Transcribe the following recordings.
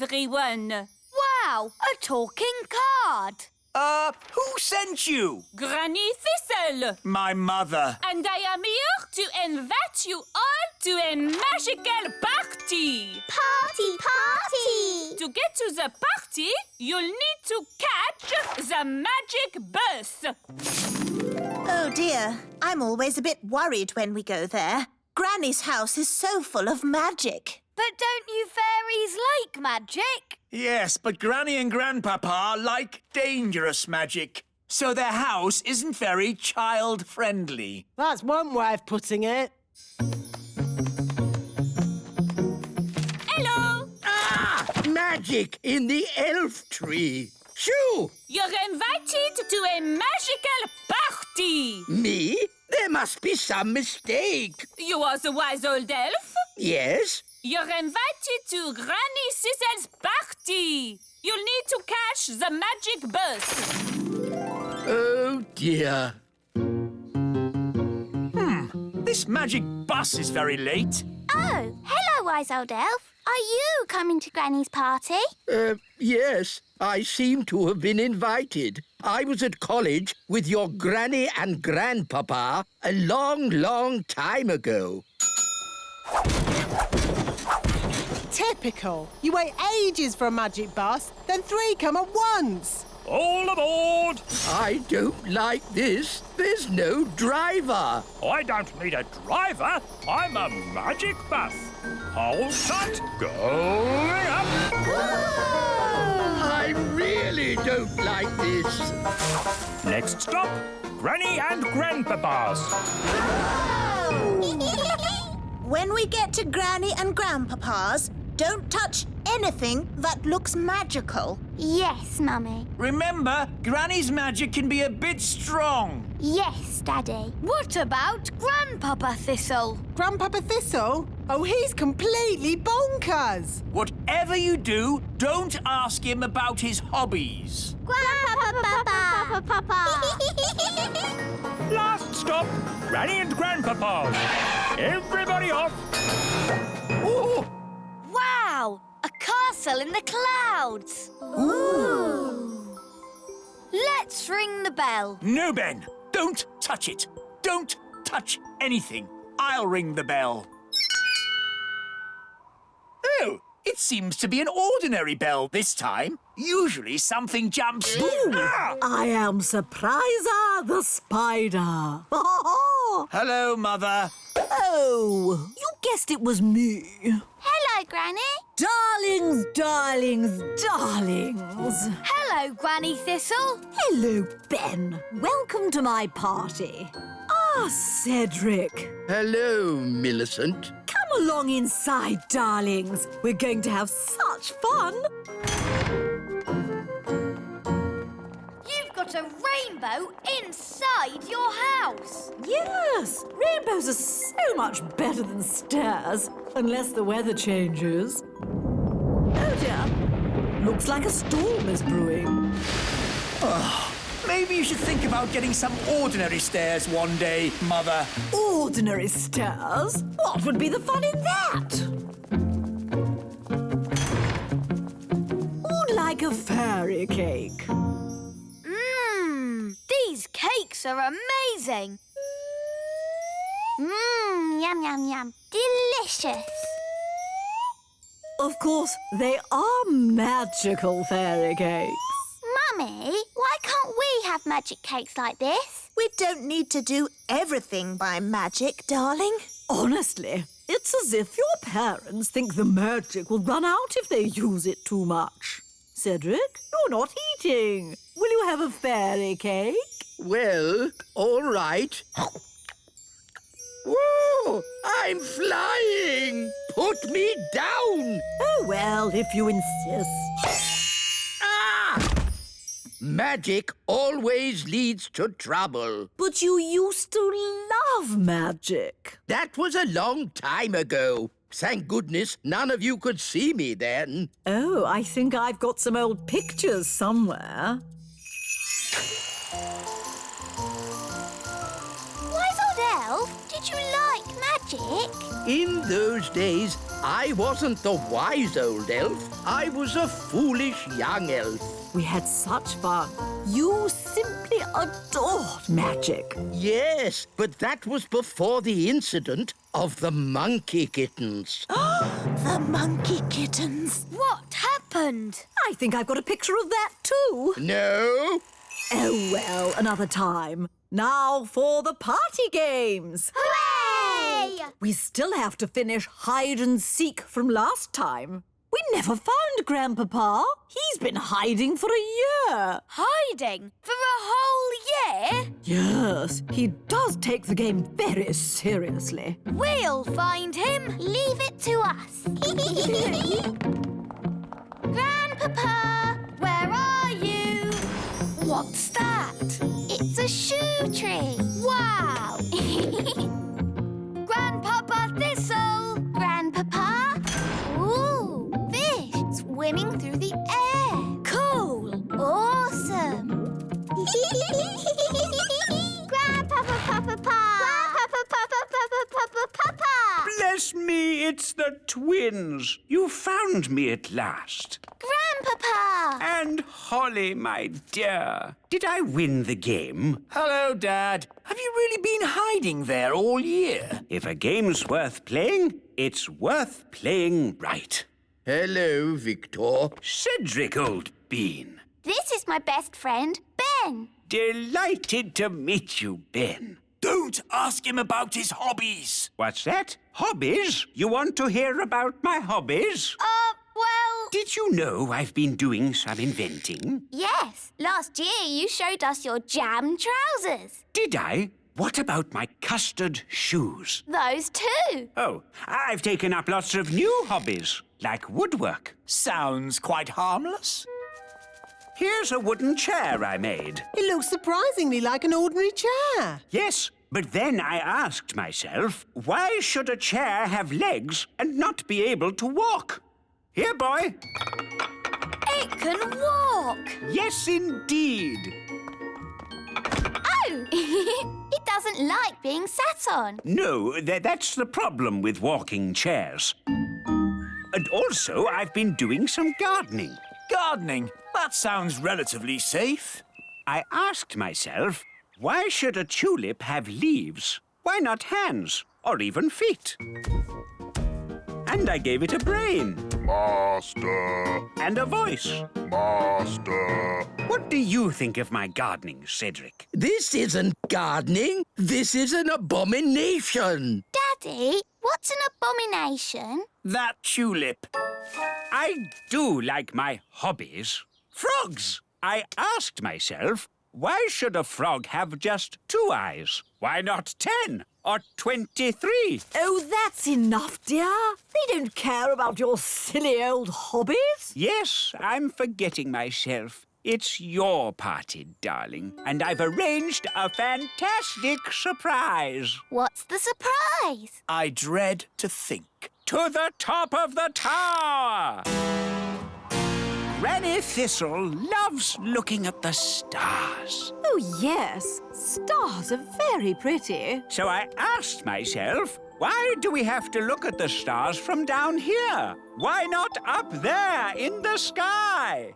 everyone. Wow, a talking card. Who sent you? Granny Thistle. My mother. And I am here to invite you all to a magical party. Party! To get to the party, you'll need to catch the magic bus. Oh dear, I'm always a bit worried when we go there. Granny's house is so full of magic. But don't you fairies like magic? Yes, but Granny and Grandpapa like dangerous magic. So their house isn't very child-friendly. That's one way of putting it. Hello. Ah! Magic in the elf tree. Shoo! You're invited to a magical party. Me? There must be some mistake. You are the wise old elf? Yes? You're invited to Granny Thistle's party. You'll need to catch the magic bus. Oh, dear. This magic bus is very late. Oh, hello, wise old elf. Are you coming to Granny's party? Yes. I seem to have been invited. I was at college with your Granny and Grandpapa a long, long time ago. Typical. You wait ages for a magic bus, then 3 come at once. All aboard! I don't like this. There's no driver. I don't need a driver. I'm a magic bus. Hold tight. Going up. I really don't like this. Next stop, Granny and Grandpapa's. When we get to Granny and Grandpapa's, don't touch anything that looks magical. Yes, Mummy. Remember, Granny's magic can be a bit strong. Yes, Daddy. What about Grandpapa Thistle? Grandpapa Thistle? Oh, he's completely bonkers. Whatever you do, don't ask him about his hobbies. Grandpapa! Last stop, Granny and Grandpapa's. Everybody off. Oh, Wow, a castle in the clouds. Ooh. Let's ring the bell. No, Ben, don't touch it. Don't touch anything. I'll ring the bell. Oh, it seems to be an ordinary bell this time. Usually something jumps... Ah! I am Surpriser the spider. Hello, Mother. Oh, you guessed it was me. Hello, Granny. Darlings, darlings, darlings. Hello, Granny Thistle. Hello, Ben. Welcome to my party. Ah, Cedric. hello, Millicent. Come along inside, darlings. We're going to have such fun. You've got a rainbow inside your house. Yes, rainbows are so much better than stairs, unless the weather changes. Oh dear, looks like a storm is brewing. Maybe you should think about getting some ordinary stairs one day, Mother. Ordinary stairs? What would be the fun in that? Who'd like a fairy cake? These cakes are amazing. Yum, yum, yum. Delicious. Of course, they are magical fairy cakes. Mummy, why can't we have magic cakes like this? We don't need to do everything by magic, darling. Honestly, it's as if your parents think the magic will run out if they use it too much. Cedric, you're not eating. Will you have a fairy cake? Well, all right. Whoa! I'm flying! Put me down! Oh, well, if you insist. Ah! Magic always leads to trouble. But you used to love magic. That was a long time ago. Thank goodness none of you could see me then. Oh, I think I've got some old pictures somewhere. Wise old elf, did you like magic? In those days, I wasn't the wise old elf. I was a foolish young elf. We had such fun. You simply adored magic. Yes, but that was before the incident of the monkey kittens. The monkey kittens. What happened? I think I've got a picture of that too. No. Oh, well, another time. Now for the party games. Hooray! We still have to finish hide and seek from last time. We never found Grandpapa. He's been hiding for a year. Hiding? For a whole year? Yes, he does take the game very seriously. We'll find him. Leave it to us. Grandpapa, Where are you? What's that? it's a shoe tree. Wow! Grandpapa Thistle! Grandpapa? Ooh, fish swimming through the air. Cool! Awesome. Grandpapa, Papa, Grandpapa, Papa. Bless me, it's the twins. You found me at last. Grandpapa. And Holly, my dear, did I win the game? Hello, Dad. Have you really been hiding there all year? If a game's worth playing, it's worth playing right. Hello, Victor. Cedric, old bean. This is my best friend, Ben. Delighted to meet you, Ben. Don't ask him about his hobbies. What's that? Hobbies? You want to hear about my hobbies? Well... Did you know I've been doing some inventing? Yes, last year you showed us your jam trousers. Did I? What about my custard shoes? Those too. Oh, I've taken up lots of new hobbies, like woodwork. Sounds quite harmless. Here's a wooden chair I made. It looks surprisingly like an ordinary chair. Yes, but then I asked myself, why should a chair have legs and not be able to walk? Here, boy. It can walk! Yes, indeed. Oh, it doesn't like being sat on. No, that's the problem with walking chairs. And also, I've been doing some gardening. Gardening? That sounds relatively safe. I asked myself, why should a tulip have leaves? Why not hands or even feet? And I gave it a brain. Master. And a voice. Master. What do you think of my gardening, Cedric? This isn't gardening. This is an abomination. Daddy, what's an abomination? That tulip. I do like my hobbies. Frogs! I asked myself, why should a frog have just 2 eyes? Why not 10 or 23? Oh, that's enough, dear. They don't care about your silly old hobbies. Yes, I'm forgetting myself. It's your party, darling, and I've arranged a fantastic surprise. What's the surprise? I dread to think. To the top of the tower! Granny Thistle loves looking at the stars. Oh, yes. Stars are very pretty. So I asked myself, why do we have to look at the stars from down here? Why not up there in the sky?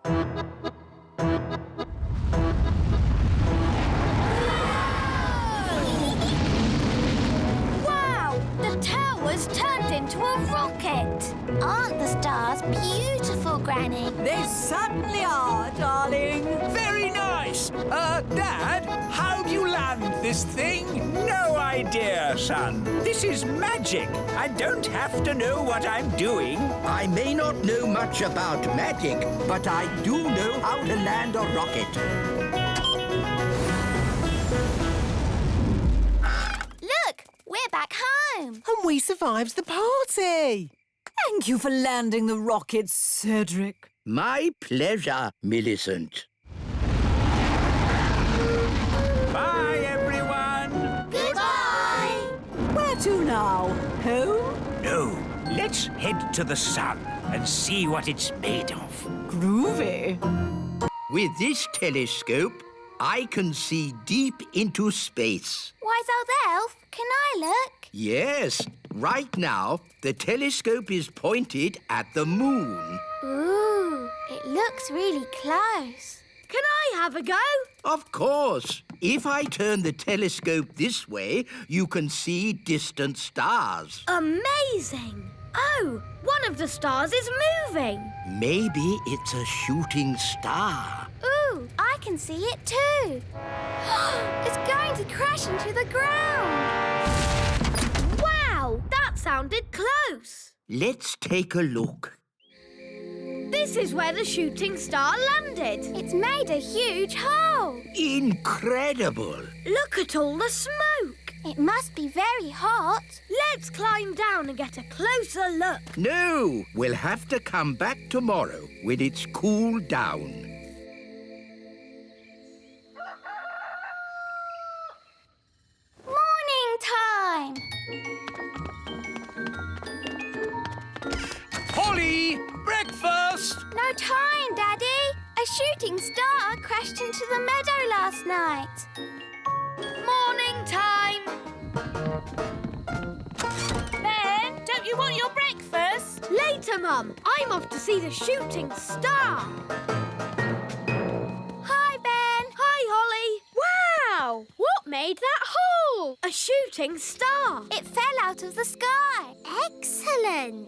Wow! The tower's turned into a rocket! Aren't the stars beautiful, Granny? They certainly are, darling. Very nice. Dad, how do you land this thing? No idea, son. This is magic. I don't have to know what I'm doing. I may not know much about magic, but I do know how to land a rocket. Look, we're back home. And we survived the party. Thank you for landing the rocket, Cedric. My pleasure, Millicent. Bye, everyone. Goodbye. Where to now? Home? No, let's head to the sun and see what it's made of. Groovy. With this telescope, I can see deep into space. Wise old elf, can I look? Yes, Right now, the telescope is pointed at the moon. Ooh, it looks really close. Can I have a go? Of course. If I turn the telescope this way, you can see distant stars. Amazing! Oh, one of the stars is moving. Maybe it's a shooting star. Ooh, I can see it too. It's going to crash into the ground. Wow, that sounded close. Let's take a look. This is where the shooting star landed. It's made a huge hole. Incredible! Look at all the smoke. It must be very hot. Let's climb down and get a closer look. No, we'll have to come back tomorrow when it's cooled down. Morning time. Polly, breakfast! No time, Daddy. A shooting star crashed into the meadow last night. Morning time. Ben, don't you want your breakfast? Later, Mum. I'm off to see the shooting star. Hi, Ben. Hi, Holly. Wow! What made that hole? A shooting star. It fell out of the sky. Excellent.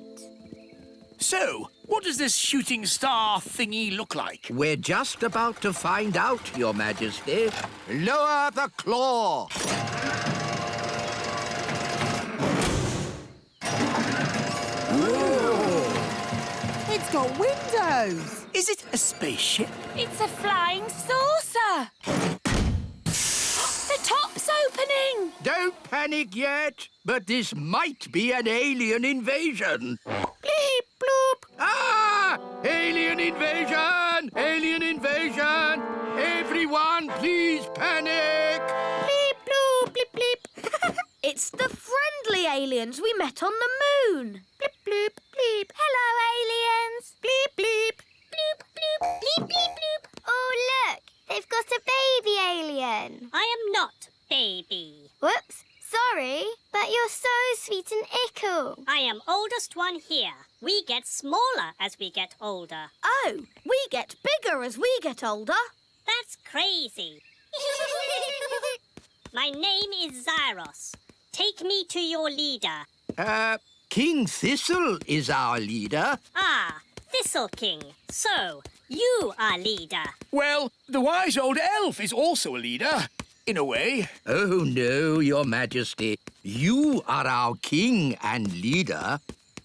So, what does this shooting star thingy look like? We're just about to find out, Your Majesty. Lower the claw. It's got windows. Is it a spaceship? It's a flying saucer. The top's opening. Don't panic yet, but this might be an alien invasion. Bleep, bloop. Ah! Alien invasion! Alien invasion! Everyone, please panic! Bleep, bloop, bleep, bleep. It's the friendly aliens we met on the moon. Bleep, bleep, bleep. Hello, aliens. Bleep, bleep. Bloop, bloop, bleep, bleep, bloop. Oh, look. They've got a baby alien. I am not baby. Whoops. Sorry, but you're so sweet and ickle. I am oldest one here. We get smaller as we get older. Oh, we get bigger as we get older. That's crazy. My name is Zyros. Take me to your leader. King Thistle is our leader. Ah, Thistle King. So, you are leader. Well, the wise old elf is also a leader, in a way. Oh, no, Your Majesty. You are our king and leader.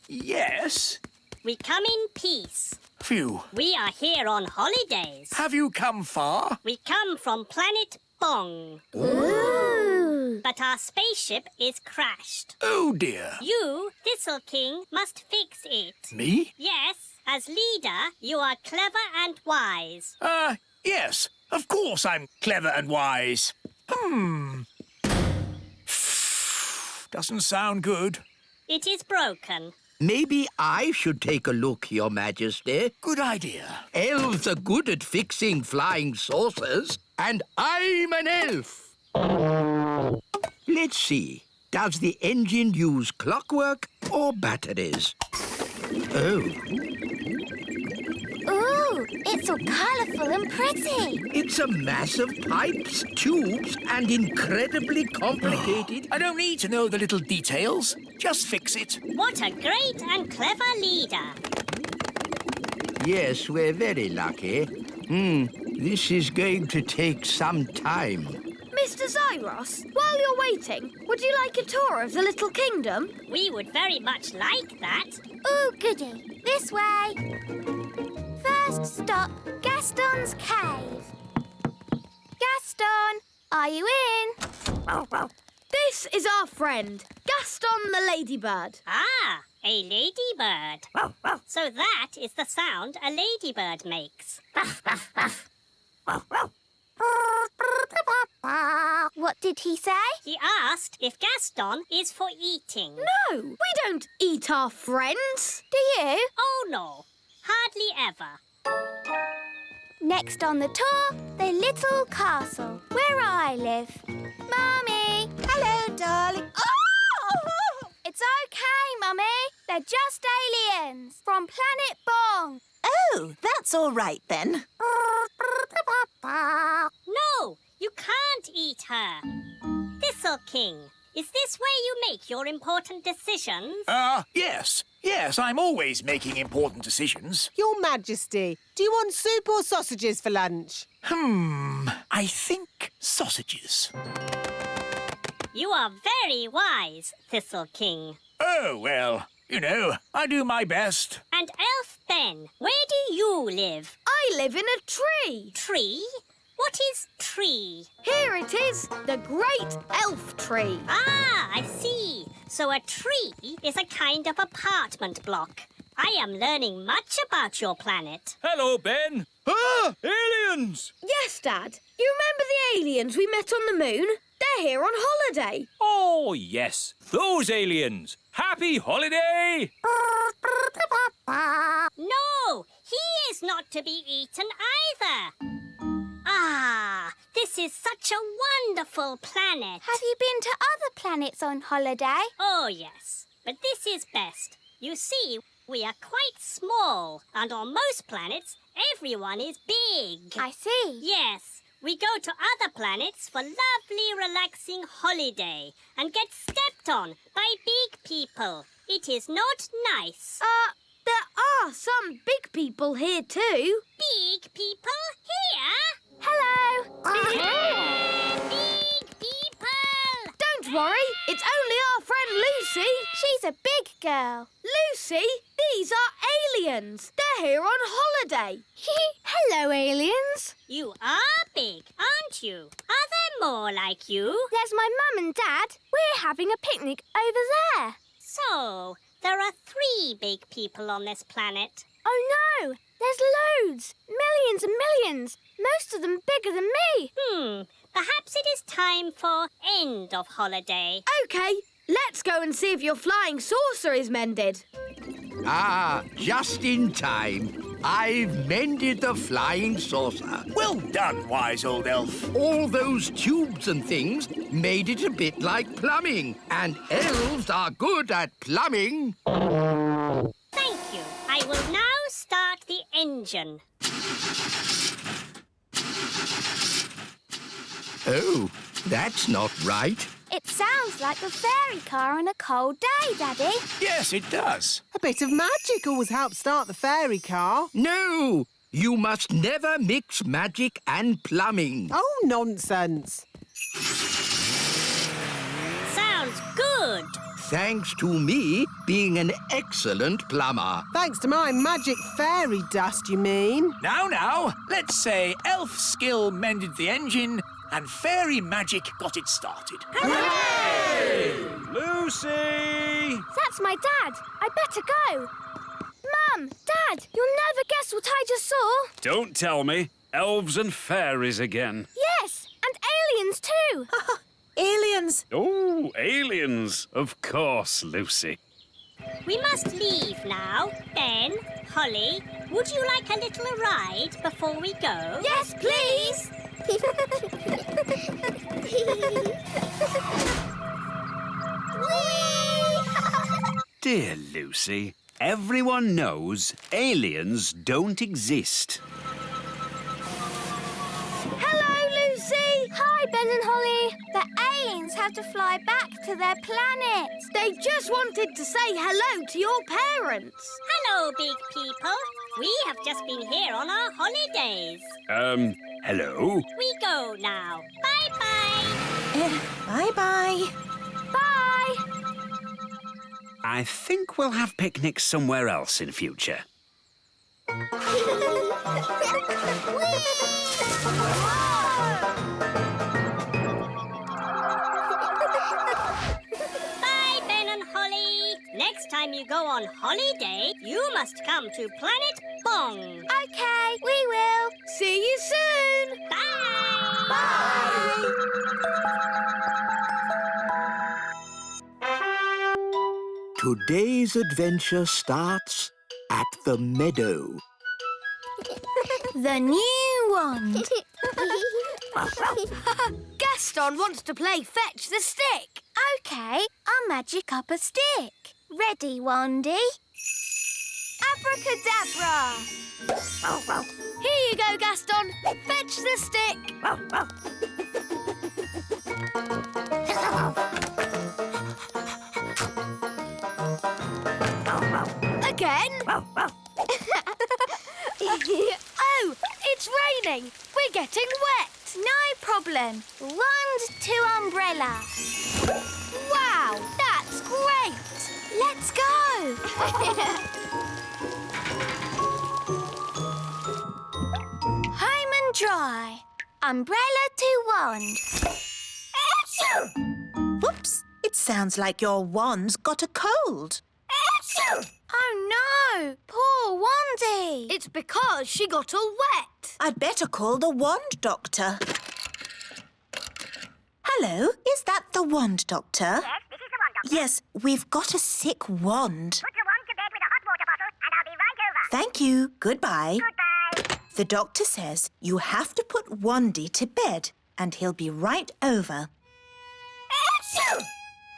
Yes. We come in peace. Phew. We are here on holidays. Have you come far? We come from planet Bong. Ooh. But our spaceship is crashed. Oh, dear. You, Thistle King, must fix it. Me? Yes, as leader, you are clever and wise. Yes. Of course I'm clever and wise. Doesn't sound good. It is broken. Maybe I should take a look, Your Majesty. Good idea. Elves are good at fixing flying saucers, and I'm an elf. Let's see. Does the engine use clockwork or batteries? Oh, Ooh, it's all colourful and pretty. it's a mass of pipes, tubes, and incredibly complicated. I don't need to know the little details. Just fix it. What a great and clever leader. Yes, we're very lucky. This is going to take some time. Mr. Zyros, while you're waiting, would you like a tour of the Little Kingdom? We would very much like that. Ooh, goody. This way. First stop, Gaston's cave. Gaston, are you in? This is our friend, Gaston the ladybird. Ah, a ladybird. So that is the sound a ladybird makes. What did he say? He asked if Gaston is for eating. No, we don't eat our friends. Do you? Oh, no. Hardly ever. Next on the tour, the little castle, where I live. Mummy! Hello, darling. Oh! It's okay, Mummy. They're just aliens from Planet Bong. Oh, that's all right then. No, you can't eat her. Thistle King, is this where you make your important decisions? Yes. Yes, I'm always making important decisions. Your Majesty, do you want soup or sausages for lunch? I think sausages. You are very wise, Thistle King. Oh, well, you know, I do my best. And Elf Ben, where do you live? I live in a tree. Tree? What is tree? Here it is, the Great Elf Tree. Ah, I see. So a tree is a kind of apartment block. I am learning much about your planet. Hello, Ben. Ah, aliens! Yes, Dad. You remember the aliens we met on the moon? They're here on holiday. Oh, yes, those aliens. Happy holiday! No, he is not to be eaten either. Ah, this is such a wonderful planet. Have you been to other planets on holiday? Oh, yes, but this is best. You see, we are quite small, and on most planets, everyone is big. I see. Yes, we go to other planets for lovely, relaxing holiday and get stepped on by big people. It is not nice. There are some big people here too. Big people here? Hello. Big people! Don't worry, it's only our friend Lucy. She's a big girl. Lucy, these are aliens. They're here on holiday. Hello, aliens. You are big, aren't you? Are there more like you? There's my mum and dad. We're having a picnic over there. So, there are 3 big people on this planet. Oh, no. There's loads. Millions and millions. Most of them bigger than me. Perhaps it is time for end of holiday. OK, let's go and see if your flying saucer is mended. Ah, just in time. I've mended the flying saucer. Well done, wise old elf. All those tubes and things made it a bit like plumbing, and elves are good at plumbing. Thank you. I will now start the engine. Oh, that's not right. It sounds like a fairy car on a cold day, Daddy. Yes, it does. A bit of magic always helps start the fairy car. No, you must never mix magic and plumbing. Oh, nonsense. Sounds good. Thanks to me being an excellent plumber. Thanks to my magic fairy dust, you mean? Now, let's say elf skill mended the engine and fairy magic got it started. Hey! Lucy! That's my dad. I better go. Mum, Dad, you'll never guess what I just saw. Don't tell me. Elves and fairies again. Yes, and aliens too. Aliens. Oh, aliens. Of course, Lucy. We must leave now. Ben, Holly, would you like a little ride before we go? Yes, please. Dear Lucy, everyone knows aliens don't exist. Hello, Lucy. Hi, Ben and Holly. The aliens have to fly back to their planet. They just wanted to say hello to your parents. Hello, big people. We have just been here on our holidays. Hello? We go now. Bye-bye. Bye-bye. Bye. I think we'll have picnics somewhere else in future. Bye, Ben and Holly. Next time you go on holiday, you must come to Planet Bong. Okay, we will. See you soon. Bye. Bye. Today's adventure starts at the meadow. The new wand. Gaston wants to play fetch the stick. OK, I'll magic up a stick. Ready, Wandy? Abracadabra! Here you go, Gaston. Fetch the stick. Again. Oh, it's raining. We're getting wet. No problem. Wand to umbrella. Wow, that's great. Let's go. Home and dry. Umbrella to wand. Whoops! It sounds like your wand's got a cold. Oh no! Poor Wandy. It's because she got all wet. I'd better call the wand doctor. Hello, is that the wand doctor? Yes, this is the wand doctor. Yes, we've got a sick wand. Put your wand to bed with a hot water bottle and I'll be right over. Thank you. Goodbye. Goodbye. The doctor says you have to put Wandy to bed and he'll be right over.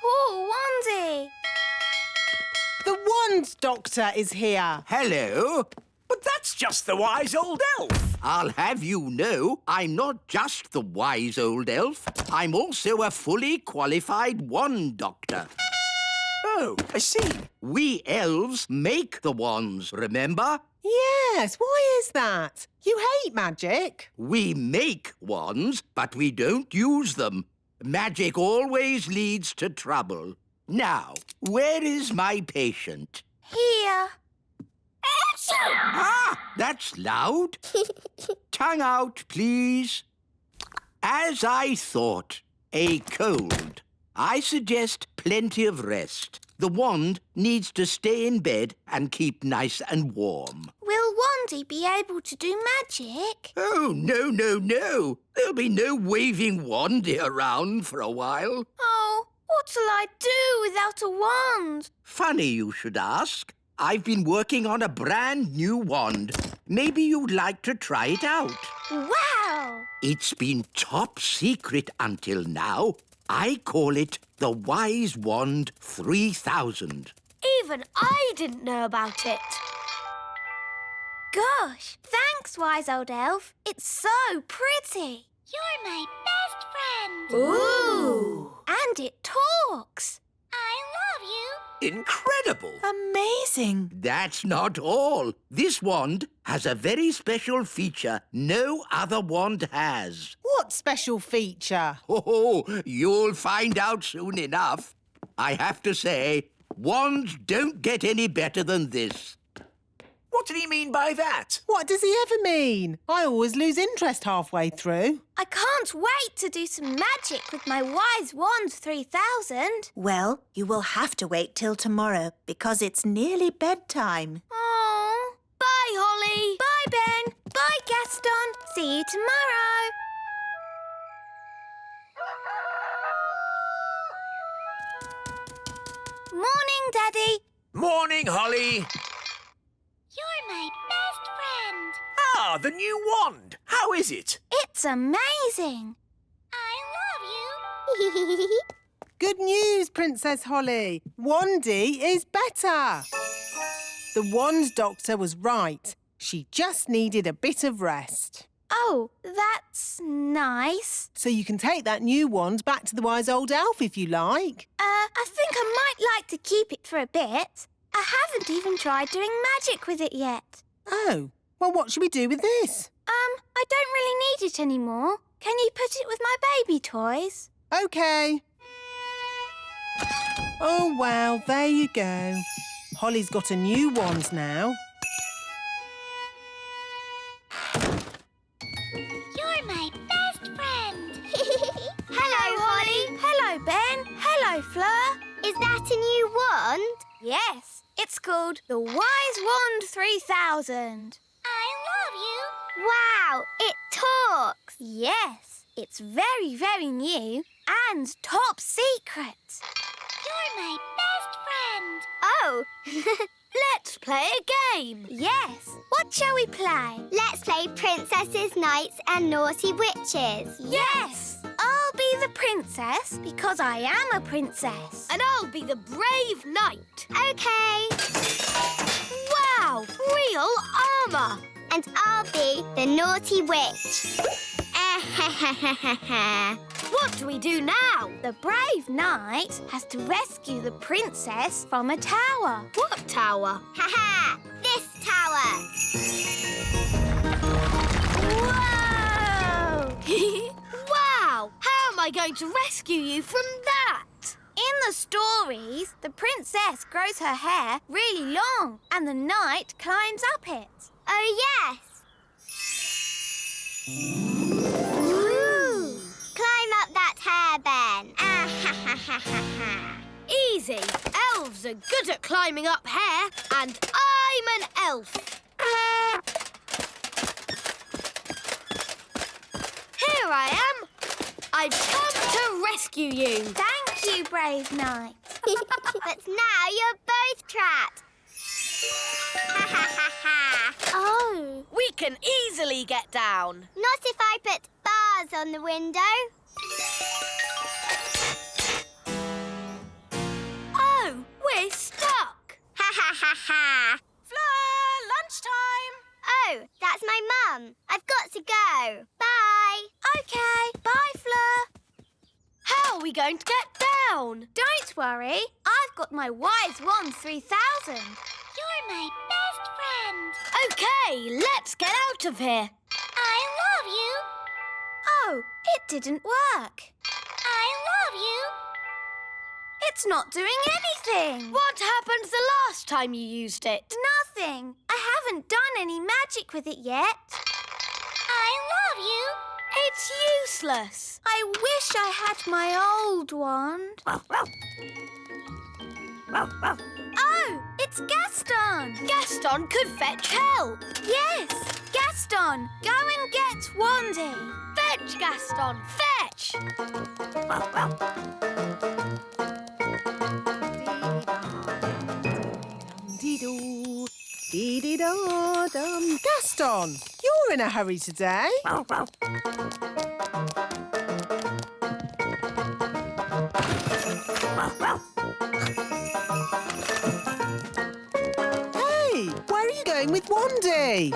Poor Wandy. The wand doctor is here. Hello. But that's just the wise old elf. I'll have you know, I'm not just the wise old elf. I'm also a fully qualified wand doctor. Oh, I see. We elves make the wands, remember? Yes, why is that? You hate magic. We make wands, but we don't use them. Magic always leads to trouble. Now, where is my patient? Here. Ah, that's loud. Tongue out, please. As I thought, a cold. I suggest plenty of rest. The wand needs to stay in bed and keep nice and warm. Will Wandy be able to do magic? Oh, no, no, no. There'll be no waving wandy around for a while. Oh, what'll I do without a wand? Funny you should ask. I've been working on a brand new wand. Maybe you'd like to try it out. Wow! It's been top secret until now. I call it the Wise Wand 3000. Even I didn't know about it. Gosh, thanks, wise old elf. It's so pretty. You're my best friend. Ooh! And it talks. I love you. Incredible. Amazing. That's not all. This wand has a very special feature no other wand has. What special feature? Oh, you'll find out soon enough. I have to say, wands don't get any better than this. What did he mean by that? What does he ever mean? I always lose interest halfway through. I can't wait to do some magic with my wise wand 3000. Well, you will have to wait till tomorrow because it's nearly bedtime. Oh. Bye, Holly. Bye, Ben. Bye, Gaston. See you tomorrow. Morning, Daddy. Morning, Holly. You're my best friend. Ah, the new wand. How is it? It's amazing. I love you. Good news, Princess Holly. Wandy is better. The wand doctor was right. She just needed a bit of rest. Oh, that's nice. So you can take that new wand back to the wise old elf if you like. I think I might like to keep it for a bit. I haven't even tried doing magic with it yet. Oh, well, what should we do with this? I don't really need it anymore. Can you put it with my baby toys? OK. Oh, well, there you go. Holly's got a new wand now. You're my best friend. Hello, Holly. Hello, Ben. Hello, Fleur. Is that a new wand? Yes, it's called the Wise Wand 3000. I love you. Wow, it talks. Yes, it's very, very new and top secret. You're my best friend. Oh, Let's play a game. yes. What shall we play? Let's play princesses, knights and naughty witches. Yes, I'll be princess because I am a princess. And I'll be the brave knight. Okay. Wow, real armour. And I'll be the naughty witch. What do we do now? The brave knight has to rescue the princess from a tower. What tower? Ha! This tower. Whoa! Wow! How am I going to rescue you from that? In the stories, the princess grows her hair really long and the knight climbs up it. Oh, yes. Ooh. Climb up that hair, Ben. Easy. Elves are good at climbing up hair, and I'm an elf. Here I am. I've come to rescue you. Thank you, brave knight. But now you're both trapped. Oh. We can easily get down. Not if I put bars on the window. Oh, we're stuck. Fleur, lunchtime. Oh, that's my mum. I've got to go. Bye. Okay. Bye, Fleur. How are we going to get down? Don't worry. I've got my wise wand 3000. You're my best friend. Okay, let's get out of here. I love you. Oh, it didn't work. I love you. It's not doing anything. What happened the last time you used it? Nothing. I haven't done any magic with it yet. I love you. It's useless. I wish I had my old wand. Oh, it's Gaston. Gaston could fetch help. Yes, Gaston, go and get Wandy. Fetch, Gaston, fetch. Gaston, you're in a hurry today. Hey, where are you going with Wandy?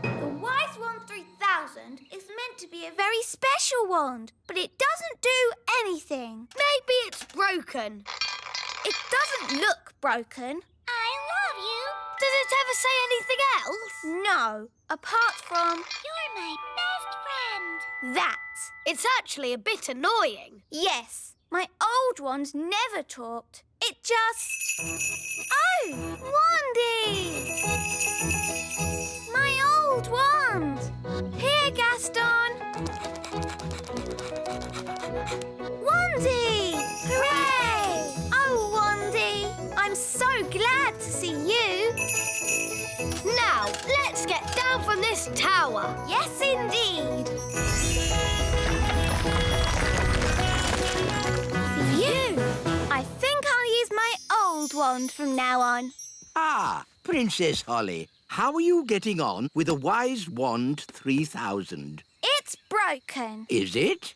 The Wise Wand 3000 is meant to be a very special wand, but it doesn't do anything. Maybe it's broken. It doesn't look broken. I love you. Does it ever say anything else? No, apart from... You're my best friend. That. It's actually a bit annoying. Yes, my old wand never talked. It just... Oh, Wandy! My old wand. Here, Gaston. Wandy! Hooray! Oh, Wandy, I'm so glad to see you. Now, let's get down from this tower. Yes, indeed. Phew! I think I'll use my old wand from now on. Ah, Princess Holly, how are you getting on with the Wise Wand 3000? It's broken. Is it?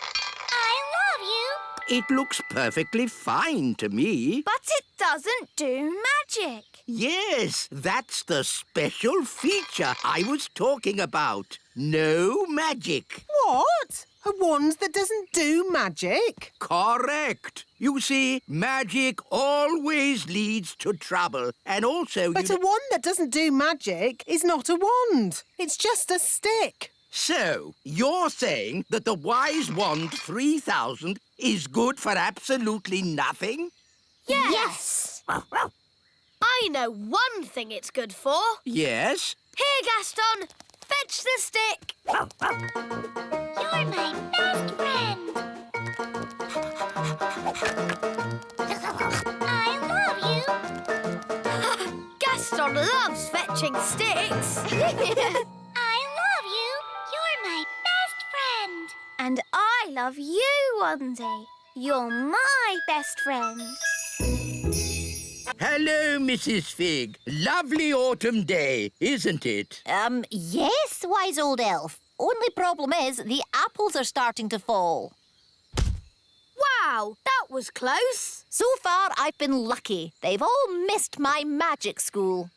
I love you. It looks perfectly fine to me. But it doesn't do magic. Yes, that's the special feature I was talking about. No magic. What? A wand that doesn't do magic? Correct. You see, magic always leads to trouble. And also... But a wand that doesn't do magic is not a wand. It's just a stick. So, you're saying that the Wise Wand 3000 is good for absolutely nothing? Yes. I know one thing it's good for. Yes? Here, Gaston. Fetch the stick. You're my best friend. I love you. Gaston loves fetching sticks. I love you. You're my best friend. And I love you, Wandy. You're my best friend. Hello, Mrs. Fig. Lovely autumn day, isn't it? Yes, wise old elf. Only problem is the apples are starting to fall. Wow, that was close. So far, I've been lucky. They've all missed my magic school.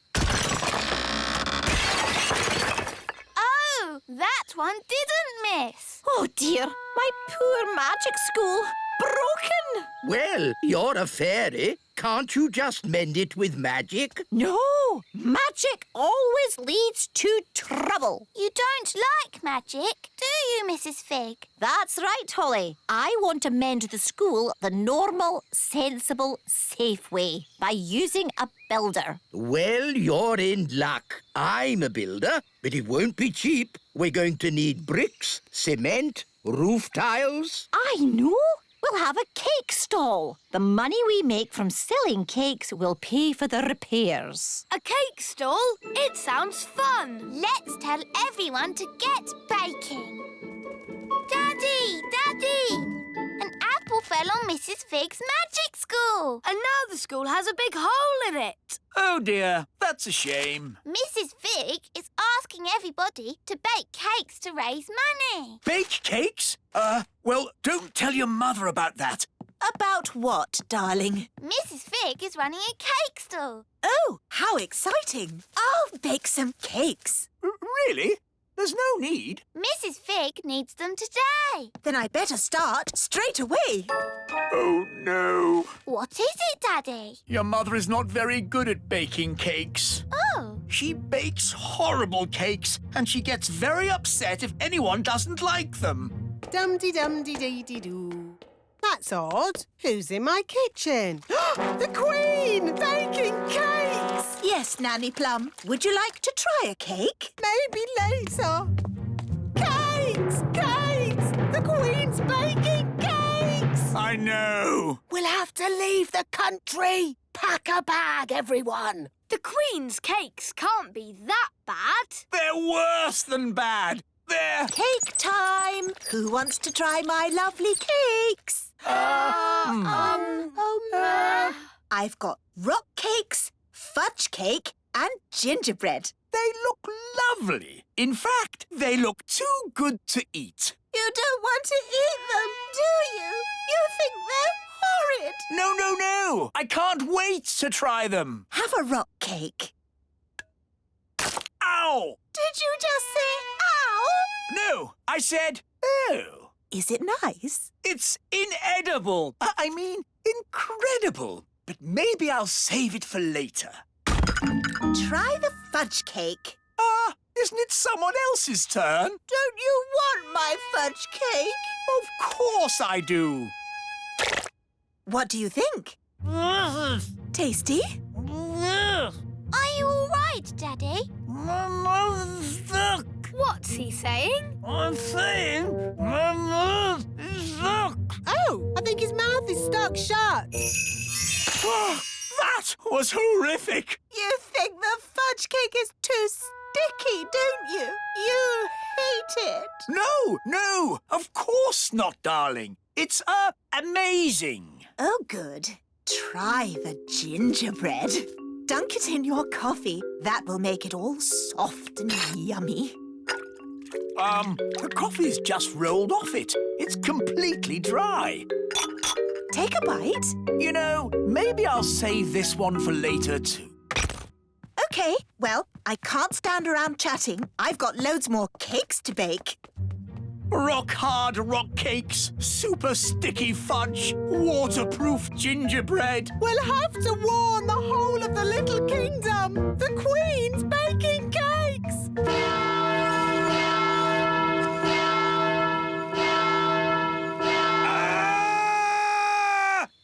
Oh, that one didn't miss. Oh, dear. My poor magic school. Broken. Well, you're a fairy. Can't you just mend it with magic? No. Magic always leads to trouble. You don't like magic, do you, Mrs. Fig? That's right, Holly. I want to mend the school the normal, sensible, safe way by using a builder. Well, you're in luck. I'm a builder, but it won't be cheap. We're going to need bricks, cement, roof tiles. I know. We'll have a cake stall. The money we make from selling cakes will pay for the repairs. A cake stall? It sounds fun. Let's tell everyone to get baking. Daddy! Daddy! An apple fell on Mrs. Fig's magic school. And now the school has a big hole in it. Oh dear, that's a shame. Mrs. Fig is asking everybody to bake cakes to raise money. Bake cakes? Well, don't tell your mother about that. About what, darling? Mrs. Fig is running a cake stall. Oh, how exciting. I'll bake some cakes. Really? There's no need. Mrs. Fig needs them today. Then I'd better start straight away. Oh, no. What is it, Daddy? Your mother is not very good at baking cakes. Oh. She bakes horrible cakes, and she gets very upset if anyone doesn't like them. Dum-de-dum-de-dee-dee-doo. That's odd. Who's in my kitchen? The Queen! Baking cakes! Yes, Nanny Plum. Would you like to try a cake? Maybe later. Cakes! Cakes! The Queen's baking cakes! I know. We'll have to leave the country. Pack a bag, everyone. The Queen's cakes can't be that bad. They're worse than bad. They're... Cake time! Who wants to try my lovely cakes? I've got rock cakes, fudge cake, and gingerbread. They look lovely. In fact, they look too good to eat. You don't want to eat them, do you? You think they're horrid. No. I can't wait to try them. Have a rock cake. Ow! Did you just say ow? No, I said oh. Is it nice? It's inedible. I mean, incredible. But maybe I'll save it for later. Try the fudge cake. Isn't it someone else's turn? Don't you want my fudge cake? Of course I do. What do you think? Tasty? Are you all right, Daddy? My mouth's stuck. What's he saying? I'm saying my mouth is stuck. Oh, I think his mouth is stuck shut. That was horrific. You think the fudge cake is too sticky, don't you? You hate it. No, of course not, darling. It's, amazing. Oh, good. Try the gingerbread. Dunk it in your coffee. That will make it all soft and yummy. The coffee's just rolled off it. It's completely dry. Take a bite. You know, maybe I'll save this one for later, too. OK, well, I can't stand around chatting. I've got loads more cakes to bake. Rock-hard rock cakes, super sticky fudge, waterproof gingerbread. We'll have to warn the whole of the Little Kingdom. The Queen's baking cakes.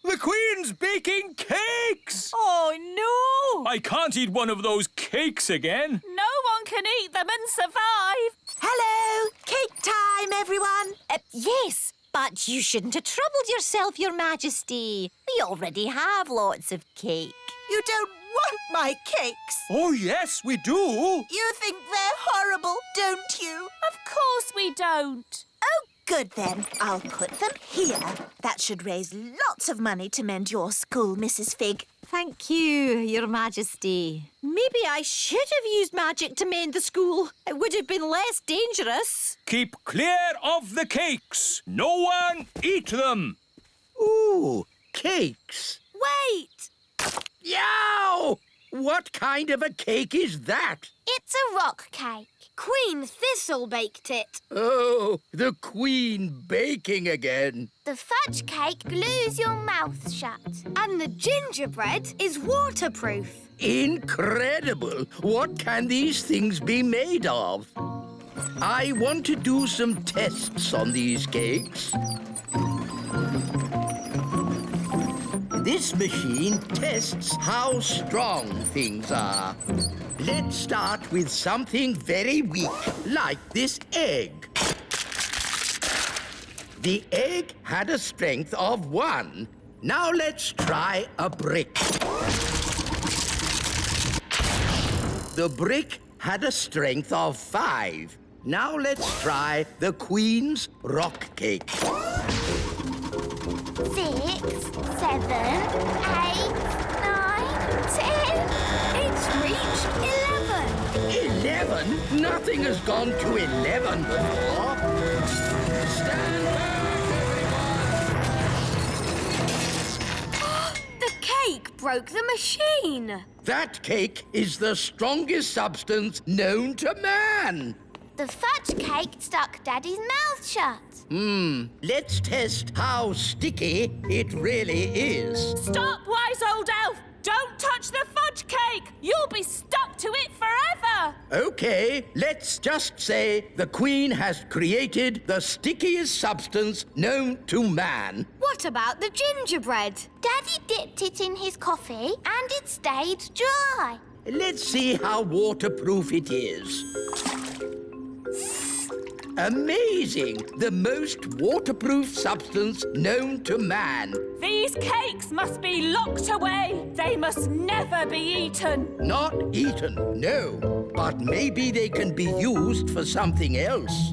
The Queen's baking cakes! Oh, no! I can't eat one of those cakes again. No one can eat them and survive. Hello! Cake time, everyone! Yes, but you shouldn't have troubled yourself, Your Majesty. We already have lots of cake. You don't want my cakes. Oh, yes, we do. You think they're horrible, don't you? Of course we don't. Oh, Good then. I'll put them here. That should raise lots of money to mend your school, Mrs. Fig. Thank you, Your Majesty. Maybe I should have used magic to mend the school. It would have been less dangerous. Keep clear of the cakes. No one eat them. Ooh, cakes. Wait! Yow! What kind of a cake is that? It's a rock cake. Queen Thistle baked it. Oh, the Queen baking again. The fudge cake glues your mouth shut. And the gingerbread is waterproof. Incredible! What can these things be made of? I want to do some tests on these cakes. This machine tests how strong things are. Let's start with something very weak, like this egg. The egg had a strength of 1. Now let's try a brick. The brick had a strength of 5. Now let's try the Queen's rock cake. 6, 7, 8, 9, 10. It's reached 11. 11? Nothing has gone to 11 before. Stand back, everyone! The cake broke the machine. That cake is the strongest substance known to man. The fudge cake stuck Daddy's mouth shut. Let's test how sticky it really is. Stop, wise old elf! Don't touch the fudge cake! You'll be stuck to it forever! Okay, let's just say the Queen has created the stickiest substance known to man. What about the gingerbread? Daddy dipped it in his coffee and it stayed dry. Let's see how waterproof it is. Amazing! The most waterproof substance known to man. These cakes must be locked away. They must never be eaten. Not eaten, no. But maybe they can be used for something else.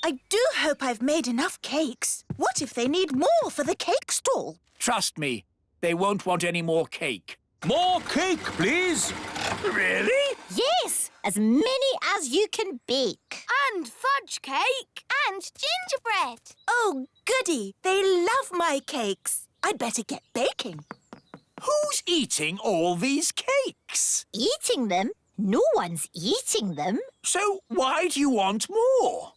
I do hope I've made enough cakes. What if they need more for the cake stall? Trust me, they won't want any more cake. More cake, please. Really? Yes, as many as you can bake. And fudge cake. And gingerbread. Oh, goody. They love my cakes. I'd better get baking. Who's eating all these cakes? Eating them? No one's eating them. So why do you want more?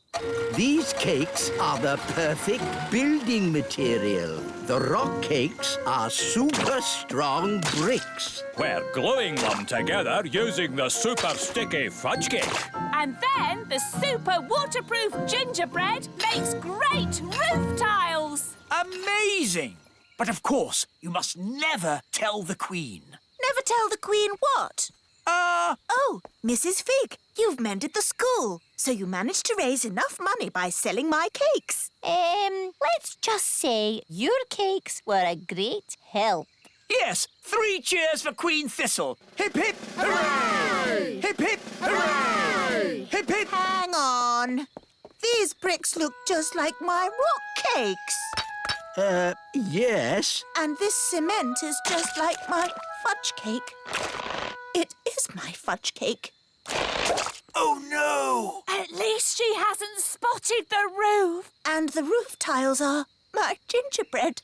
These cakes are the perfect building material. The rock cakes are super strong bricks. We're gluing them together using the super sticky fudge cake. And then the super waterproof gingerbread makes great roof tiles. Amazing! But of course, you must never tell the Queen. Never tell the Queen what? Oh, Mrs. Fig, you've mended the school. So you managed to raise enough money by selling my cakes. Let's just say your cakes were a great help. Yes, 3 cheers for Queen Thistle. Hip, hip, hooray! Hip, hip, hooray! Hip, hip. Hang on. These bricks look just like my rock cakes. Yes. And this cement is just like my fudge cake. It is my fudge cake. Oh, no! At least she hasn't spotted the roof. And the roof tiles are my gingerbread.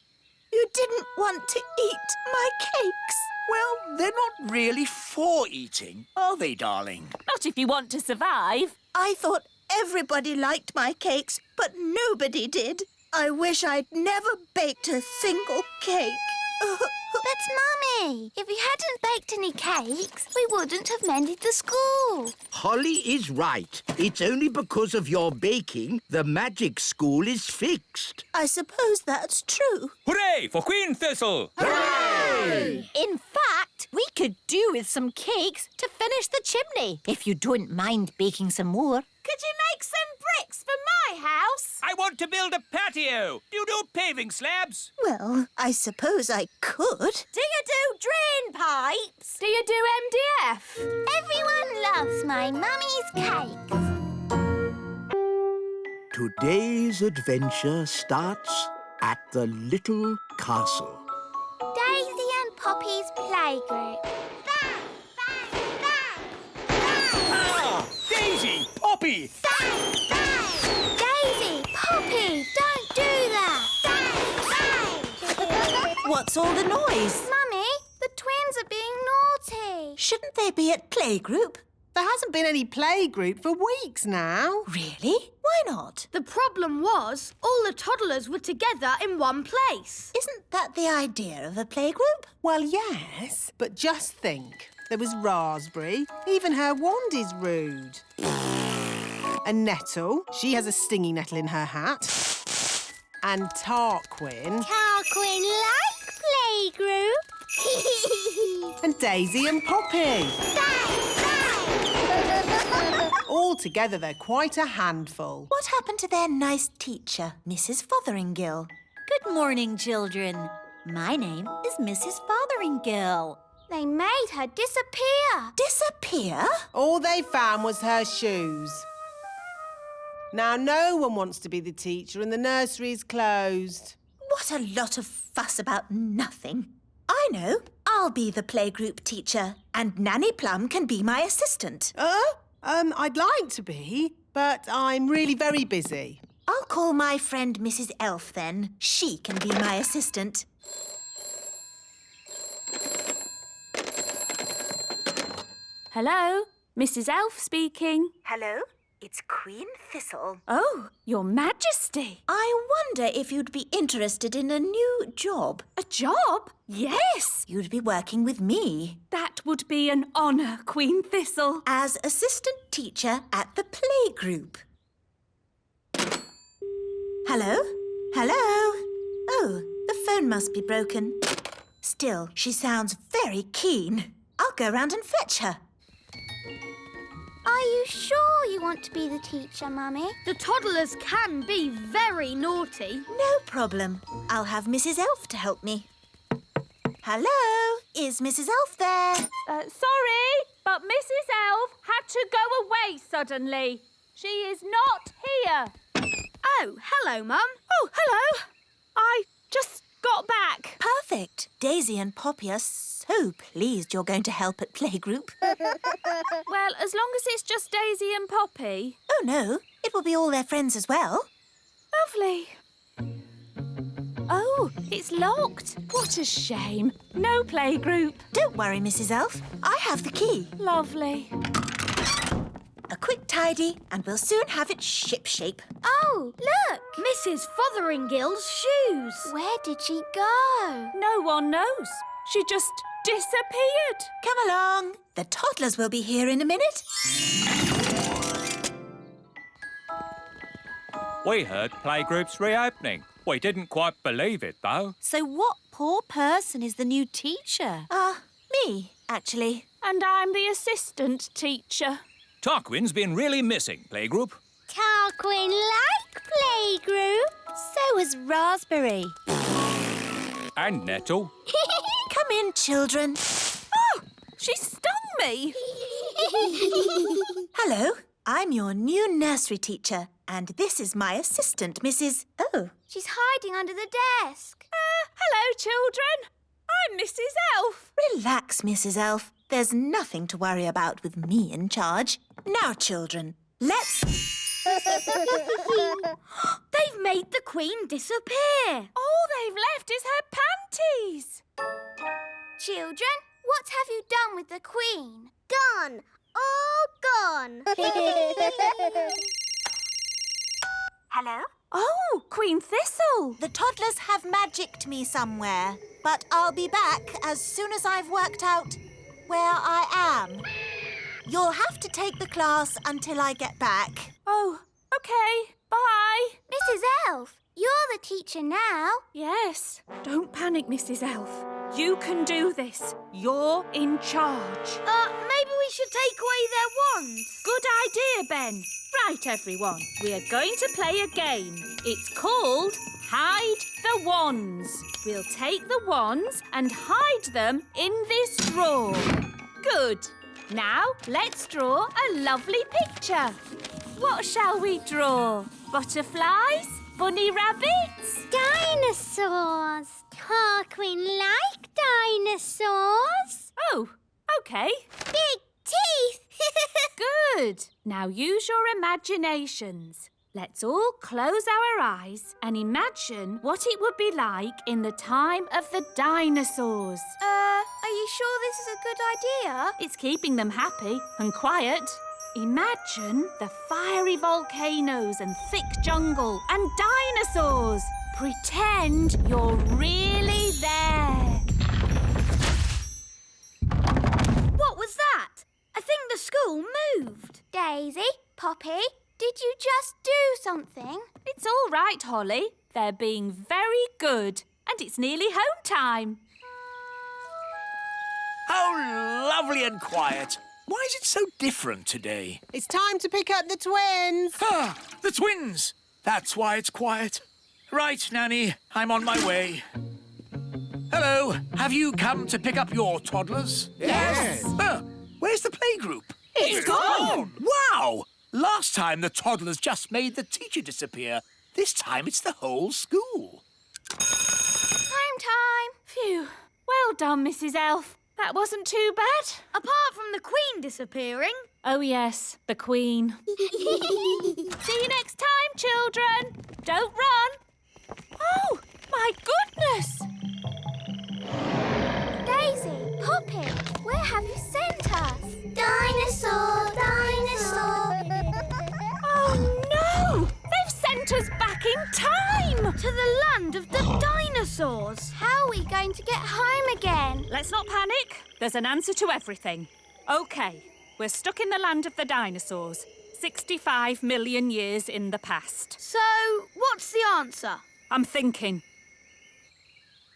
You didn't want to eat my cakes. Well, they're not really for eating, are they, darling? Not if you want to survive. I thought everybody liked my cakes, but nobody did. I wish I'd never baked a single cake. But, Mummy, if we hadn't baked any cakes, we wouldn't have mended the school. Holly is right. It's only because of your baking the magic school is fixed. I suppose that's true. Hooray for Queen Thistle! Hooray! In fact, we could do with some cakes to finish the chimney, if you don't mind baking some more. Could you make some bricks for my house? I want to build a patio. Do you do paving slabs? Well, I suppose I could. Do you do drain pipes? Do you do MDF? Everyone loves my mummy's cakes. Today's adventure starts at the little castle. Daisy and Poppy's playgroup. Bang! Bang! Bang! Ah! Daisy! Poppy! Bang! Bang! Daisy! Poppy! Don't do that! Bang! Bang! What's all the noise? Mummy, the twins are being naughty. Shouldn't they be at playgroup? There hasn't been any playgroup for weeks now. Really? Why not? The problem was all the toddlers were together in one place. Isn't that the idea of a playgroup? Well, yes, but just think. There was Raspberry. Even her wand is rude. And Nettle. She has a stingy nettle in her hat. And Tarquin. Tarquin like playgroup. And Daisy and Poppy. All together, they're quite a handful. What happened to their nice teacher, Mrs. Fotheringill? Good morning, children. My name is Mrs. Fotheringill. They made her disappear. Disappear? All they found was her shoes. Now, no one wants to be the teacher and the nursery's closed. What a lot of fuss about nothing. I know. I'll be the playgroup teacher and Nanny Plum can be my assistant. I'd like to be, but I'm really very busy. I'll call my friend Mrs. Elf then. She can be my assistant. Hello, Mrs. Elf speaking. Hello, it's Queen Thistle. Oh, Your Majesty. I wonder if you'd be interested in a new job. A job? Yes. You'd be working with me. That would be an honour, Queen Thistle. As assistant teacher at the playgroup. Hello? Hello? Oh, the phone must be broken. Still, she sounds very keen. I'll go round and fetch her. Are you sure you want to be the teacher, Mummy? The toddlers can be very naughty. No problem. I'll have Mrs. Elf to help me. Hello? Is Mrs. Elf there? Sorry, but Mrs. Elf had to go away suddenly. She is not here. Oh, hello, Mum. Oh, hello. I just got back. Perfect. Daisy and Poppy are so pleased you're going to help at playgroup. Well, as long as it's just Daisy and Poppy. Oh, no. It will be all their friends as well. Lovely. Oh, it's locked. What a shame. No playgroup. Don't worry, Mrs. Elf. I have the key. Lovely. A quick tidy and we'll soon have it shipshape. Oh, look! Mrs. Fotheringill's shoes. Where did she go? No one knows. She just disappeared. Come along. The toddlers will be here in a minute. We heard playgroups reopening. We didn't quite believe it, though. So what poor person is the new teacher? Me, actually. And I'm the assistant teacher. Tarquin's been really missing, playgroup. Tarquin like playgroup. So is Raspberry. And Nettle. Come in, children. Oh, she stung me. Hello, I'm your new nursery teacher, and this is my assistant, Mrs. Oh. She's hiding under the desk. Hello, children. I'm Mrs. Elf. Relax, Mrs. Elf. There's nothing to worry about with me in charge. Now, children, let's... They've made the Queen disappear. All they've left is her panties. Children, what have you done with the Queen? Gone. All gone. Hello? Oh, Queen Thistle. The toddlers have magicked me somewhere, but I'll be back as soon as I've worked out where I am. You'll have to take the class until I get back. Oh, OK. Bye. Mrs. Elf, you're the teacher now. Yes. Don't panic, Mrs. Elf. You can do this. You're in charge. Maybe we should take away their wands. Good idea, Ben. Right, everyone. We are going to play a game. It's called Hide the Wands. We'll take the wands and hide them in this drawer. Good. Now, let's draw a lovely picture. What shall we draw? Butterflies? Bunny rabbits? Dinosaurs. Tarquin like dinosaurs. Oh, OK. Big teeth. Good. Now use your imaginations. Let's all close our eyes and imagine what it would be like in the time of the dinosaurs. Are you sure this is a good idea? It's keeping them happy and quiet. Imagine the fiery volcanoes and thick jungle and dinosaurs. Pretend you're really there. What was that? I think the school moved. Daisy, Poppy, did you just do something? It's all right, Holly. They're being very good. And it's nearly home time. How lovely and quiet. Why is it so different today? It's time to pick up the twins. Ah, the twins! That's why it's quiet. Right, Nanny, I'm on my way. Hello, have you come to pick up your toddlers? Yes. Where's the playgroup? It's gone. Wow! Last time the toddlers just made the teacher disappear. This time it's the whole school. Home time. Phew. Well done, Mrs. Elf. That wasn't too bad. Apart from the Queen disappearing. Oh, yes, the Queen. See you next time, children. Don't run. Oh, my goodness. Daisy, Poppy, where have you sent us? Dinosaur, dinosaur. Oh, no! They've sent us back in time! To the land of the dinosaurs. How are we going to get home again? Let's not panic. There's an answer to everything. OK, we're stuck in the land of the dinosaurs. 65 million years in the past. So, what's the answer? I'm thinking.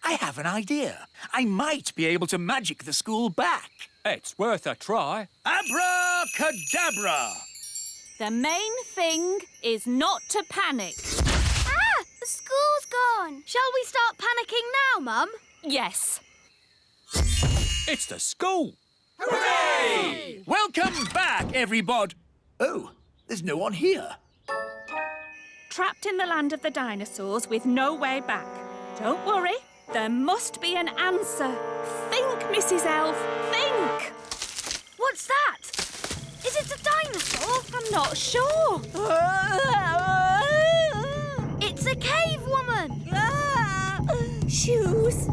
I have an idea. I might be able to magic the school back. It's worth a try. Abracadabra! The main thing is not to panic. Ah! The school's gone. Shall we start panicking now, Mum? Yes. It's the school. Hooray! Welcome back, everybody. Oh, there's no one here. Trapped in the land of the dinosaurs with no way back. Don't worry, there must be an answer. Think, Mrs. Elf, think! What's that? Is it a dinosaur? I'm not sure. It's a cave woman. Shoes.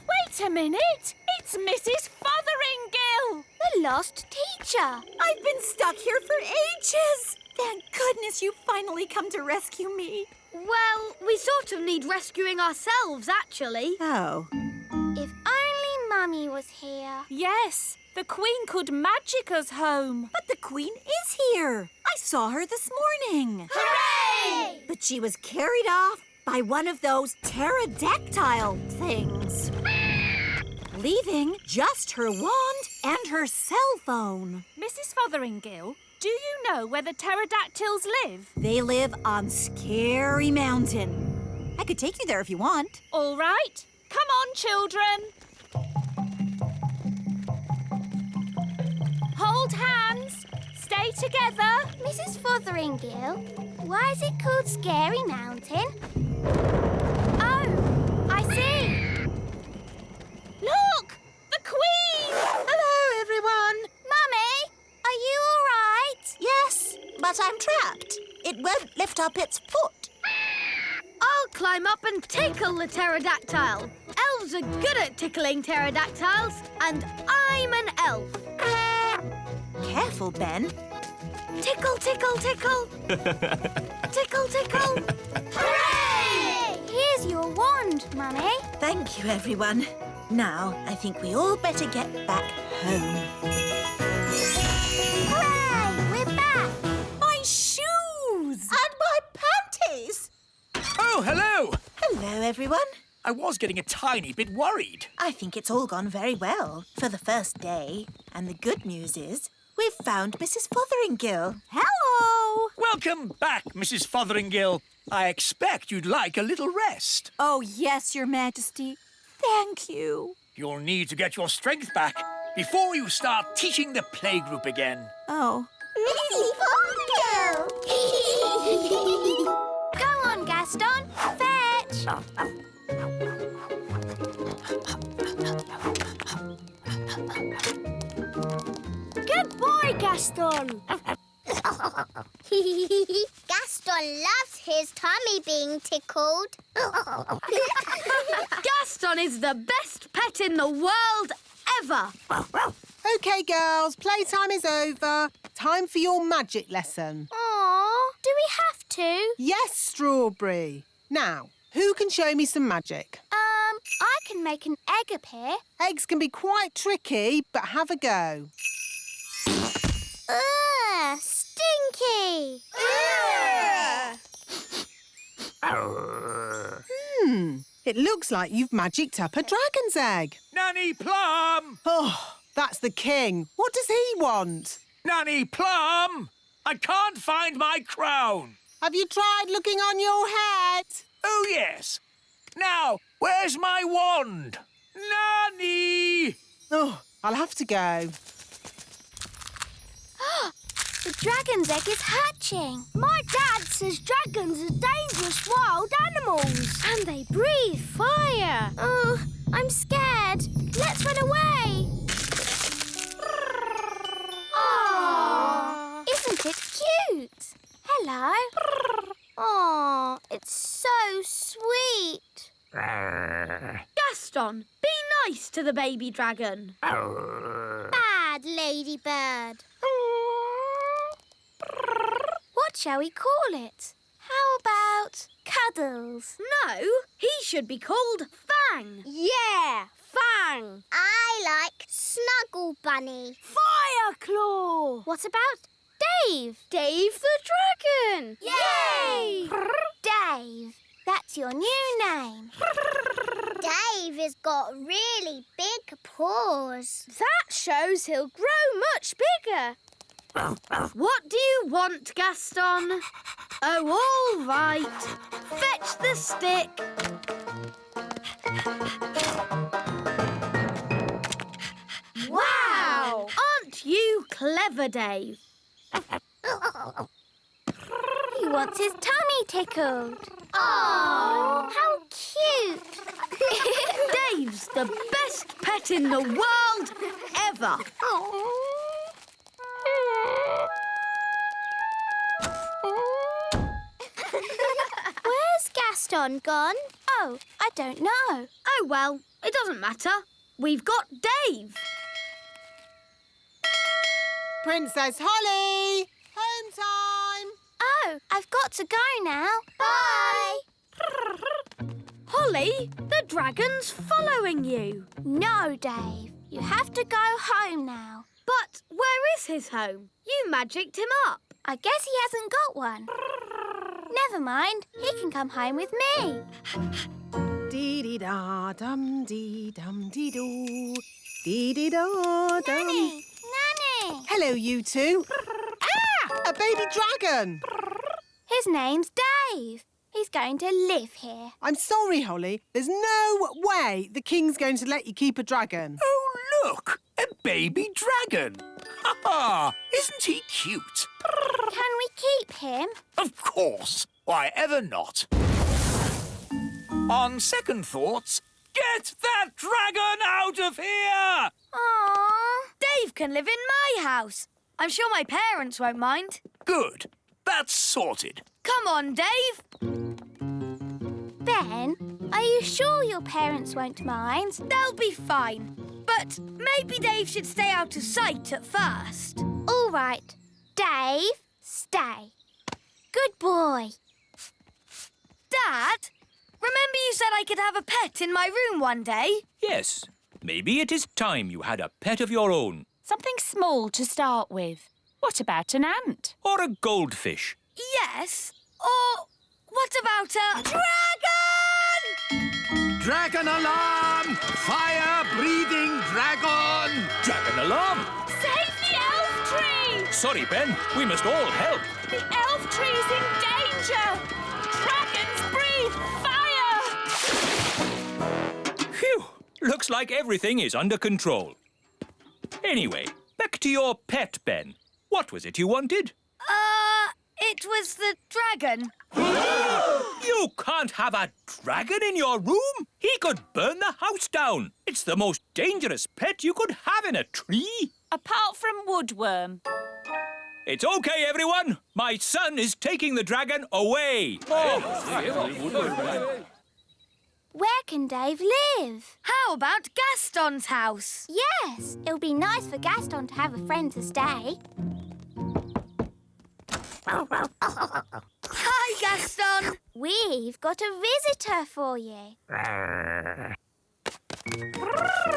Wait a minute. It's Mrs. Fotheringill. The lost teacher. I've been stuck here for ages. Thank goodness you finally come to rescue me. Well, we sort of need rescuing ourselves, actually. Oh. If only Mummy was here. Yes, the Queen could magic us home. But the Queen is here. I saw her this morning. Hooray! But she was carried off by one of those pterodactyl things. Leaving just her wand and her cell phone. Mrs. Fotheringill, do you know where the pterodactyls live? They live on Scary Mountain. I could take you there if you want. All right. Come on, children. Hold hands. Stay together. Mrs. Fotheringill, why is it called Scary Mountain? Oh, I see. Look! The Queen! Hello, everyone. Mummy, are you all right? Yes, but I'm trapped. It won't lift up its foot. I'll climb up and tickle the pterodactyl. Elves are good at tickling pterodactyls, and I'm an elf. Careful, Ben. Tickle, tickle, tickle. Tickle, tickle. Hooray! Here's your wand, Mummy. Thank you, everyone. Now, I think we all better get back home. Hooray! We're back. My shoes! And my panties. Oh, hello! Hello, everyone. I was getting a tiny bit worried. I think it's all gone very well for the first day. And the good news is we've found Mrs. Fotheringill. Hello! Welcome back, Mrs. Fotheringill. I expect you'd like a little rest. Oh, yes, Your Majesty. Thank you. You'll need to get your strength back before you start teaching the playgroup again. Oh. Mrs. Fotheringill! Good boy, Gaston. Gaston loves his tummy being tickled. Gaston is the best pet in the world ever. OK, girls, playtime is over. Time for your magic lesson. Aww, do we have to? Yes, Strawberry. Now, who can show me some magic? I can make an egg appear. Eggs can be quite tricky, but have a go. Ugh, stinky. It looks like you've magicked up a dragon's egg. Nanny Plum! Oh, that's the king. What does he want? Nanny Plum! I can't find my crown. Have you tried looking on your head? Oh, yes. Now, where's my wand? Nanny! Oh, I'll have to go. The dragon's egg is hatching. My dad says dragons are dangerous wild animals. And they breathe fire. Oh, I'm scared. Let's run away. Oh, isn't it cute? Hello. Oh, it's so sweet. Gaston, be nice to the baby dragon. Bad ladybird. What shall we call it? How about Cuddles? No, he should be called Fang. Yeah, Fang. I like Snuggle Bunny. Fireclaw. What about Dave? Dave the dragon. Yay! Dave, that's your new name. Dave has got really big paws. That shows he'll grow much bigger. What do you want, Gaston? Oh, all right. Fetch the stick. Wow! Aren't you clever, Dave? He wants his tummy tickled. Oh, how cute. Dave's the best pet in the world ever. Where's Gaston gone? Oh, I don't know. Oh, well, it doesn't matter. We've got Dave. Princess Holly! Home time! Oh, I've got to go now. Bye. Holly, the dragon's following you. No, Dave. You have to go home now. But where is his home? You magicked him up. I guess he hasn't got one. Never mind. He can come home with me. Dee-dee-da-dum-dee-dum-dee-doo. Dee-dee-da-dum. Nanny! Nanny! Hello, you two. Ah! A baby dragon! His name's Dave. He's going to live here. I'm sorry, Holly. There's no way the king's going to let you keep a dragon. Oh, look! A baby dragon! Ha-ha! Isn't he cute? Can we keep him? Of course! Why ever not? On second thoughts, get that dragon out of here! Aww. Dave can live in my house. I'm sure my parents won't mind. Good. That's sorted. Come on, Dave. Ben, are you sure your parents won't mind? They'll be fine. But maybe Dave should stay out of sight at first. All right. Dave, stay. Good boy. Dad, remember you said I could have a pet in my room one day? Yes. Maybe it is time you had a pet of your own. Something small to start with. What about an ant? Or a goldfish. Yes. Or what about a dragon? Dragon alarm! Fire-breathing dragon! Dragon alarm! Save the elf tree! Sorry, Ben. We must all help. The elf tree's in danger! Dragons breathe fire! Phew! Looks like everything is under control. Anyway, back to your pet, Ben. What was it you wanted? It was the dragon. You can't have a dragon in your room. He could burn the house down. It's the most dangerous pet you could have in a tree. Apart from Woodworm. It's okay, everyone. My son is taking the dragon away. Where can Dave live? How about Gaston's house? Yes, it would be nice for Gaston to have a friend to stay. Hi, Gaston. We've got a visitor for you.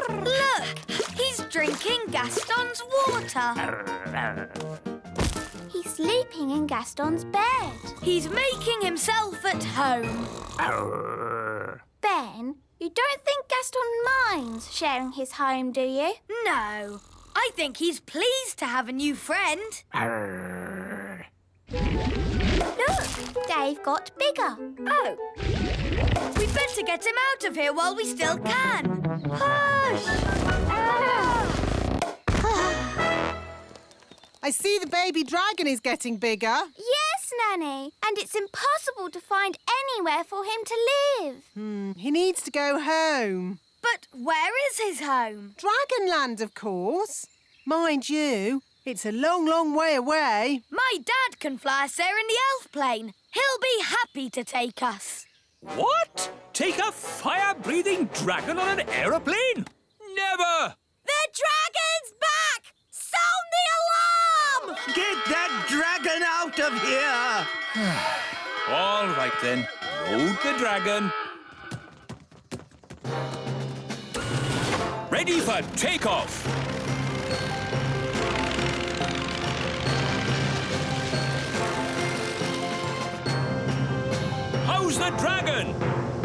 Look, he's drinking Gaston's water. He's sleeping in Gaston's bed. He's making himself at home. Ben, you don't think Gaston minds sharing his home, do you? No, I think he's pleased to have a new friend. Look, Dave got bigger. Oh. We'd better get him out of here while we still can. Hush! I see the baby dragon is getting bigger. Yes, Nanny. And it's impossible to find anywhere for him to live. He needs to go home. But where is his home? Dragonland, of course. Mind you, it's a long, long way away. My dad can fly us there in the elf plane. He'll be happy to take us. What? Take a fire-breathing dragon on an aeroplane? Never! The dragon's back! Sound the alarm! Get that dragon out of here! All right, then. Load the dragon. Ready for takeoff. How's the dragon?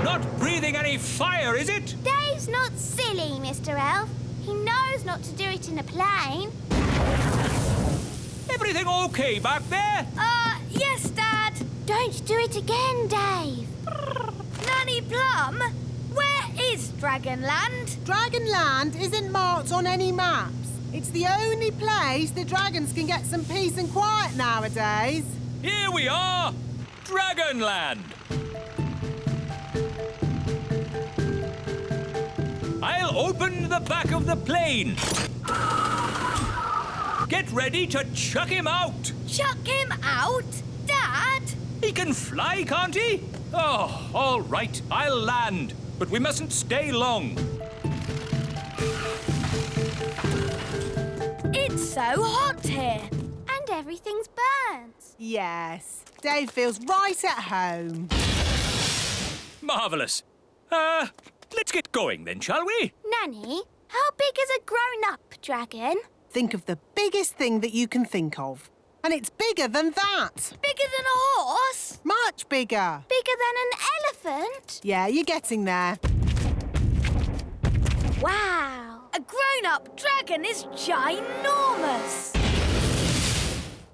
Not breathing any fire, is it? Dave's not silly, Mr. Elf. He knows not to do it in a plane. Everything okay back there? Yes, Dad. Don't do it again, Dave. Nanny Plum, where is Dragonland? Dragonland isn't marked on any maps. It's the only place the dragons can get some peace and quiet nowadays. Here we are! Dragonland! I'll open the back of the plane. Get ready to chuck him out. Chuck him out? Dad? He can fly, can't he? Oh, all right, I'll land. But we mustn't stay long. It's so hot here. And everything's burnt. Yes, Dave feels right at home. Marvellous. Let's get going then, shall we? Nanny, how big is a grown-up dragon? Think of the biggest thing that you can think of. And it's bigger than that. Bigger than a horse? Much bigger. Bigger than an elephant? Yeah, you're getting there. Wow. A grown-up dragon is ginormous.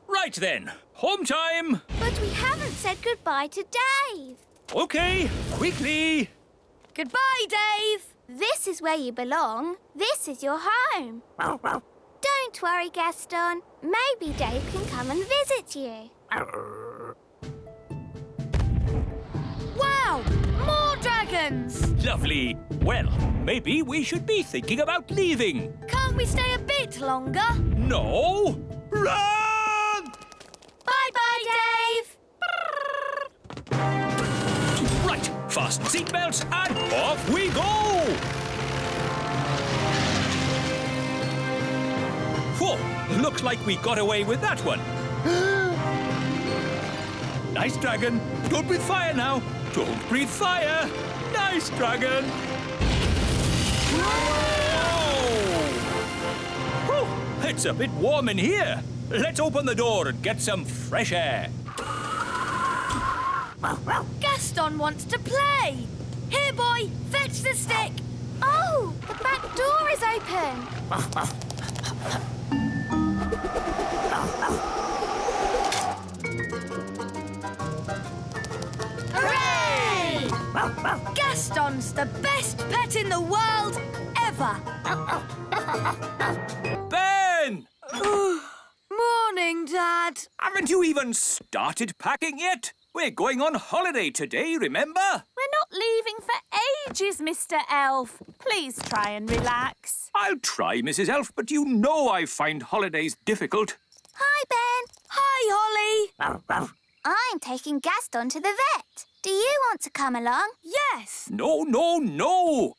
Right then, home time. But we haven't said goodbye to Dave. Okay, quickly. Goodbye, Dave. This is where you belong. This is your home. Don't worry, Gaston. Maybe Dave can come and visit you. Wow! More dragons! Lovely. Well, maybe we should be thinking about leaving. Can't we stay a bit longer? No. Run! Bye-bye, Dave! Right, fasten seatbelts and off we go! Whoa, looks like we got away with that one. Nice dragon. Don't breathe fire now. Don't breathe fire. Nice dragon. Whoa! It's a bit warm in here. Let's open the door and get some fresh air. Gaston wants to play. Here, boy, fetch the stick. Oh, the back door is open. Hooray! Gaston's the best pet in the world ever. Ben! Morning, Dad. Dad. Haven't you even started packing yet? We're going on holiday today, remember? We're not leaving for ages, Mr. Elf. Please try and relax. I'll try, Mrs. Elf, but you know I find holidays difficult. Hi, Ben. Hi, Holly. I'm taking Gaston to the vet. Do you want to come along? Yes. No.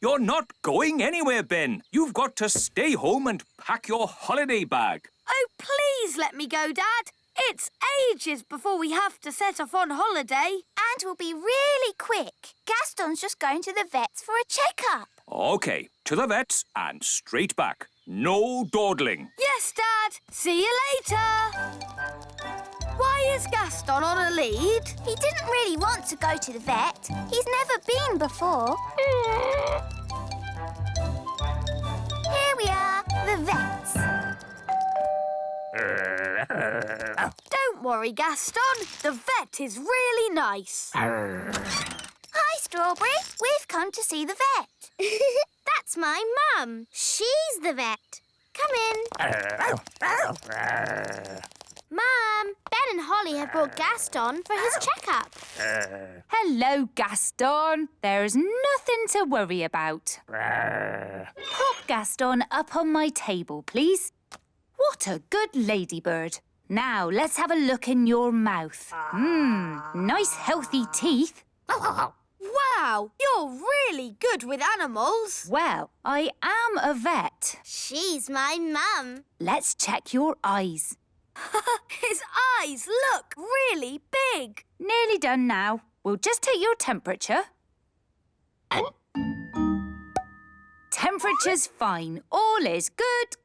You're not going anywhere, Ben. You've got to stay home and pack your holiday bag. Oh, please let me go, Dad. It's ages before we have to set off on holiday. And we'll be really quick. Gaston's just going to the vets for a checkup. OK, to the vets and straight back. No dawdling. Yes, Dad. See you later. Why is Gaston on a lead? He didn't really want to go to the vet. He's never been before. Here we are, the vets. Don't worry, Gaston. The vet is really nice. Hi, Strawberry. We've come to see the vet. That's my mum. She's the vet. Come in. Mum, Ben and Holly have brought Gaston for his checkup. Hello, Gaston. There's nothing to worry about. Pop Gaston up on my table, please. What a good ladybird. Now, let's have a look in your mouth. Nice healthy teeth. Wow, you're really good with animals. Well, I am a vet. She's my mum. Let's check your eyes. His eyes look really big. Nearly done now. We'll just take your temperature. Temperature's fine. All is good.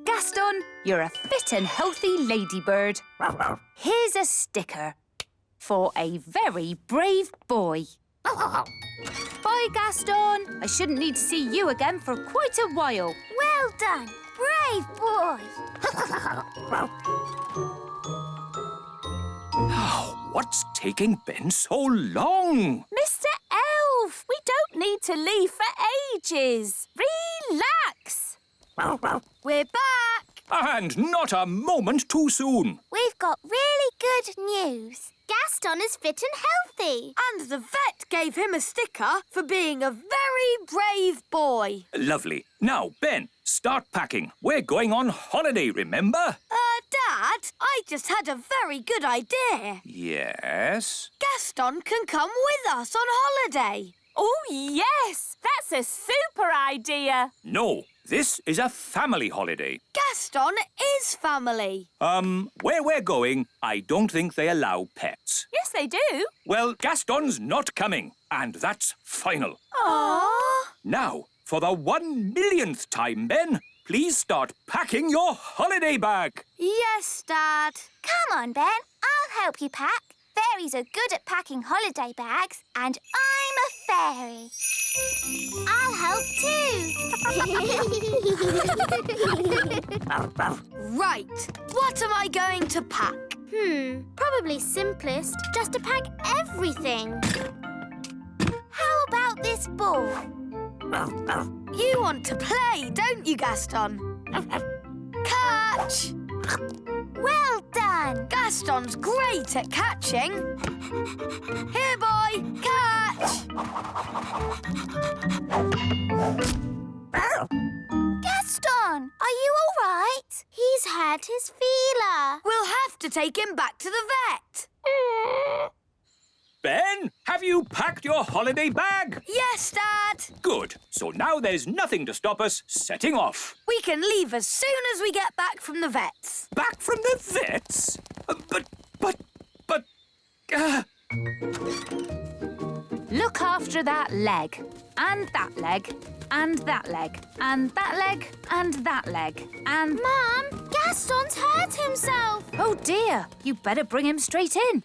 Gaston, you're a fit and healthy ladybird. Here's a sticker for a very brave boy. Bye, Gaston. I shouldn't need to see you again for quite a while. Well done, brave boy. What's taking Ben so long? Mr. Elf, we don't need to leave for ages. Relax. We're back. And not a moment too soon. We've got really good news. Gaston is fit and healthy. And the vet gave him a sticker for being a very brave boy. Lovely. Now, Ben, start packing. We're going on holiday, remember? Dad, I just had a very good idea. Yes? Gaston can come with us on holiday. Oh, yes! That's a super idea. No, this is a family holiday. Gaston is family. Where we're going, I don't think they allow pets. Yes, they do. Well, Gaston's not coming, and that's final. Aww. Now, for the 1,000,000th time, Ben, please start packing your holiday bag. Yes, Dad. Come on, Ben. I'll help you pack. Fairies are good at packing holiday bags, and I'm a fairy. I'll help too. Right. What am I going to pack? Probably simplest just to pack everything. How about this ball? You want to play, don't you, Gaston? Catch! Well done! Gaston's great at catching. Here, boy, catch! Gaston, are you all right? He's had his feeler. We'll have to take him back to the vet. Ben, have you packed your holiday bag? Yes, Dad. Good. So now there's nothing to stop us setting off. We can leave as soon as we get back from the vets. Back from the vets? But... Look after that leg, and that leg, and that leg, and that leg, and that leg, and... Mum, Gaston's hurt himself. Oh, dear. You better bring him straight in.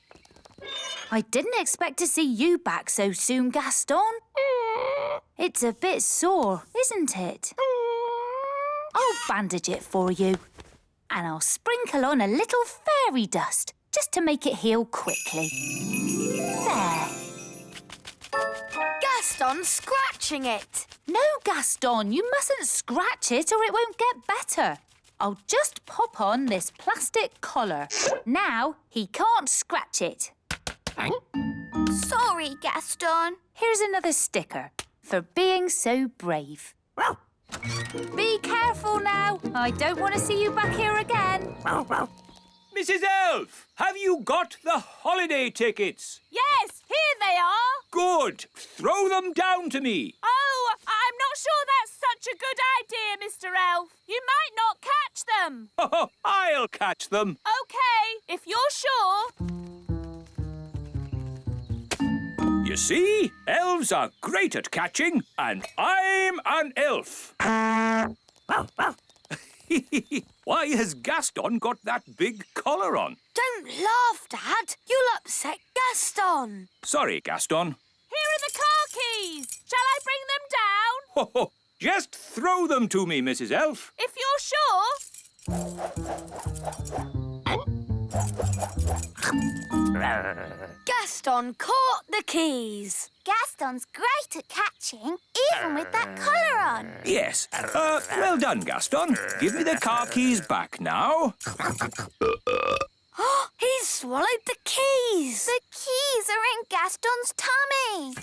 I didn't expect to see you back so soon, Gaston. It's a bit sore, isn't it? I'll bandage it for you. And I'll sprinkle on a little fairy dust, just to make it heal quickly. There. Gaston's scratching it. No, Gaston, you mustn't scratch it or it won't get better. I'll just pop on this plastic collar. Now he can't scratch it. Sorry, Gaston. Here's another sticker for being so brave. Be careful now. I don't want to see you back here again. Mrs. Elf, have you got the holiday tickets? Yes, here they are. Good. Throw them down to me. Oh, I'm not sure that's such a good idea, Mr. Elf. You might not catch them. Oh, I'll catch them. OK, if you're sure. You see, elves are great at catching, and I'm an elf. Why has Gaston got that big collar on? Don't laugh, Dad. You'll upset Gaston. Sorry, Gaston. Here are the car keys. Shall I bring them down? Ho, just throw them to me, Mrs. Elf. If you're sure. Gaston caught the keys. Gaston's great at catching, even with that collar on. Yes. Well done, Gaston. Give me the car keys back now. He's swallowed the keys. The keys are in Gaston's tummy.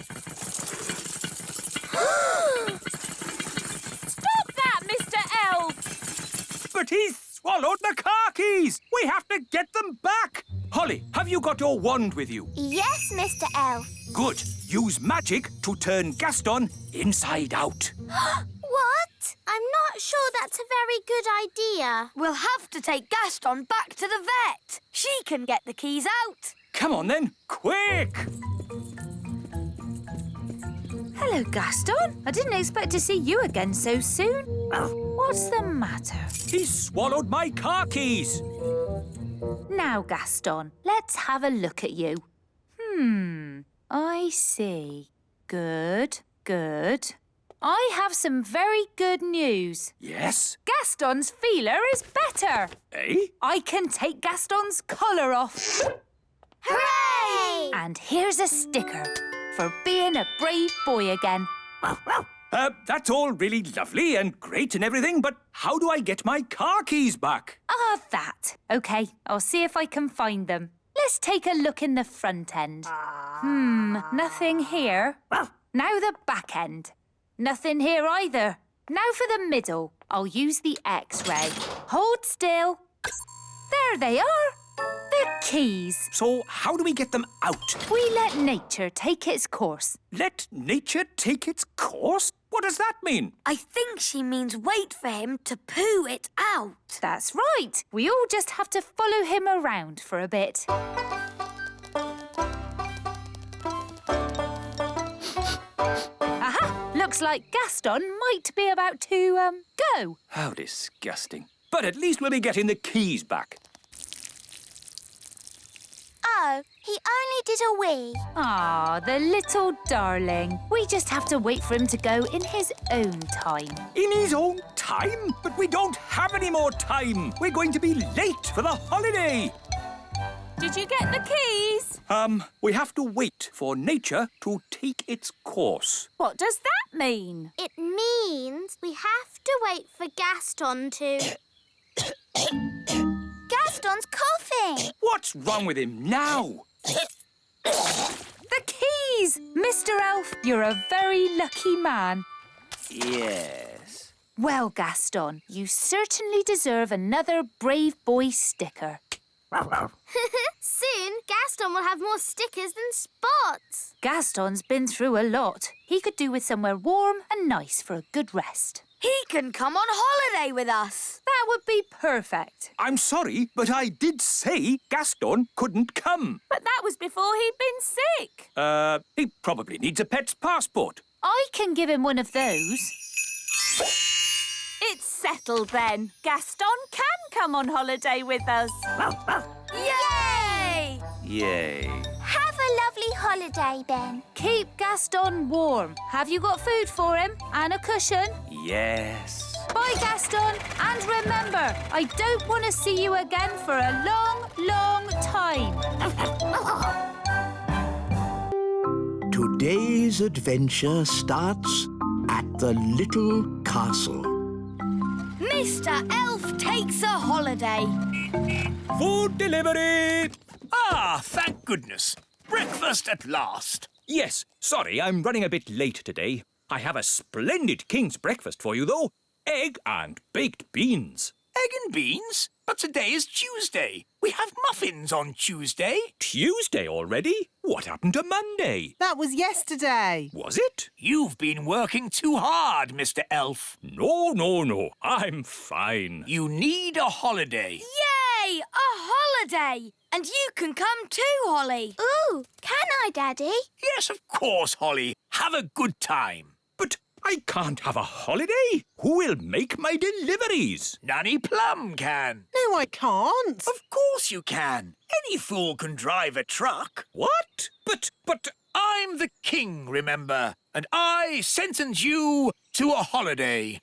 Stop that, Mr. Elf. But he's swallowed the car keys. We have to get them back. Holly, have you got your wand with you? Yes, Mr. Elf. Good. Use magic to turn Gaston inside out. What? I'm not sure that's a very good idea. We'll have to take Gaston back to the vet. She can get the keys out. Come on, then. Quick! Hello, Gaston. I didn't expect to see you again so soon. What's the matter? He swallowed my car keys. Now, Gaston, let's have a look at you. I see. Good. I have some very good news. Yes? Gaston's feeler is better. Eh? I can take Gaston's collar off. Hooray! And here's a sticker for being a brave boy again. That's all really lovely and great and everything, but how do I get my car keys back? That. OK, I'll see if I can find them. Let's take a look in the front end. Nothing here. Now the back end. Nothing here either. Now for the middle. I'll use the X-ray. Hold still. There they are. The keys. So how do we get them out? We let nature take its course. Let nature take its course? What does that mean? I think she means wait for him to poo it out. That's right. We all just have to follow him around for a bit. Aha! Looks like Gaston might be about to, go. How disgusting. But at least we'll be getting the keys back. Oh, he only did a wee. Ah, the little darling. We just have to wait for him to go in his own time. In his own time? But we don't have any more time. We're going to be late for the holiday. Did you get the keys? We have to wait for nature to take its course. What does that mean? It means we have to wait for Gaston to... Gaston's coughing. What's wrong with him now? The keys! Mr. Elf, you're a very lucky man. Yes. Well, Gaston, you certainly deserve another Brave Boy sticker. Soon, Gaston will have more stickers than spots. Gaston's been through a lot. He could do with somewhere warm and nice for a good rest. He can come on holiday with us. That would be perfect. I'm sorry, but I did say Gaston couldn't come. But that was before he'd been sick. He probably needs a pet's passport. I can give him one of those. It's settled then. Gaston can come on holiday with us. Yay! Yay. Have a lovely holiday, Ben. Keep Gaston warm. Have you got food for him? And a cushion? Yes. Bye, Gaston. And remember, I don't want to see you again for a long, long time. Today's adventure starts at the little castle. Mr. Elf takes a holiday. Food delivery! Ah, thank goodness. Breakfast at last. Yes, sorry, I'm running a bit late today. I have a splendid king's breakfast for you, though. Egg and baked beans. Egg and beans? But today is Tuesday. We have muffins on Tuesday. Tuesday already? What happened to Monday? That was yesterday. Was it? You've been working too hard, Mr. Elf. No. I'm fine. You need a holiday. Yay! A holiday! And you can come too, Holly. Ooh, can I, Daddy? Yes, of course, Holly. Have a good time. But I can't have a holiday. Who will make my deliveries? Nanny Plum can. No, I can't. Of course you can. Any fool can drive a truck. What? But... I'm the king, remember, and I sentence you to a holiday.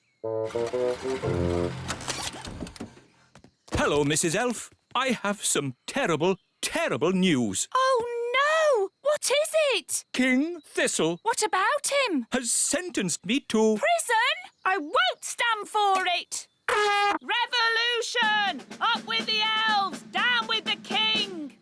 Hello, Mrs. Elf. I have some terrible news. Oh, no! What is it? King Thistle What about him? has sentenced me to... Prison? I won't stand for it! Revolution! Up with the elves! Down with the king!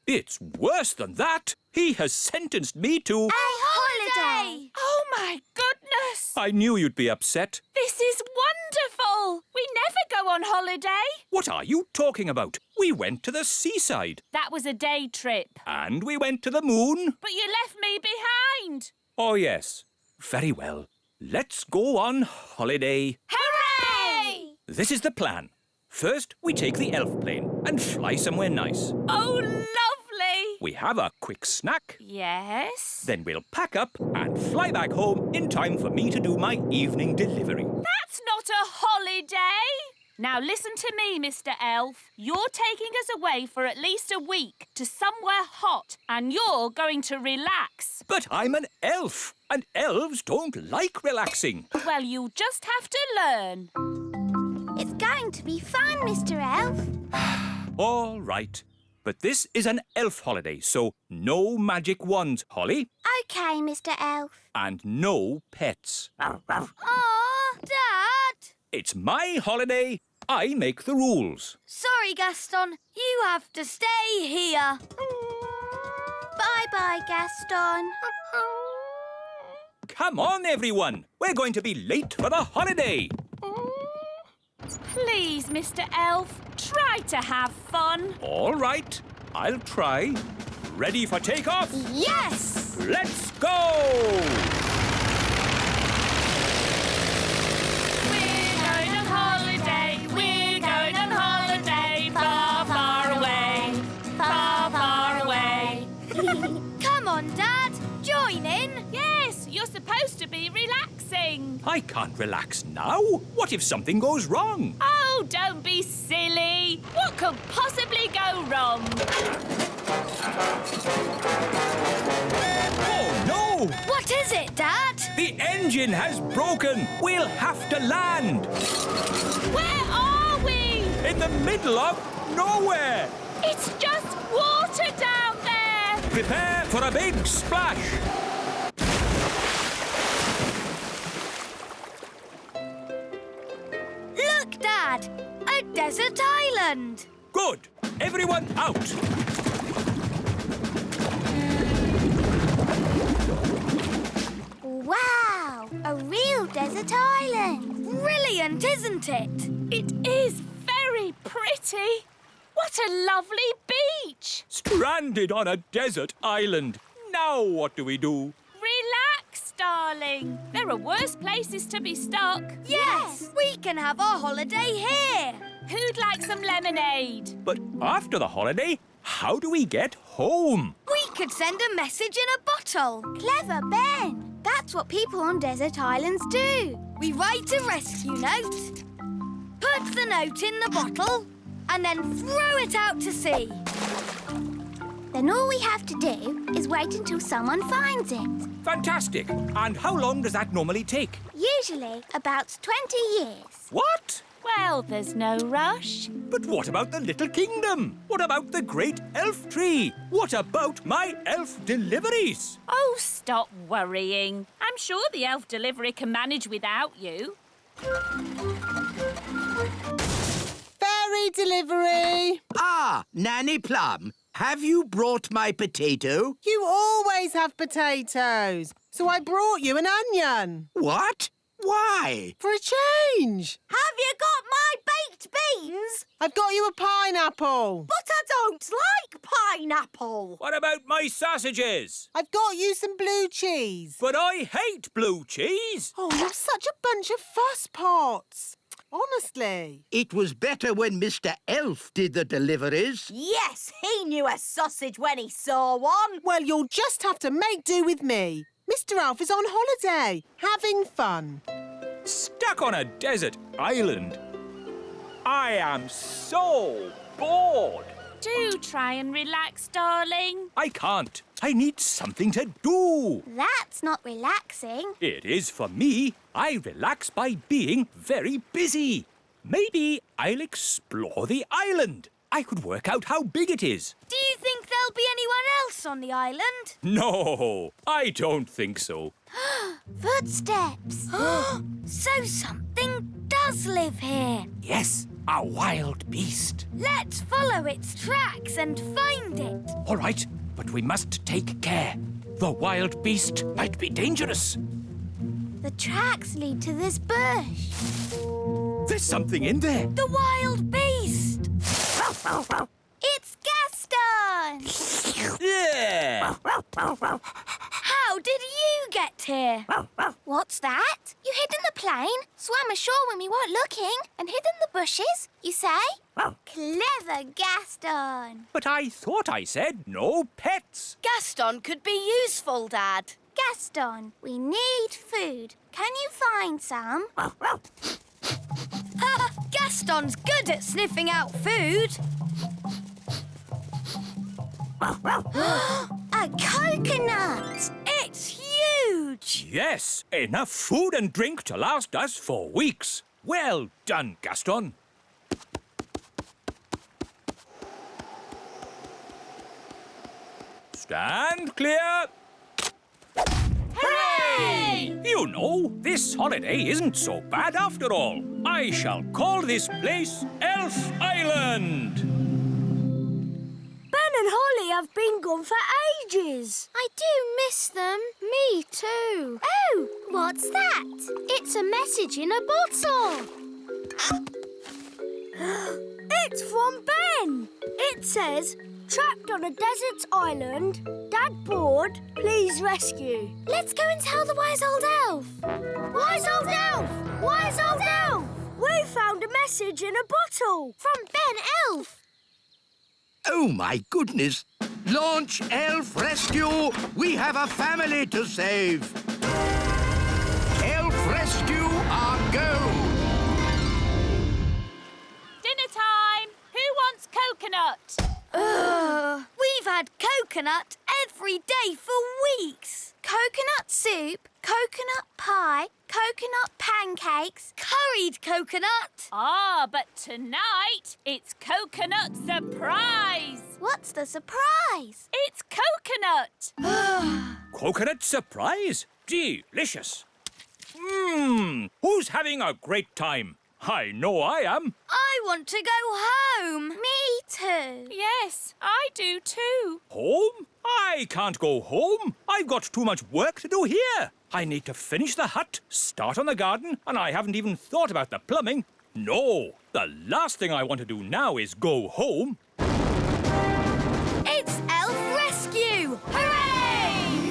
It's worse than that. He has sentenced me to... A holiday! Oh, my goodness! I knew you'd be upset. This is wonderful! We never go on holiday. What are you talking about? We went to the seaside. That was a day trip. And we went to the moon. But you left me behind. Oh, yes. Very well. Let's go on holiday. Hooray! This is the plan. First, we take the elf plane and fly somewhere nice. Oh, lovely! We have a quick snack. Yes? Then we'll pack up and fly back home in time for me to do my evening delivery. That's not a holiday! Now listen to me, Mr. Elf. You're taking us away for at least a week to somewhere hot, and you're going to relax. But I'm an elf, and elves don't like relaxing. Well, you just have to learn. It's going to be fun, Mr. Elf. All right. But this is an elf holiday, so no magic wands, Holly. OK, Mr. Elf. And no pets. Aw, Dad! It's my holiday. I make the rules. Sorry, Gaston. You have to stay here. Bye-bye, Gaston. Come on, everyone. We're going to be late for the holiday. Please, Mr. Elf, try to have fun. All right. I'll try. Ready for takeoff? Yes! Let's go! We're going on holiday. We're going on holiday. Far, far away. Far, far away. Come on, Dad. Join in. Yes, you're supposed to be relaxing. I can't relax now. What if something goes wrong? Oh, don't be silly. What could possibly go wrong? Oh, no! What is it, Dad? The engine has broken. We'll have to land. Where are we? In the middle of nowhere. It's just water down there. Prepare for a big splash. Look, Dad. A desert island. Good. Everyone out. Wow, a real desert island. Brilliant, isn't it? It is very pretty. What a lovely beach. Stranded on a desert island. Now what do we do? Relax, darling. There are worse places to be stuck. Yes, we can have our holiday here. Who'd like some lemonade? But after the holiday, how do we get home? We could send a message in a bottle. Clever, Ben. That's what people on desert islands do. We write a rescue note, put the note in the bottle, and then throw it out to sea. Then all we have to do is wait until someone finds it. Fantastic. And how long does that normally take? Usually about 20 years. What? Well, there's no rush. But what about the little kingdom? What about the great elf tree? What about my elf deliveries? Oh, stop worrying. I'm sure the elf delivery can manage without you. delivery. Ah, Nanny Plum, have you brought my potato? You always have potatoes, so I brought you an onion. What? Why? For a change. Have you got my baked beans? I've got you a pineapple. But I don't like pineapple. What about my sausages? I've got you some blue cheese. But I hate blue cheese. Oh, you're such a bunch of fusspots. Honestly. It was better when Mr. Elf did the deliveries. Yes, he knew a sausage when he saw one. Well, you'll just have to make do with me. Mr. Elf is on holiday, having fun. Stuck on a desert island. I am so bored. Do try and relax, darling. I can't. I need something to do. That's not relaxing. It is for me. I relax by being very busy. Maybe I'll explore the island. I could work out how big it is. Do you think there'll be anyone else on the island? No, I don't think so. Footsteps. So something does live here. Yes, a wild beast. Let's follow its tracks and find it. All right, but we must take care. The wild beast might be dangerous. The tracks lead to this bush. There's something in there. The wild beast. It's Gaston! Yeah! How did you get here? What's that? You hid in the plane, swam ashore when we weren't looking, and hid in the bushes, you say? Clever Gaston. But I thought I said no pets. Gaston could be useful, Dad. Gaston, we need food. Can you find some? Gaston's good at sniffing out food. A coconut! It's huge! Yes, enough food and drink to last us for weeks. Well done, Gaston. Stand clear. Hooray! You know, this holiday isn't so bad after all. I shall call this place Elf Island. Ben and Holly have been gone for ages. I do miss them. Me too. Oh, what's that? It's a message in a bottle. It's from Ben. It says, trapped on a desert island, Dad bored, please rescue. Let's go and tell the wise old elf. Wise old elf! Wise old elf! We found a message in a bottle. From Ben Elf. Oh, my goodness. Launch Elf Rescue. We have a family to save. Elf Rescue, our go. Dinner time. Who wants coconut? We've had coconut every day for weeks. Coconut soup, coconut pie, coconut pancakes, Curried coconut. Ah, but tonight it's coconut surprise. What's the surprise? It's coconut. Coconut surprise? Delicious. Who's having a great time? I know I am. I want to go home. Me too. Yes, I do too. Home? I can't go home. I've got too much work to do here. I need to finish the hut, start on the garden, and I haven't even thought about the plumbing. No, the last thing I want to do now is go home. It's Elf Rescue! Hooray!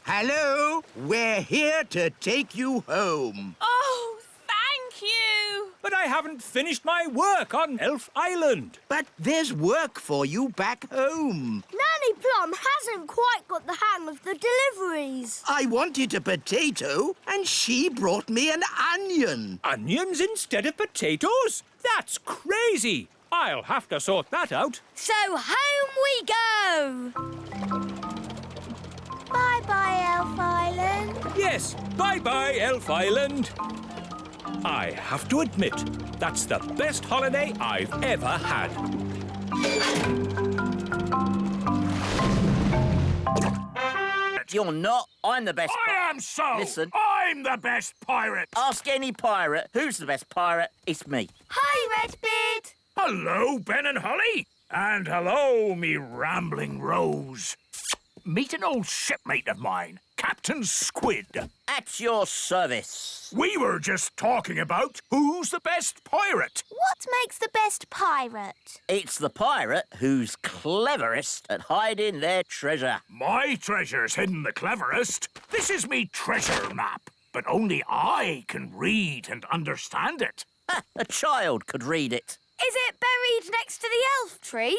Hello, we're here to take you home. Oh, thank you. But I haven't finished my work on Elf Island. But there's work for you back home. Nanny Plum hasn't quite got the hang of the deliveries. I wanted a potato, and she brought me an onion. Onions instead of potatoes? That's crazy. I'll have to sort that out. So home we go! Bye-bye, Elf Island. Yes, bye-bye, Elf Island. I have to admit, that's the best holiday I've ever had. fact, you're not. I'm the best. I am so! Listen. I'm the best pirate! Ask any pirate who's the best pirate. It's me. Hi, Redbeard. Hello, Ben and Holly. And hello, me rambling Rose. Meet an old shipmate of mine, Captain Squid. At your service. We were just talking about who's the best pirate. What makes the best pirate? It's the pirate who's cleverest at hiding their treasure. My treasure's hidden the cleverest. This is me treasure map, but only I can read and understand it. A child could read it. Is it buried next to the elf tree?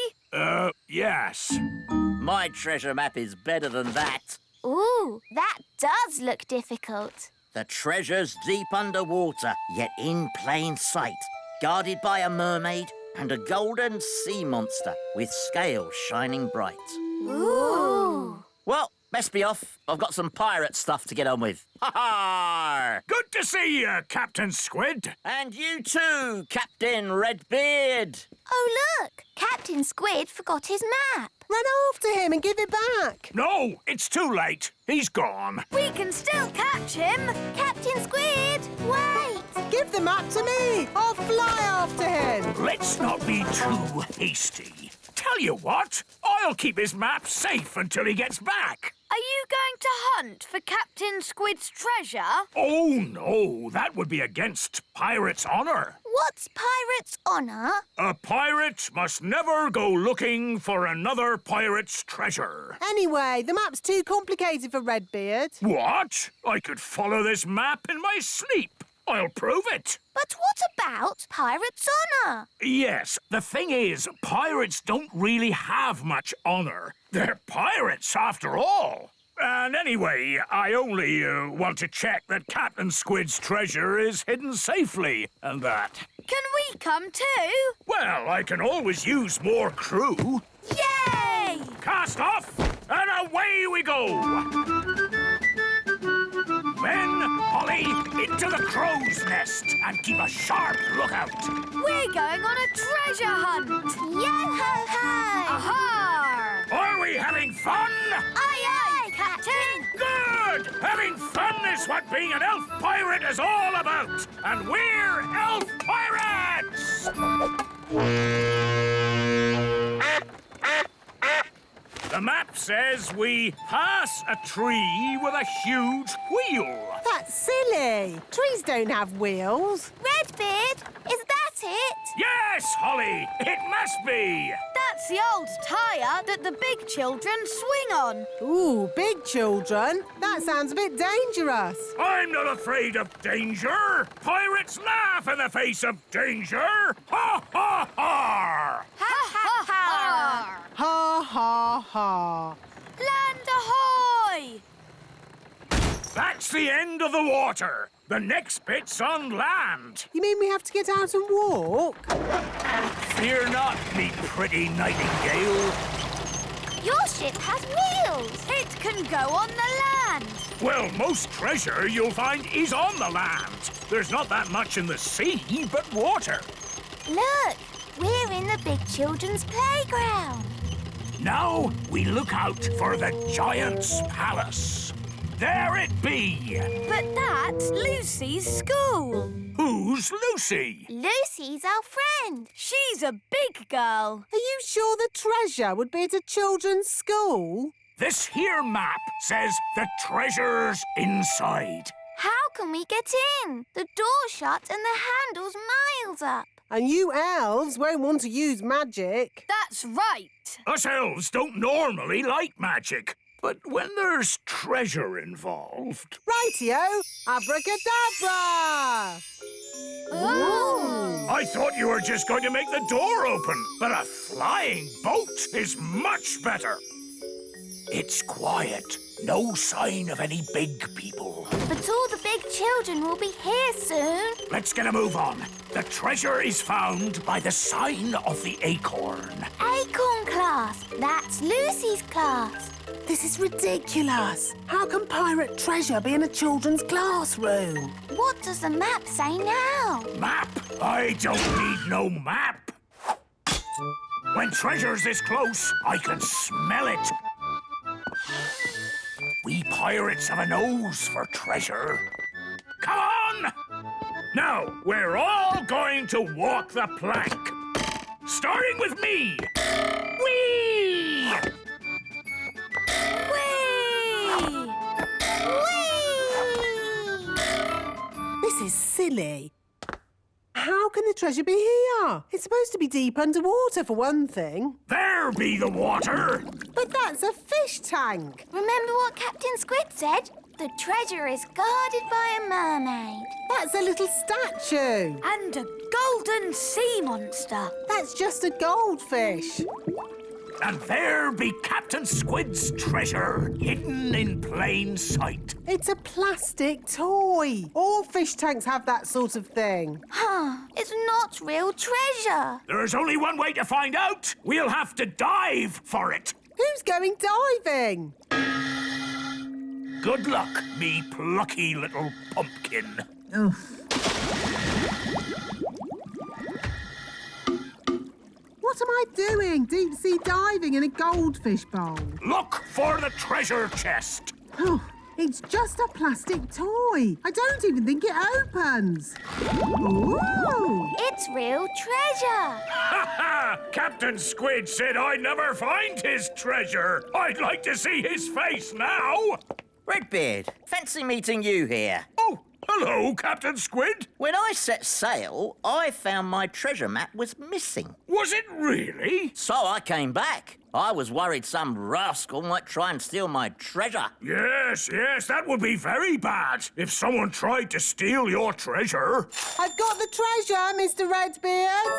Yes. My treasure map is better than that. Ooh, that does look difficult. The treasure's deep underwater, yet in plain sight, guarded by a mermaid and a golden sea monster with scales shining bright. Ooh. Well, best be off. I've got some pirate stuff to get on with. Ha-ha! Good to see you, Captain Squid. And you too, Captain Redbeard. Oh, look! Captain Squid forgot his map. Run after him and give it back. No, it's too late. He's gone. We can still catch him. Captain Squid, wait! Give the map to me. I'll fly after him. Let's not be too hasty. Tell you what, I'll keep his map safe until he gets back. Are you going to hunt for Captain Squid's treasure? Oh, no, that would be against pirate's honor. What's pirate's honor? A pirate must never go looking for another pirate's treasure. Anyway, the map's too complicated for Redbeard. What? I could follow this map in my sleep. I'll prove it. But what about pirate's honor? Yes, the thing is, pirates don't really have much honor. They're pirates, after all. And anyway, I only want to check that Captain Squid's treasure is hidden safely, and that. Can we come too? Well, I can always use more crew. Yay! Cast off, and away we go! Ben, Holly, into the crow's nest and keep a sharp lookout. We're going on a treasure hunt. Yo-ho-ho! Aha! Are we having fun? Aye, aye, Captain! Good! Having fun is what being an elf pirate is all about. And we're elf pirates! The map says we pass a tree with a huge wheel. That's silly. Trees don't have wheels. Redbeard, is that it? Yes, Holly, it must be. That's the old tyre that the big children swing on. Ooh, big children? That sounds a bit dangerous. I'm not afraid of danger. Pirates laugh in the face of danger. Ha, ha, ha! Ha, ha, ha! Ha, ha, ha. Land ahoy! That's the end of the water. The next bit's on land. You mean we have to get out and walk? Fear not, me pretty nightingale. Your ship has wheels. It can go on the land. Well, most treasure you'll find is on the land. There's not that much in the sea but water. Look, we're in the big children's playground. Now we look out for the giant's palace. There it be. But that's Lucy's school. Who's Lucy? Lucy's our friend. She's a big girl. Are you sure the treasure would be at a children's school? This here map says the treasure's inside. How can we get in? The door's shut and the handle's miles up. And you elves won't want to use magic. That's right. Us elves don't normally like magic. But when there's treasure involved... Rightio! Abracadabra! Ooh! I thought you were just going to make the door open, but a flying boat is much better. It's quiet. No sign of any big people. But all the big children will be here soon. Let's get a move on. The treasure is found by the sign of the acorn. Acorn class. That's Lucy's class. This is ridiculous. How can pirate treasure be in a children's classroom? What does the map say now? Map? I don't need no map. When treasure's this close, I can smell it. We pirates have a nose for treasure. Come on! Now, we're all going to walk the plank. Starting with me. Whee! Whee! This is silly. How can the treasure be here? It's supposed to be deep underwater, for one thing. There be the water. But that's a fish tank. Remember what Captain Squid said? The treasure is guarded by a mermaid. That's a little statue. And a golden sea monster. That's just a goldfish. And there be Captain Squid's treasure, hidden in plain sight. It's a plastic toy. All fish tanks have that sort of thing. It's not real treasure. There's only one way to find out. We'll have to dive for it. Who's going diving? Good luck, me plucky little pumpkin. What am I doing? Deep sea diving in a goldfish bowl. Look for the treasure chest. Oh, it's just a plastic toy. I don't even think it opens. Ooh! It's real treasure. Ha ha! Captain Squid said I'd never find his treasure. I'd like to see his face now. Redbeard, fancy meeting you here. Oh, hello, Captain Squid. When I set sail, I found my treasure map was missing. Was it really? So I came back. I was worried some rascal might try and steal my treasure. Yes, that would be very bad if someone tried to steal your treasure. I've got the treasure, Mr. Redbeard.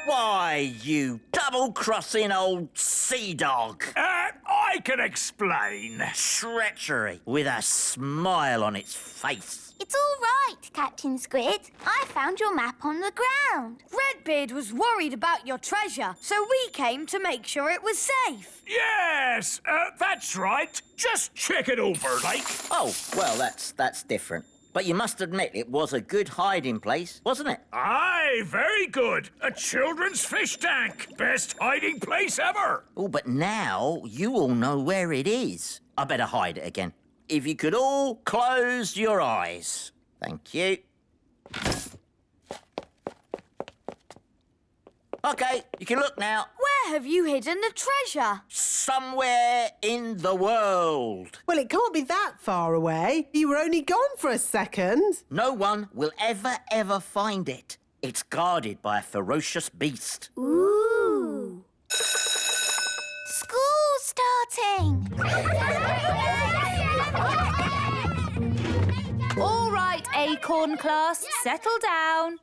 Why, you double-crossing old sea dog. I can explain. Treachery with a smile on its face. It's all right, Captain Squid. I found your map on the ground. Redbeard was worried about your treasure, so we came to make sure it was safe. Yes, that's right. Just check it over, like. Oh, well, that's different. But you must admit it was a good hiding place, wasn't it? Aye, very good. A children's fish tank. Best hiding place ever. Oh, but now you all know where it is. I better hide it again. If you could all close your eyes. Thank you. OK, you can look now. Where have you hidden the treasure? Somewhere in the world. Well, it can't be that far away. You were only gone for a second. No one will ever find it. It's guarded by a ferocious beast. Ooh. School's starting. All right, Acorn class, settle down.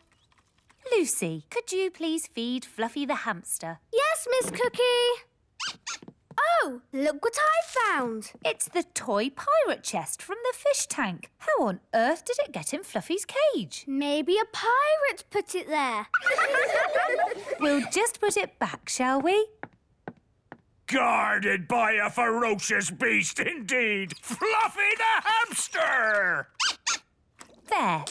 Lucy, could you please feed Fluffy the hamster? Yes, Miss Cookie. Oh, look what I found. It's the toy pirate chest from the fish tank. How on earth did it get in Fluffy's cage? Maybe a pirate put it there. We'll just put it back, shall we? Guarded by a ferocious beast indeed. Fluffy the hamster! There,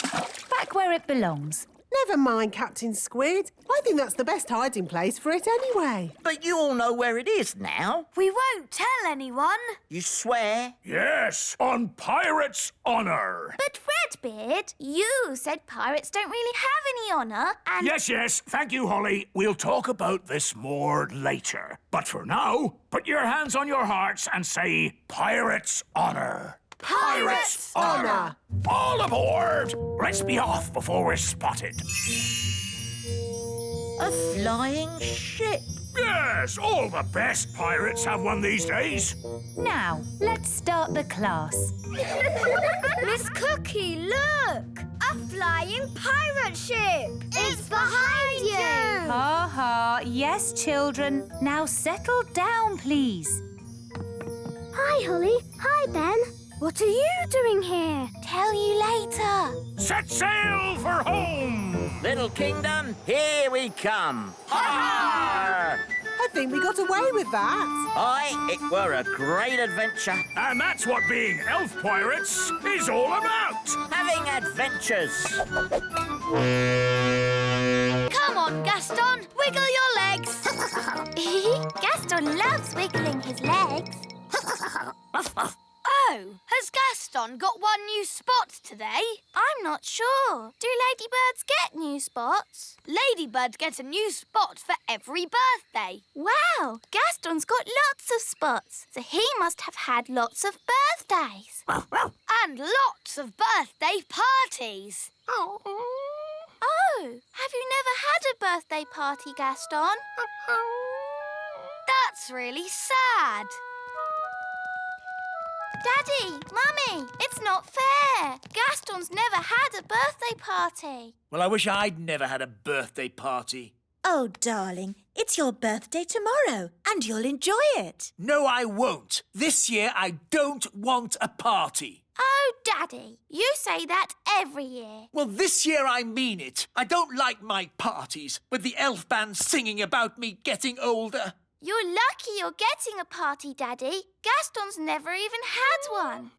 back where it belongs. Never mind, Captain Squid. I think that's the best hiding place for it anyway. But you all know where it is now. We won't tell anyone. You swear? Yes, on pirate's honour. But Redbeard, you said pirates don't really have any honour and... Yes, thank you, Holly. We'll talk about this more later. But for now, put your hands on your hearts and say pirate's honour. Pirate's honour. All aboard! Let's be off before we're spotted. A flying ship. Yes, all the best pirates have one these days. Now, let's start the class. Miss Cookie, look! A flying pirate ship! It's behind you! Ha ha, yes, children. Now settle down, please. Hi, Holly. Hi, Ben. What are you doing here? Tell you later. Set sail for home! Little kingdom, here we come. Ha! I think we got away with that. Aye, it were a great adventure. And that's what being elf pirates is all about. Having adventures. Come on, Gaston. Wiggle your legs. Gaston loves wiggling his legs. Oh, has Gaston got one new spot today? I'm not sure. Do ladybirds get new spots? Ladybirds get a new spot for every birthday. Wow, Gaston's got lots of spots, so he must have had lots of birthdays. And lots of birthday parties. Oh, have you never had a birthday party, Gaston? That's really sad. Daddy, Mummy, it's not fair. Gaston's never had a birthday party. Well, I wish I'd never had a birthday party. Oh, darling, it's your birthday tomorrow, and you'll enjoy it. No, I won't. This year, I don't want a party. Oh, Daddy, you say that every year. Well, this year I mean it. I don't like my parties, with the elf band singing about me getting older. You're lucky you're getting a party, Daddy. Gaston's never even had one.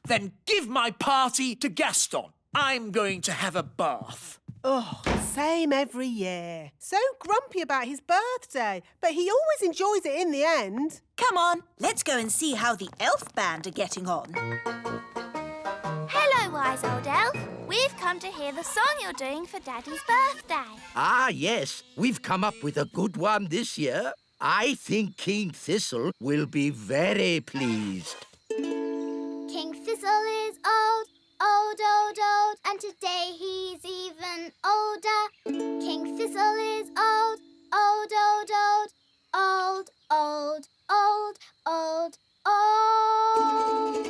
Then give my party to Gaston. I'm going to have a bath. Oh, same every year. So grumpy about his birthday, but he always enjoys it in the end. Come on, let's go and see how the elf band are getting on. Hello, wise old elf. We've come to hear the song you're doing for Daddy's birthday. Ah, yes. We've come up with a good one this year. I think King Thistle will be very pleased. King Thistle is old, old, old, old, and today he's even older. King Thistle is old, old, old, old, old, old, old, old, old.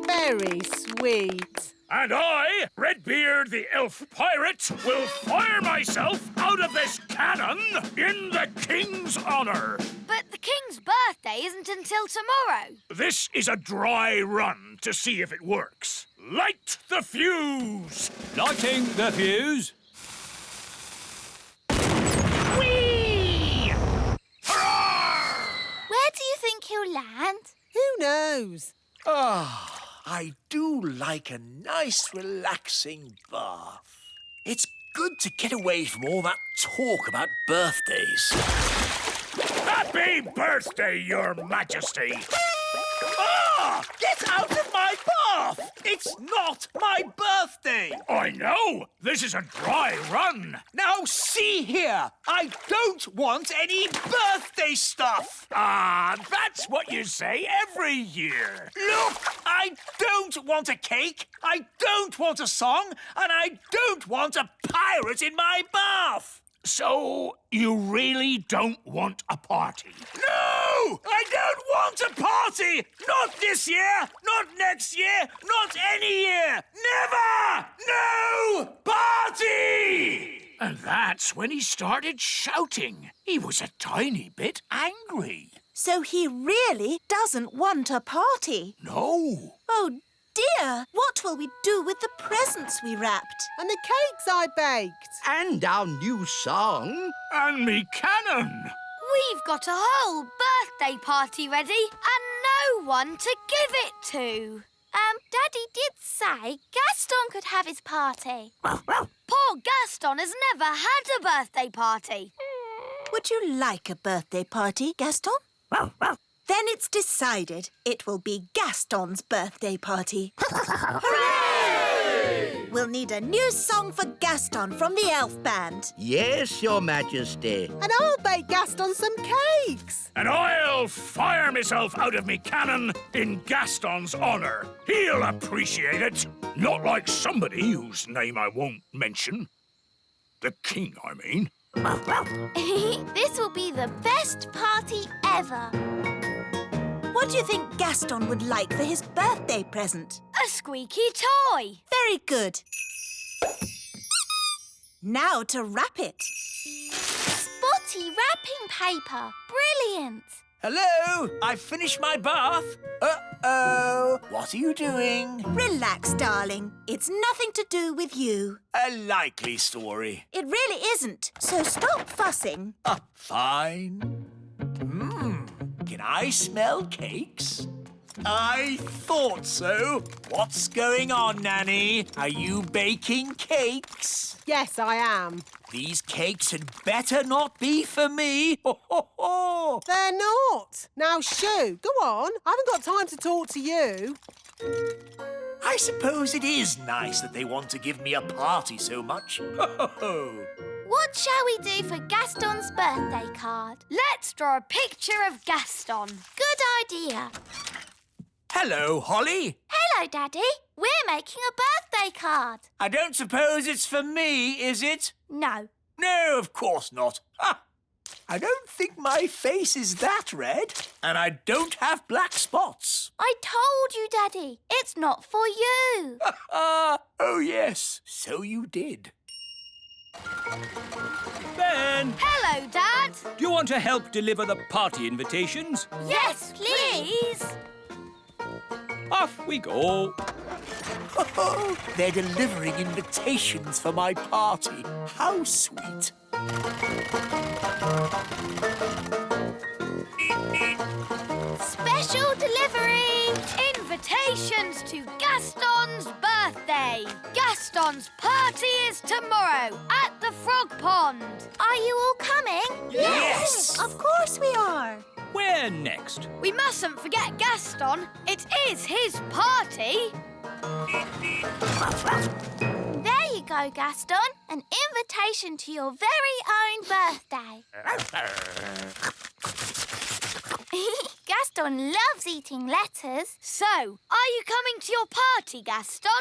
Very sweet. And I, Redbeard the elf pirate, will fire myself out of this cannon in the king's honour. But the king's birthday isn't until tomorrow. This is a dry run to see if it works. Light the fuse! Lighting the fuse. Whee! Hurrah! Where do you think he'll land? Who knows? Ah, I do like a nice, relaxing bath. It's good to get away from all that talk about birthdays. Happy birthday, Your Majesty! Ah! Get out of my bath! It's not my birthday! I know! This is a dry run! Now see here! I don't want any birthday stuff! Ah, that's what you say every year! Look! I don't want a cake, I don't want a song, and I don't want a pirate in my bath! So, you really don't want a party? No! I don't want a party! Not this year! Not next year! Not any year! Never! No party! And that's when he started shouting. He was a tiny bit angry. So he really doesn't want a party? No. Oh, dear! What will we do with the presents we wrapped? And the cakes I baked. And our new song. And me cannon. We've got a whole birthday party ready and no one to give it to. Daddy did say Gaston could have his party. Poor Gaston has never had a birthday party. Would you like a birthday party, Gaston? Then it's decided. It will be Gaston's birthday party. Hooray! We'll need a new song for Gaston from the elf band. Yes, Your Majesty. And I'll bake Gaston some cakes. And I'll fire myself out of me cannon in Gaston's honour. He'll appreciate it. Not like somebody whose name I won't mention. The king, I mean. This will be the best party ever. What do you think Gaston would like for his birthday present? A squeaky toy. Very good. Now to wrap it. Spotty wrapping paper. Brilliant. Hello? I've finished my bath. Uh-oh. What are you doing? Relax, darling. It's nothing to do with you. A likely story. It really isn't. So stop fussing. Fine. Can I smell cakes? I thought so. What's going on, Nanny? Are you baking cakes? Yes, I am. These cakes had better not be for me. Ho, ho, ho. They're not. Now, shoo, go on. I haven't got time to talk to you. I suppose it is nice that they want to give me a party so much. Ho, ho, ho. What shall we do for Gaston's birthday card? Let's draw a picture of Gaston. Good idea. Hello, Holly. Hello, Daddy. We're making a birthday card. I don't suppose it's for me, is it? No. No, of course not. Ha! I don't think my face is that red, and I don't have black spots. I told you, Daddy. It's not for you. Oh, yes, so you did. Ben, Hello, Dad. do you want to help deliver the party invitations? Yes, please. Off we go. They're delivering invitations for my party. How sweet. Special delivery! Invitations to Gaston's birthday. Gaston's party is tomorrow at the Frog Pond. Are you all coming? Yes! Of course we are. Where next? We mustn't forget Gaston. It is his party. There you go, Gaston. An invitation to your very own birthday. Gaston loves eating letters. So, are you coming to your party, Gaston?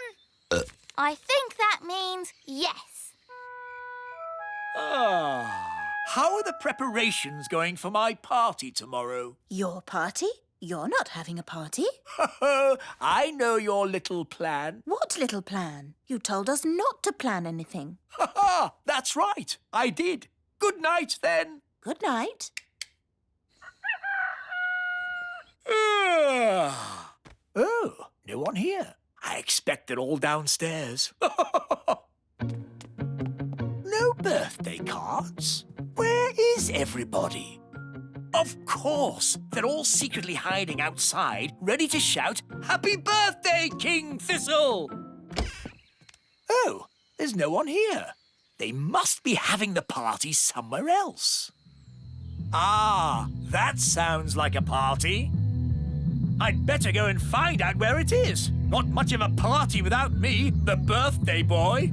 I think that means yes. How are the preparations going for my party tomorrow? Your party? You're not having a party. I know your little plan. What little plan? You told us not to plan anything. That's right. I did. Good night, then. Good night. Oh, no one here. I expect they're all downstairs. No birthday cards? Where is everybody? Of course, they're all secretly hiding outside, ready to shout, "Happy birthday, King Thistle!" Oh, there's no one here. They must be having the party somewhere else. Ah, that sounds like a party. I'd better go and find out where it is. Not much of a party without me, the birthday boy.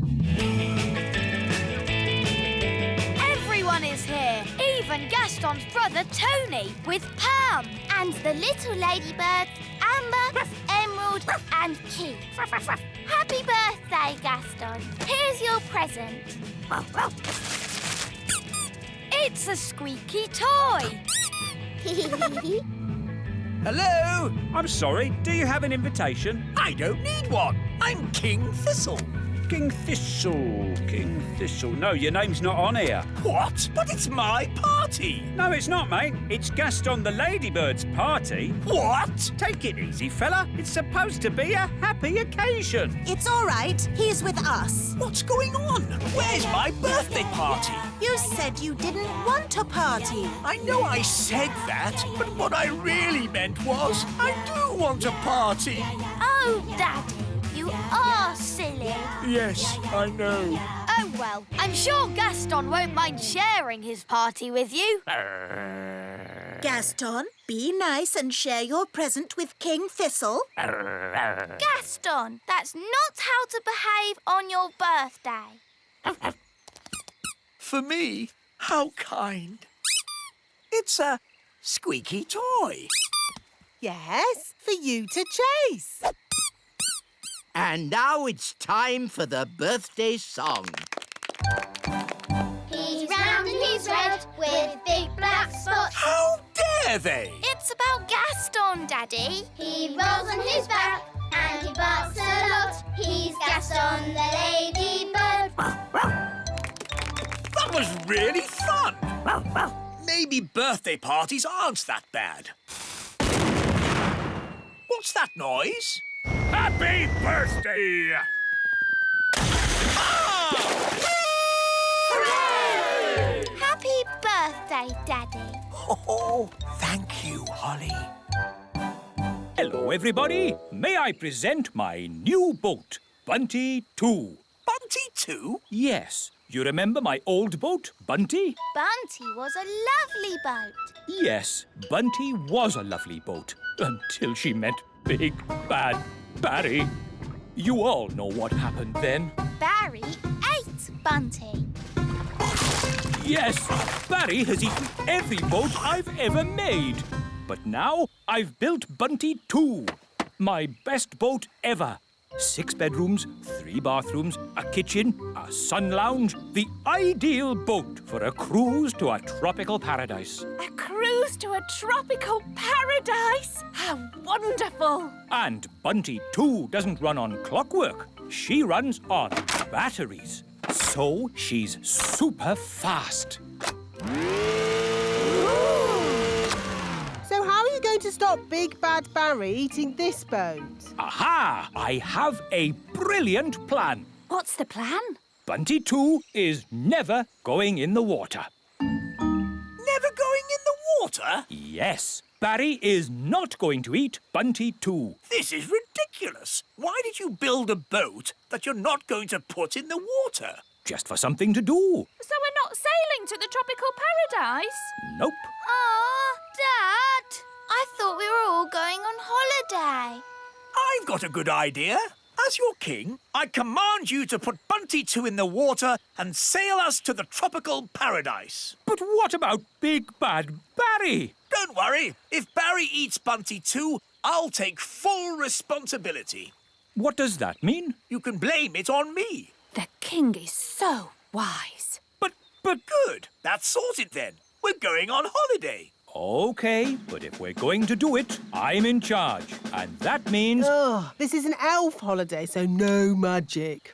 Everyone is here. Even Gaston's brother Tony with Pam. And the little ladybirds, Amber, Emerald and Key. Happy birthday, Gaston. Here's your present. It's a squeaky toy. Hello? I'm sorry, do you have an invitation? I don't need one. I'm King Thistle. King Thistle, King Thistle. No, your name's not on here. What? But it's my party. No, it's not, mate. It's Gaston the Ladybird's party. What? Take it easy, fella. It's supposed to be a happy occasion. It's all right. He's with us. What's going on? Where's my birthday party? You said you didn't want a party. I know I said that, but what I really meant was I do want a party. Oh, Daddy, you are silly. Yes, I know. Oh, well, I'm sure Gaston won't mind sharing his party with you. Gaston, be nice and share your present with King Thistle. Gaston, that's not how to behave on your birthday. For me? How kind. It's a squeaky toy. Yes, for you to chase. And now it's time for the birthday song. He's round and he's red with big black spots. How dare they? It's about Gaston, Daddy. He rolls on his back and he barks a lot. He's Gaston the ladybird. That was really fun. Maybe birthday parties aren't that bad. What's that noise? Happy birthday! Happy birthday, Daddy. Oh, thank you, Holly. Hello, everybody. May I present my new boat, Bunty 2. Bunty 2? Yes. You remember my old boat, Bunty? Bunty was a lovely boat. Yes, Bunty was a lovely boat until she met Big Bad Barry. You all know what happened then. Barry ate Bunty. Yes, Barry has eaten every boat I've ever made. But now I've built Bunty 2, my best boat ever. 6 bedrooms, 3 bathrooms, a kitchen, a sun lounge. The ideal boat for a cruise to a tropical paradise. A cruise to a tropical paradise? How wonderful! And Bunty 2 doesn't run on clockwork. She runs on batteries. So she's super fast. So how are you going to stop Big Bad Barry eating this boat? Aha! I have a brilliant plan. What's the plan? Bunty 2 is never going in the water. Never going in the water? Yes, Barry is not going to eat Bunty 2. This is ridiculous. Why did you build a boat that you're not going to put in the water? Just for something to do. So we're not sailing to the tropical paradise? Nope. Aw, Dad! I thought we were all going on holiday. I've got a good idea. As your king, I command you to put Bunty 2 in the water and sail us to the tropical paradise. But what about Big Bad Barry? Don't worry. If Barry eats Bunty 2, I'll take full responsibility. What does that mean? You can blame it on me. The king is so wise. But... Good. That's sorted then. We're going on holiday. OK, but if we're going to do it, I'm in charge. And that means... Oh, this is an elf holiday, so no magic.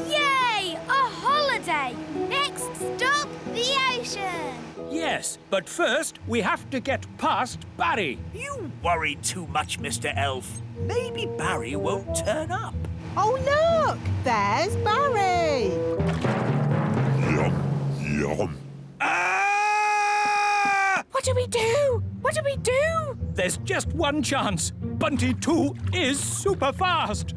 Yay! A holiday! Next stop, the ocean! Yes, but first we have to get past Barry. You worry too much, Mr. Elf. Maybe Barry won't turn up. Oh, look! There's Barry! Yum. Ah! What do we do? What do we do? There's just one chance. Bunty 2 is super fast.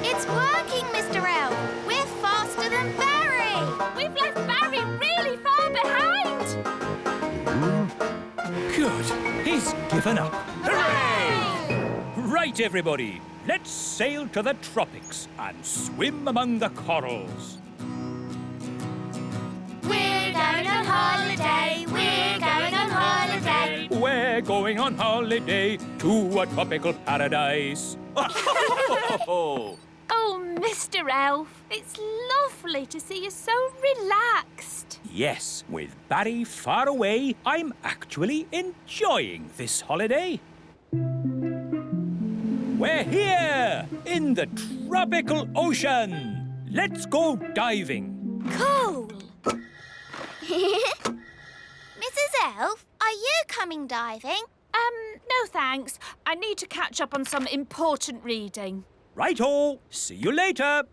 It's working, Mr. Elf. We're faster than Barry. We've left Barry really far behind. Good. He's given up. Hooray! Right, everybody. Let's sail to the tropics and swim among the corals. We're going on holiday. We're going on holiday. We're going on holiday to a tropical paradise. Oh, Mr. Elf, it's lovely to see you so relaxed. Yes, with Barry far away, I'm actually enjoying this holiday. We're here in the tropical ocean. Let's go diving. Cool. Mrs. Elf, are you coming diving? No thanks. I need to catch up on some important reading. Righto. See you later.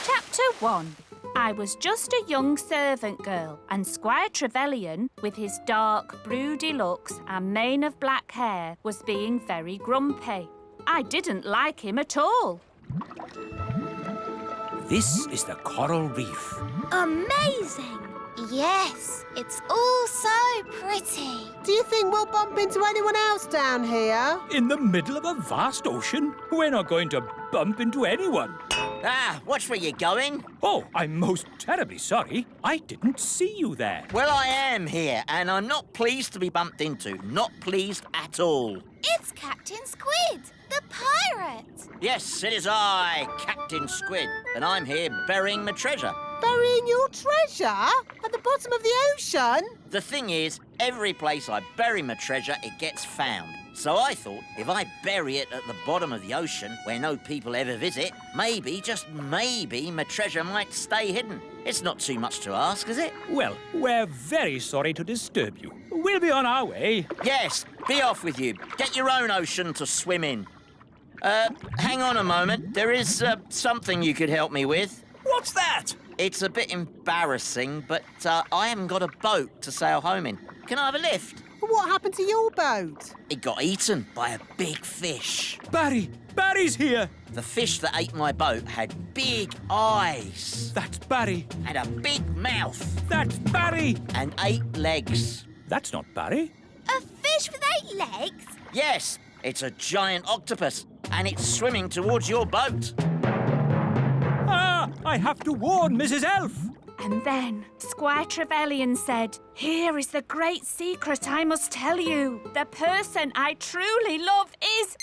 Chapter 1. I was just a young servant girl, and Squire Trevelyan, with his dark, broody looks and mane of black hair, was being very grumpy. I didn't like him at all. This is the coral reef. Amazing. Yes, it's all so pretty. Do you think we'll bump into anyone else down here? In the middle of a vast ocean? We're not going to bump into anyone. Ah, watch where you're going. Oh, I'm most terribly sorry. I didn't see you there. Well, I am here, and I'm not pleased to be bumped into. Not pleased at all. It's Captain Squid, the pirate. Yes, it is I, Captain Squid, and I'm here burying my treasure. Burying your treasure? At the bottom of the ocean? The thing is, every place I bury my treasure, it gets found. So I thought, if I bury it at the bottom of the ocean, where no people ever visit, maybe, just maybe, my treasure might stay hidden. It's not too much to ask, is it? Well, we're very sorry to disturb you. We'll be on our way. Yes, be off with you. Get your own ocean to swim in. Hang on a moment. There is something you could help me with. What's that? It's a bit embarrassing, but I haven't got a boat to sail home in. Can I have a lift? What happened to your boat? It got eaten by a big fish. Barry! Barry's here! The fish that ate my boat had big eyes. That's Barry. And a big mouth. That's Barry! And 8 legs. That's not Barry. A fish with 8 legs? Yes, it's a giant octopus, and it's swimming towards your boat. Ah! I have to warn Mrs. Elf! And then Squire Trevelyan said, "Here is the great secret I must tell you. The person I truly love is..."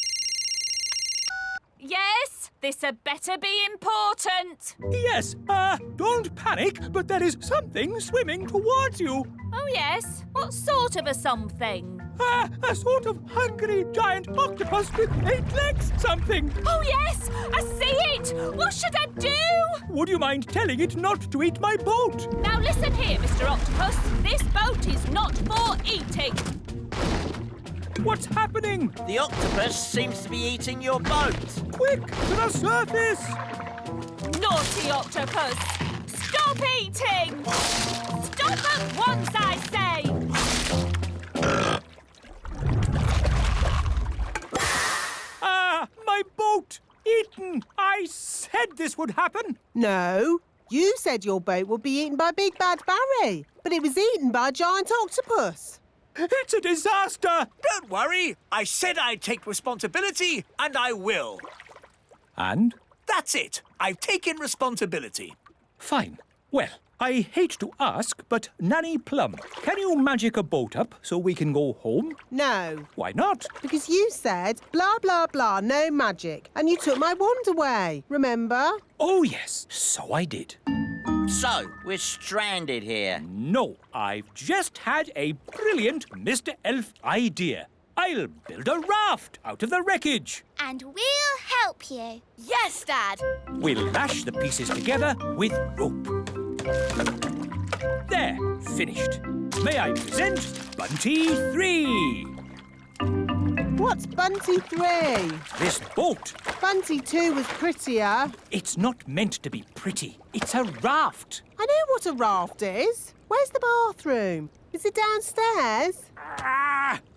Yes, this had better be important. Yes, don't panic, but there is something swimming towards you. Oh, yes? What sort of a something? A sort of hungry giant octopus with 8 legs something. Oh, yes! I see it! What should I do? Would you mind telling it not to eat my boat? Now listen here, Mr. Octopus. This boat is not for eating. What's happening? The octopus seems to be eating your boat. Quick, to the surface! Naughty octopus! Stop eating! Stop at once, I say! My boat! Eaten! I said this would happen! No, you said your boat would be eaten by Big Bad Barry, but it was eaten by a giant octopus. It's a disaster! Don't worry. I said I'd take responsibility, and I will. And? That's it. I've taken responsibility. Fine. Well, I hate to ask, but Nanny Plum, can you magic a boat up so we can go home? No. Why not? Because you said, blah, blah, blah, no magic, and you took my wand away, remember? Oh, yes, so I did. So, we're stranded here. No, I've just had a brilliant Mr. Elf idea. I'll build a raft out of the wreckage. And we'll help you. Yes, Dad. We'll lash the pieces together with rope. There, finished. May I present Bunty 3? What's Bunty 3? This boat. Bunty 2 was prettier. It's not meant to be pretty. It's a raft. I know what a raft is. Where's the bathroom? Is it downstairs?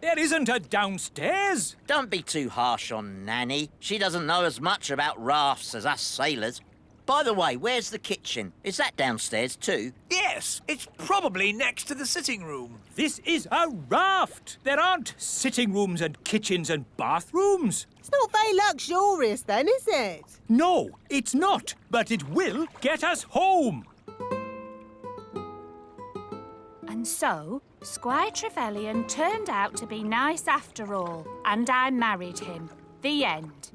There isn't a downstairs. Don't be too harsh on Nanny. She doesn't know as much about rafts as us sailors. By the way, where's the kitchen? Is that downstairs too? Yes, it's probably next to the sitting room. This is a raft. There aren't sitting rooms and kitchens and bathrooms. It's not very luxurious then, is it? No, it's not. But it will get us home. And so, Squire Trevelyan turned out to be nice after all, and I married him. The end.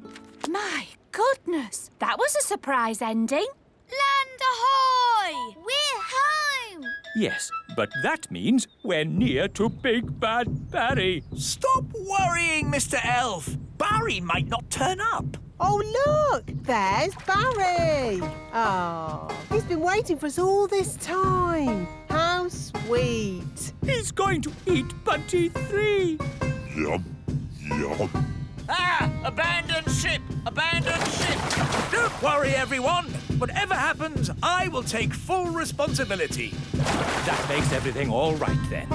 My goodness, that was a surprise ending. Land ahoy! We're home! Yes, but that means we're near to Big Bad Barry. Stop worrying, Mr. Elf. Barry might not turn up. Oh, look! There's Barry! Oh, he's been waiting for us all this time. How sweet. He's going to eat Bunty 3. Yum, yum. Ah! Abandoned ship! Abandoned ship! Don't worry, everyone. Whatever happens, I will take full responsibility. That makes everything all right then.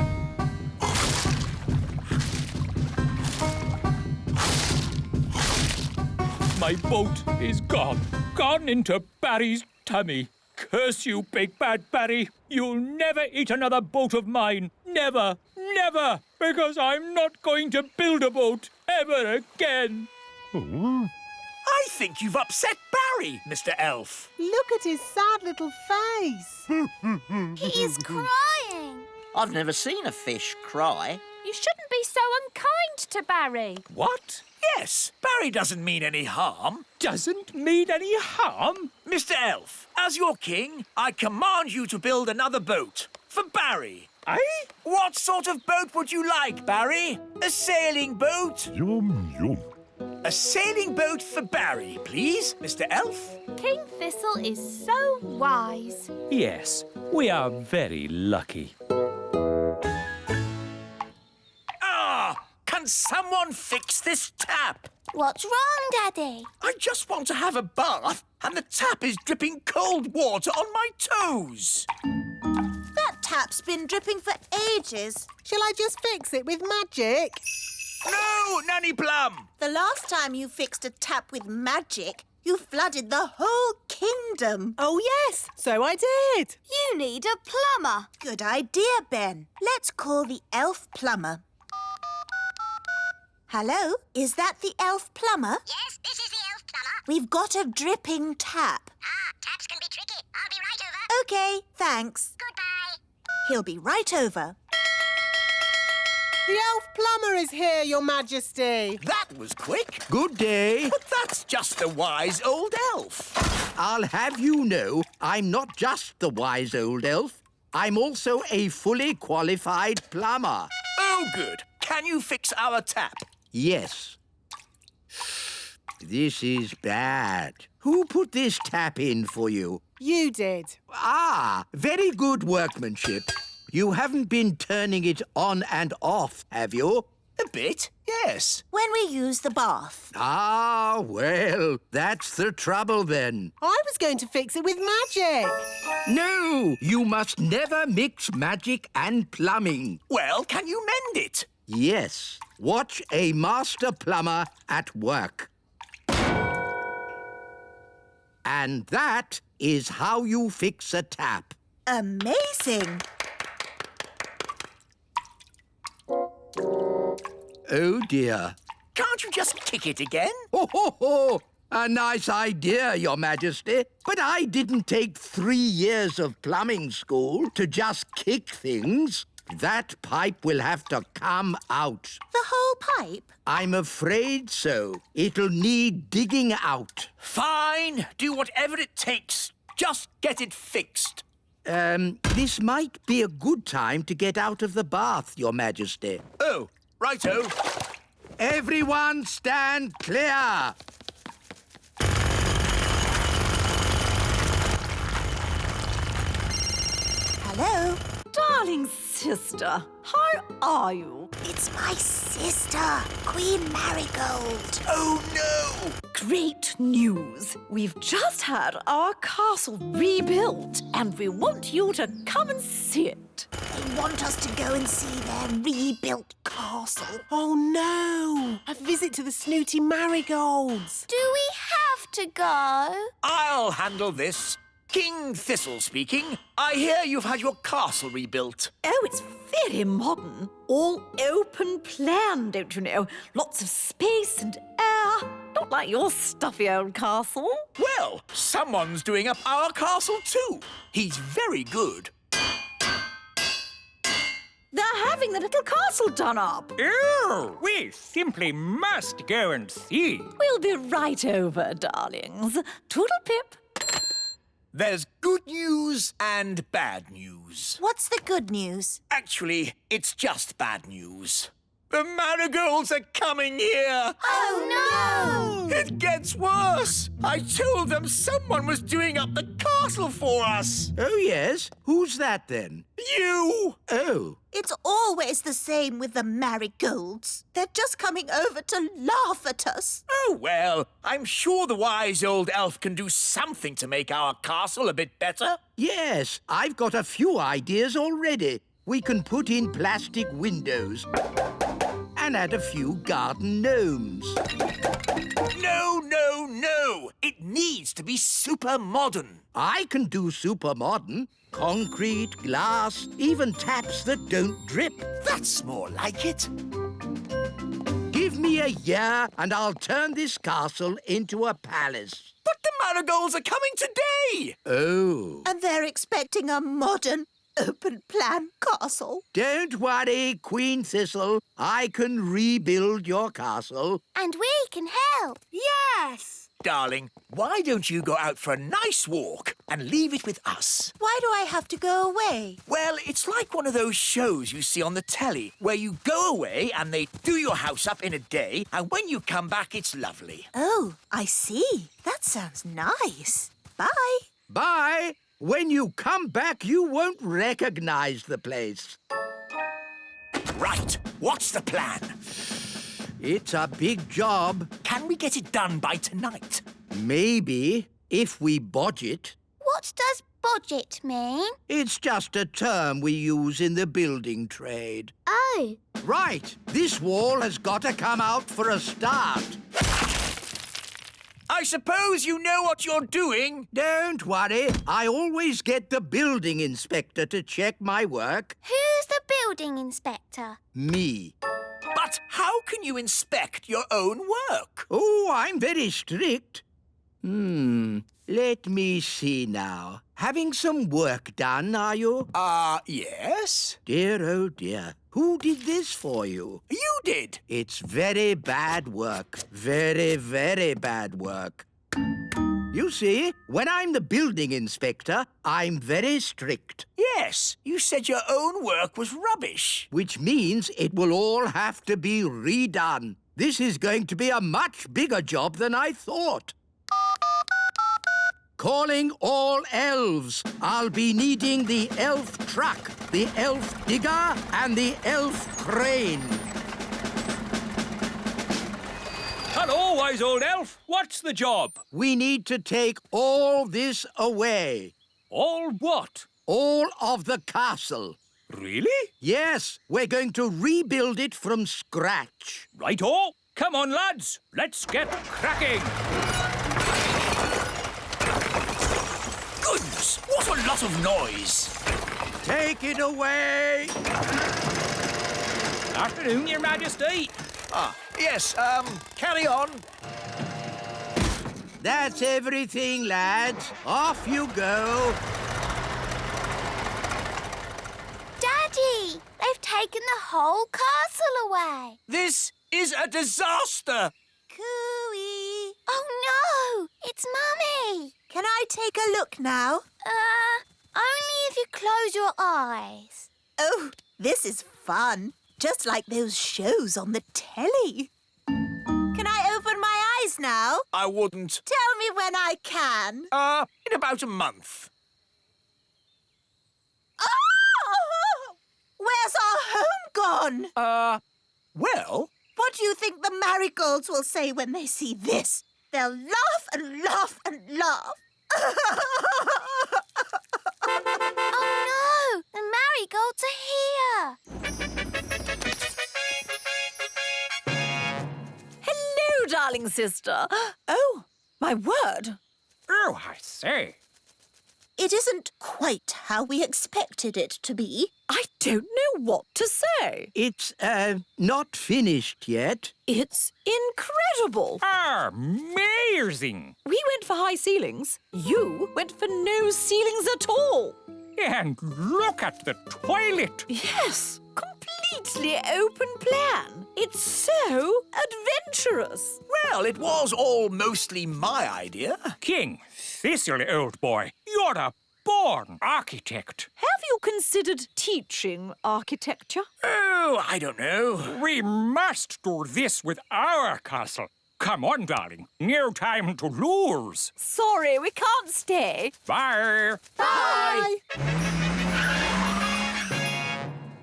My boat is gone. Gone into Barry's tummy. Curse you, Big Bad Barry. You'll never eat another boat of mine. Never, never. Because I'm not going to build a boat ever again. I think you've upset Barry, Mr. Elf. Look at his sad little face. He's crying. I've never seen a fish cry. You shouldn't be so unkind to Barry. What? Yes, Barry doesn't mean any harm. Doesn't mean any harm? Mr. Elf, as your king, I command you to build another boat for Barry. Aye? What sort of boat would you like, Barry? A sailing boat? Yum, yum. A sailing boat for Barry, please, Mr. Elf. King Thistle is so wise. Yes, we are very lucky. Ah! Can someone fix this tap? What's wrong, Daddy? I just want to have a bath and the tap is dripping cold water on my toes. That tap's been dripping for ages. Shall I just fix it with magic? No, Nanny Plum! The last time you fixed a tap with magic, you flooded the whole kingdom. Oh, yes, so I did. You need a plumber. Good idea, Ben. Let's call the elf plumber. Hello, is that the elf plumber? Yes, this is the elf plumber. We've got a dripping tap. Taps can be tricky. I'll be right over. OK, thanks. Goodbye. He'll be right over. The elf plumber is here, Your Majesty. That was quick. Good day. But that's just a wise old elf. I'll have you know, I'm not just the wise old elf. I'm also a fully qualified plumber. Oh, good. Can you fix our tap? Yes. This is bad. Who put this tap in for you? You did. Ah, very good workmanship. You haven't been turning it on and off, have you? A bit, yes. When we use the bath. Ah, well, that's the trouble then. I was going to fix it with magic. No, you must never mix magic and plumbing. Well, can you mend it? Yes. Watch a master plumber at work. And that is how you fix a tap. Amazing. Oh, dear. Can't you just kick it again? Ho, ho, ho! A nice idea, Your Majesty. But I didn't take 3 years of plumbing school to just kick things. That pipe will have to come out. The whole pipe? I'm afraid so. It'll need digging out. Fine. Do whatever it takes. Just get it fixed. This might be a good time to get out of the bath, Your Majesty. Oh, righto. Everyone stand clear. Hello? Darling sister, how are you? It's my sister, Queen Marigold. Oh, no! Great news! We've just had our castle rebuilt, and we want you to come and see it. They want us to go and see their rebuilt castle. Oh, no. A visit to the snooty marigolds. Do we have to go? I'll handle this. King Thistle speaking. I hear you've had your castle rebuilt. Oh, it's very modern. All open plan, don't you know? Lots of space and air. Not like your stuffy old castle. Well, someone's doing up our castle too. He's very good. They're having the little castle done up. Oh, we simply must go and see. We'll be right over, darlings. Toodle-pip. There's good news and bad news. What's the good news? Actually, it's just bad news. The marigolds are coming here! Oh, no! It gets worse! I told them someone was doing up the castle for us! Oh, yes? Who's that, then? You! Oh. It's always the same with the marigolds. They're just coming over to laugh at us. Oh, well, I'm sure the wise old elf can do something to make our castle a bit better. Yes, I've got a few ideas already. We can put in plastic windows and add a few garden gnomes. No, no, no! It needs to be super modern. I can do super modern. Concrete, glass, even taps that don't drip. That's more like it. Give me a year and I'll turn this castle into a palace. But the marigolds are coming today! Oh. And they're expecting a modern, open-plan castle. Don't worry, Queen Thistle. I can rebuild your castle. And we can help. Yes! Darling, why don't you go out for a nice walk and leave it with us? Why do I have to go away? Well, it's like one of those shows you see on the telly where you go away and they do your house up in a day, and when you come back, it's lovely. Oh, I see. That sounds nice. Bye. Bye. When you come back, you won't recognize the place. Right. What's the plan? It's a big job. Can can we get it done by tonight? Maybe, if we budget. What does budget mean? It's just a term we use in the building trade. Oh. Right, this wall has got to come out for a start. I suppose you know what you're doing? Don't worry, I always get the building inspector to check my work. Who's the building inspector? Me. But how can you inspect your own work? Oh, I'm very strict. Let me see now. Having some work done, are you? Yes. Dear, oh dear. Who did this for you? You did. It's very bad work. Very, very bad work. You see, when I'm the building inspector, I'm very strict. Yes, you said your own work was rubbish. Which means it will all have to be redone. This is going to be a much bigger job than I thought. Calling all elves. I'll be needing the elf truck, the elf digger, and the elf crane. Hello, wise old elf. What's the job? We need to take all this away. All what? All of the castle. Really? Yes, we're going to rebuild it from scratch. Right-o. Come on, lads. Let's get cracking. Goodness, what a lot of noise. Take it away. Afternoon, Your Majesty. Yes, carry on. That's everything, lads. Off you go. Daddy, they've taken the whole castle away. This is a disaster. Cooey! Oh, no! It's Mummy! Can I take a look now? Only if you close your eyes. Oh, this is fun. Just like those shows on the telly. Can I open my eyes now? I wouldn't. Tell me when I can. In about a month. Oh! Where's our home gone? Well... What do you think the marigolds will say when they see this? They'll laugh and laugh and laugh. Oh, no! The marigolds are here. Hello, darling sister. Oh, my word. Oh, I say. It isn't quite how we expected it to be. I don't know what to say. It's, not finished yet. It's incredible. Amazing. We went for high ceilings. You went for no ceilings at all. And look at the toilet. Yes, completely open plan. It's so adventurous. Well, it was all mostly my idea. King Thistle, old boy, you're a born architect. Have you considered teaching architecture? Oh, I don't know. We must do this with our castle. Come on, darling. No time to lose. Sorry, we can't stay. Bye. Bye.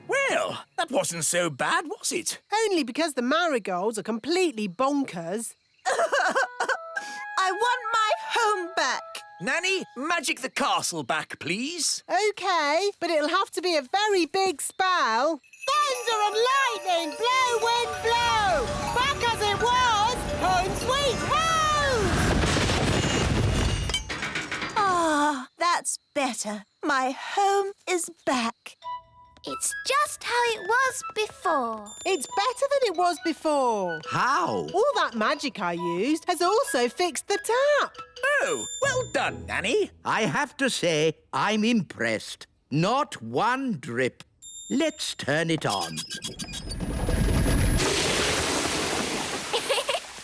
Well, that wasn't so bad, was it? Only because the marigolds are completely bonkers. I want my home back. Nanny, magic the castle back, please. OK, but it'll have to be a very big spell. Thunder and lightning, blow, wind, blow. Back as it was, home sweet home! Ah, that's better. My home is back. It's just how it was before. It's better than it was before. How? All that magic I used has also fixed the tap. Oh, well done, Nanny. I have to say, I'm impressed. Not one drip. Let's turn it on.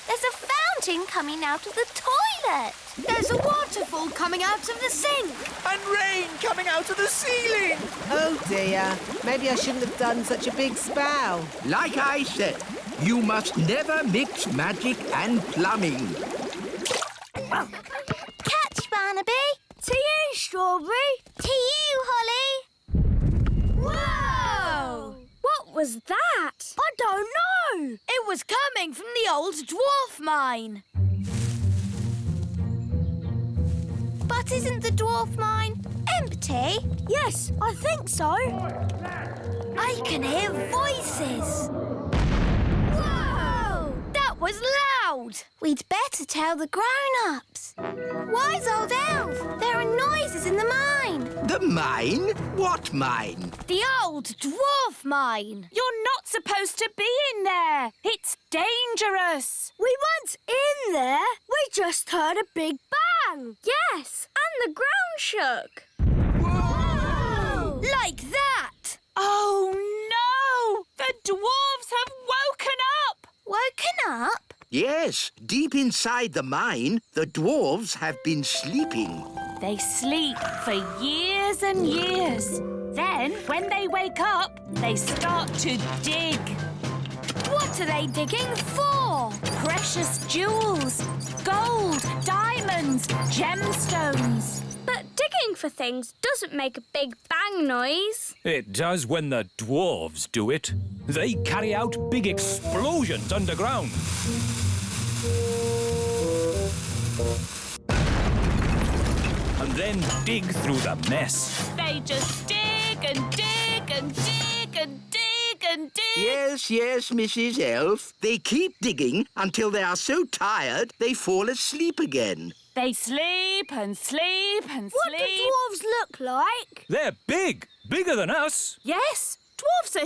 There's a fountain coming out of the toilet. There's a waterfall coming out of the sink. And rain coming out of the ceiling. Oh dear, maybe I shouldn't have done such a big spell. Like I said, you must never mix magic and plumbing. Catch, Barnaby. To you, Strawberry. To you, Holly. Whoa! What was that? I don't It was coming from the old dwarf mine. But isn't the dwarf mine empty? Yes, I think so. I can hear voices. Whoa! That was loud. We'd better tell the grown-ups. Wise old elf, there are noises in the mine. The mine? What mine? The old dwarf mine. You're not supposed to be in there. It's dangerous. We weren't in there. We just heard a big bang. Yes, and the ground shook. Whoa! Like that. Oh, no! The dwarves have woken up! Woken up? Yes, deep inside the mine, the dwarves have been sleeping. They sleep for years and years. Then, when they wake up, they start to dig. What are they digging for? Precious jewels, gold, diamonds, gemstones. But digging for things doesn't make a big bang noise. It does when the dwarves do it. They carry out big explosions underground. And then dig through the mess. They just dig and dig and dig and dig and dig. Yes, Mrs. Elf. They keep digging until they are so tired they fall asleep again. They sleep and sleep and What do sleep. dwarves look like? They're big, bigger than us. Yes, dwarves are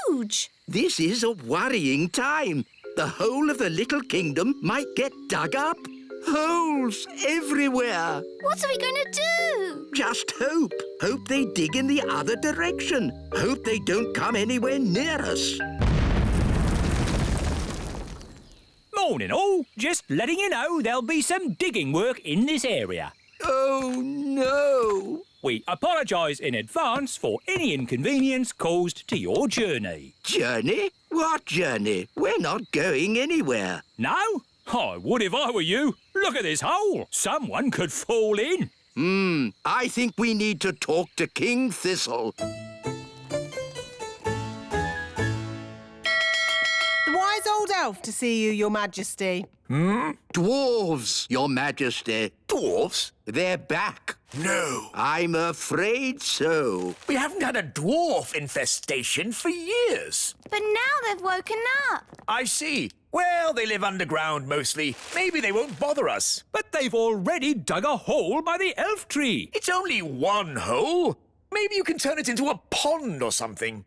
huge. This is a worrying time. The whole of the little kingdom might get dug up. Holes everywhere. What are we going to do? Just hope. Hope they dig in the other direction. Hope they don't come anywhere near us. Morning all. Just letting you know there'll be some digging work in this area. Oh, no. We apologise in advance for any inconvenience caused to your journey. Journey? What journey? We're not going anywhere. No? I would if I were you. Look at this hole. Someone could fall in. I think we need to talk to King Thistle. The wise old elf to see you, Your Majesty. Dwarves, Your Majesty. Dwarfs? They're back. No. I'm afraid so. We haven't had a dwarf infestation for years. But now they've woken up. I see. Well, they live underground mostly. Maybe they won't bother us. But they've already dug a hole by the elf tree. It's only one hole. Maybe you can turn it into a pond or something.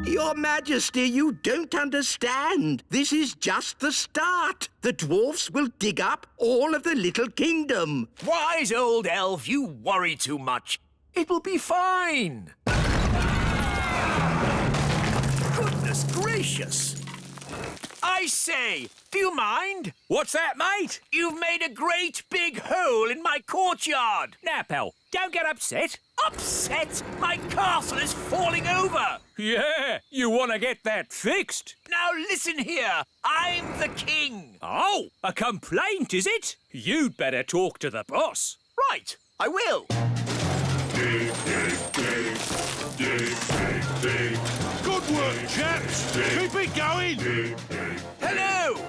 Your Majesty, you don't understand. This is just the start. The dwarfs will dig up all of the little kingdom. Wise old elf, you worry too much. It will be fine. Goodness gracious. I say, do you mind? What's that, mate? You've made a great big hole in my courtyard. Now, pal, don't get upset. Upset? My castle is falling over. Yeah, you want to get that fixed. Now listen here. I'm the king. Oh, a complaint, is it? You'd better talk to the boss. Right, I will. Dig, dig, dig. Dig, dig, dig. Good work, chaps. Keep it going. Dig, dig. Hello.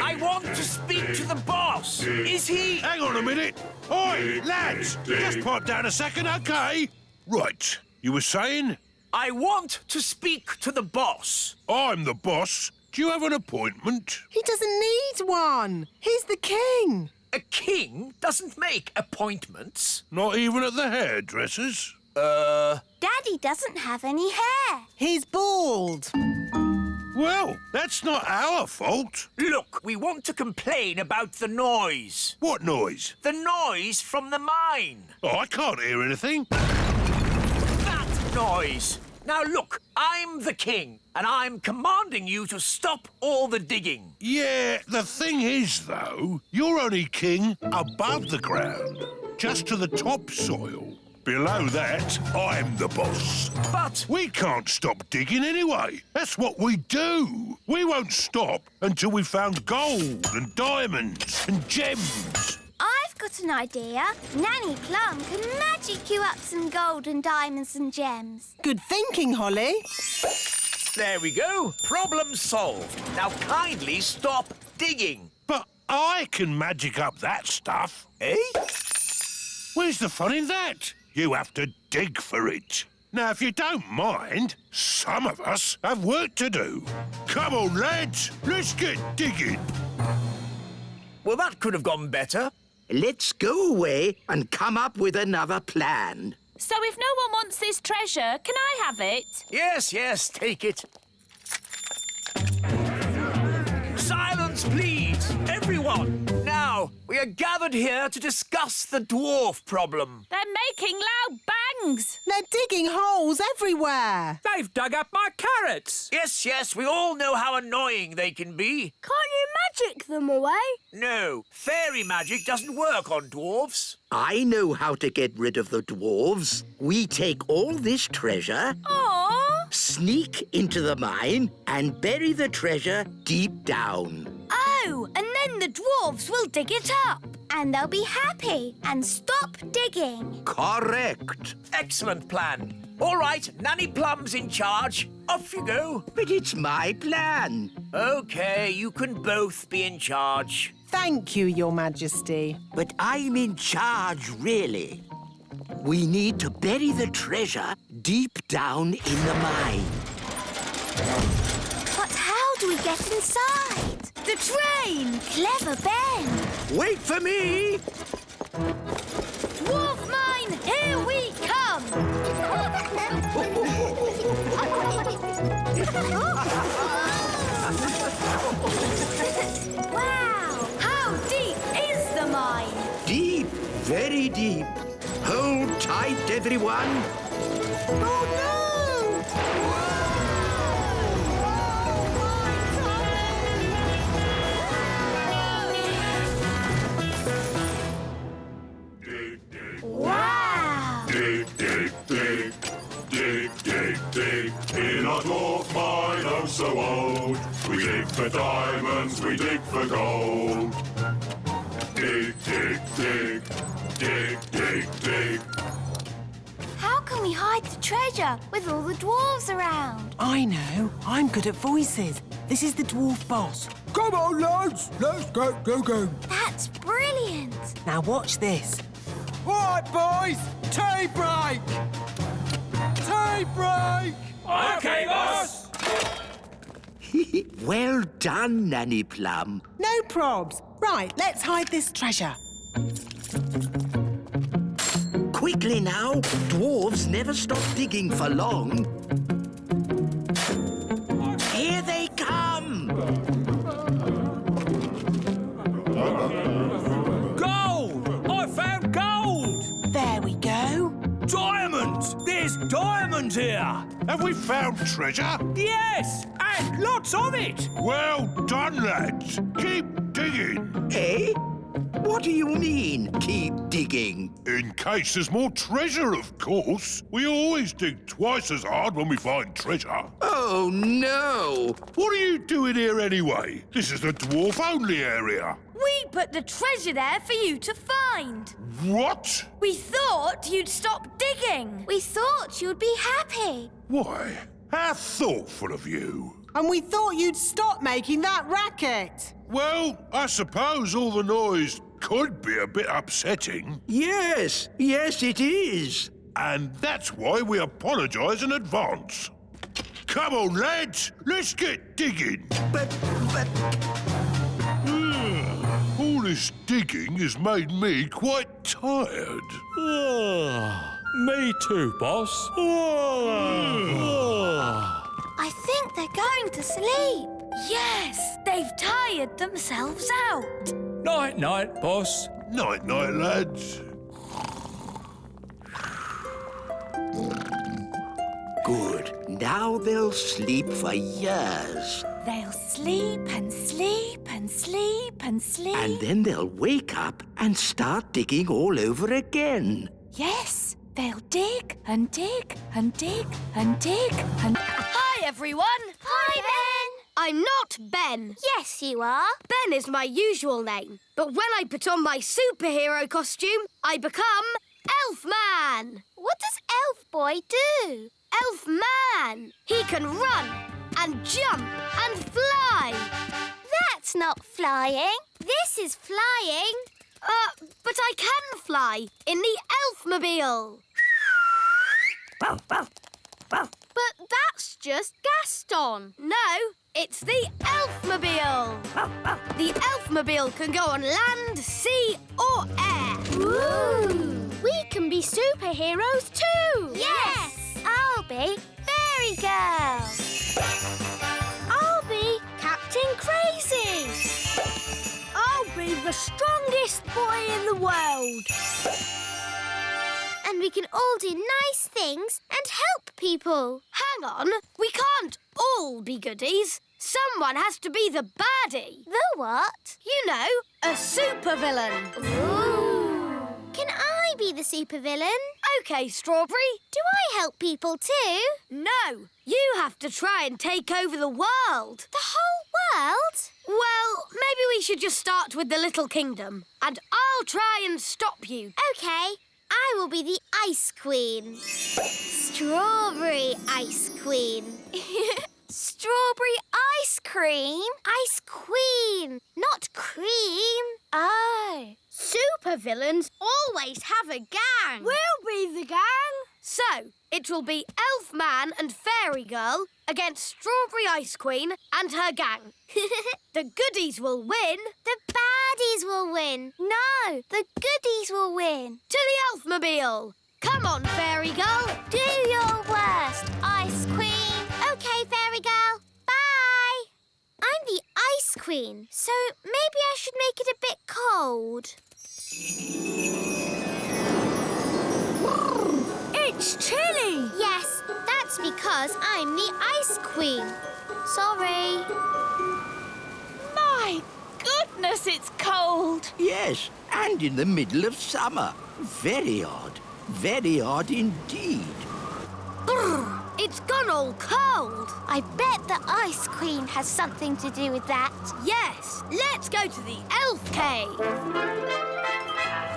I want to speak to the boss. Is he... Hang on a minute. Oi, lads, just pipe down a second, OK? Right, you were saying? I want to speak to the boss. I'm the boss. Do you have an appointment? He doesn't need one. He's the king. A king doesn't make appointments. Not even at the hairdresser's? Daddy doesn't have any hair. He's bald. Well, that's not our fault. Look, we want to complain about the noise. What noise? The noise from the mine. Oh, I can't hear anything. That noise. Now look, I'm the king, and I'm commanding you to stop all the digging. Yeah, the thing is, though, you're only king above the ground, just to the topsoil. Below that, I'm the boss. But... we can't stop digging anyway. That's what we do. We won't stop until we've found gold and diamonds and gems. I've got an idea. Nanny Plum can magic you up some gold and diamonds and gems. Good thinking, Holly. There we go. Problem solved. Now kindly stop digging. But I can magic up that stuff. Eh? Where's the fun in that? You have to dig for it. Now, if you don't mind, some of us have work to do. Come on, lads, let's get digging. Well, that could have gone better. Let's go away and come up with another plan. So if no one wants this treasure, can I have it? Yes, yes, take it. Silence, please, everyone. Now, we are gathered here to discuss the dwarf problem. They're making loud bangs. They're digging holes everywhere. They've dug up my carrots. Yes, yes, we all know how annoying they can be. Can't you magic them away? No, fairy magic doesn't work on dwarfs. I know how to get rid of the dwarves. We take all this treasure, Aww. sneak into the mine, and bury the treasure deep down. Oh, and then the dwarves will dig it up. And they'll be happy and stop digging. Correct. Excellent plan. All right, Nanny Plum's in charge. Off you go. But it's my plan. OK, you can both be in charge. Thank you, Your Majesty. But I'm in charge, really. We need to bury the treasure deep down in the mine. But how do we get inside? The train! Clever Ben! Wait for me! Dwarf mine, here we come! Wow! How deep is the mine? Deep, very deep. Hold tight, everyone. Oh, no! Wow! Dig, dig, dig, dig, dig, dig. In our dwarf mine, oh so old, we dig for diamonds, we dig for gold. Dig, dig, dig, dig, dig, dig. How can we hide the treasure with all the dwarves around? I know. I'm good at voices. This is the dwarf boss. Come on, lads. Let's get digging. That's brilliant. Now watch this. All right, boys. Tea break. Tea break. OK, boss. Well done, Nanny Plum. No probs. Right, let's hide this treasure. Quickly now. Dwarves never stop digging for long. Here they come. Gold! I found gold! There we go. Diamonds! There's diamonds here! Have we found treasure? Yes! And lots of it! Well done, lads. Keep digging. Eh? What do you mean, keep digging? In case there's more treasure, of course. We always dig twice as hard when we find treasure. Oh, no. What are you doing here anyway? This is the dwarf-only area. We put the treasure there for you to find. What? We thought you'd stop digging. We thought you'd be happy. Why, how thoughtful of you. And we thought you'd stop making that racket. Well, I suppose all the noise could be a bit upsetting. Yes, it is. And that's why we apologise in advance. Come on, lads, let's get digging. But... All this digging has made me quite tired. Me too, boss. I think they're going to sleep. Yes, they've tired themselves out. Night-night, boss. Night-night, lads. Good. Now they'll sleep for years. They'll sleep and sleep and sleep and sleep. And then they'll wake up and start digging all over again. Yes, they'll dig and dig and dig and dig and... Hi, everyone. Hi, Ben. I'm not Ben. Yes, you are. Ben is my usual name. But when I put on my superhero costume, I become Elfman. What does Elf Boy do? Elfman. He can run and jump and fly. That's not flying. This is flying. But I can fly in the Elfmobile. But that's just Gaston. No, it's the Elfmobile. The Elfmobile can go on land, sea or air. Ooh! We can be superheroes too. Yes! I'll be Fairy Girl. I'll be Captain Crazy. I'll be the strongest boy in the world. And we can all do nice things and help people. Hang on, we can't all be goodies. Someone has to be the baddie. The what? You know, a supervillain. Ooh! Can I be the supervillain? OK, Strawberry. Do I help people too? No, you have to try and take over the world. The whole world? Well, maybe we should just start with the Little Kingdom. And I'll try and stop you. OK. I will be the Ice Queen. Strawberry Ice Queen. Strawberry ice cream? Ice Queen, not cream. Oh. Supervillains always have a gang. We'll be the gang. So, it will be Elfman and Fairy Girl against Strawberry Ice Queen and her gang. The goodies will win. The baddies will win. No, the goodies will win. To the Elfmobile. Come on, Fairy Girl. Do your worst, Ice Queen. OK, Fairy Girl. Bye. I'm the Ice Queen, so maybe I should make it a bit cold. It's chilly. Yes, that's because I'm the Ice Queen. Sorry. My goodness, it's cold. Yes, and in the middle of summer. Very odd. Very odd indeed. Brr, it's gone all cold. I bet the Ice Queen has something to do with that. Yes, let's go to the Elf Cave.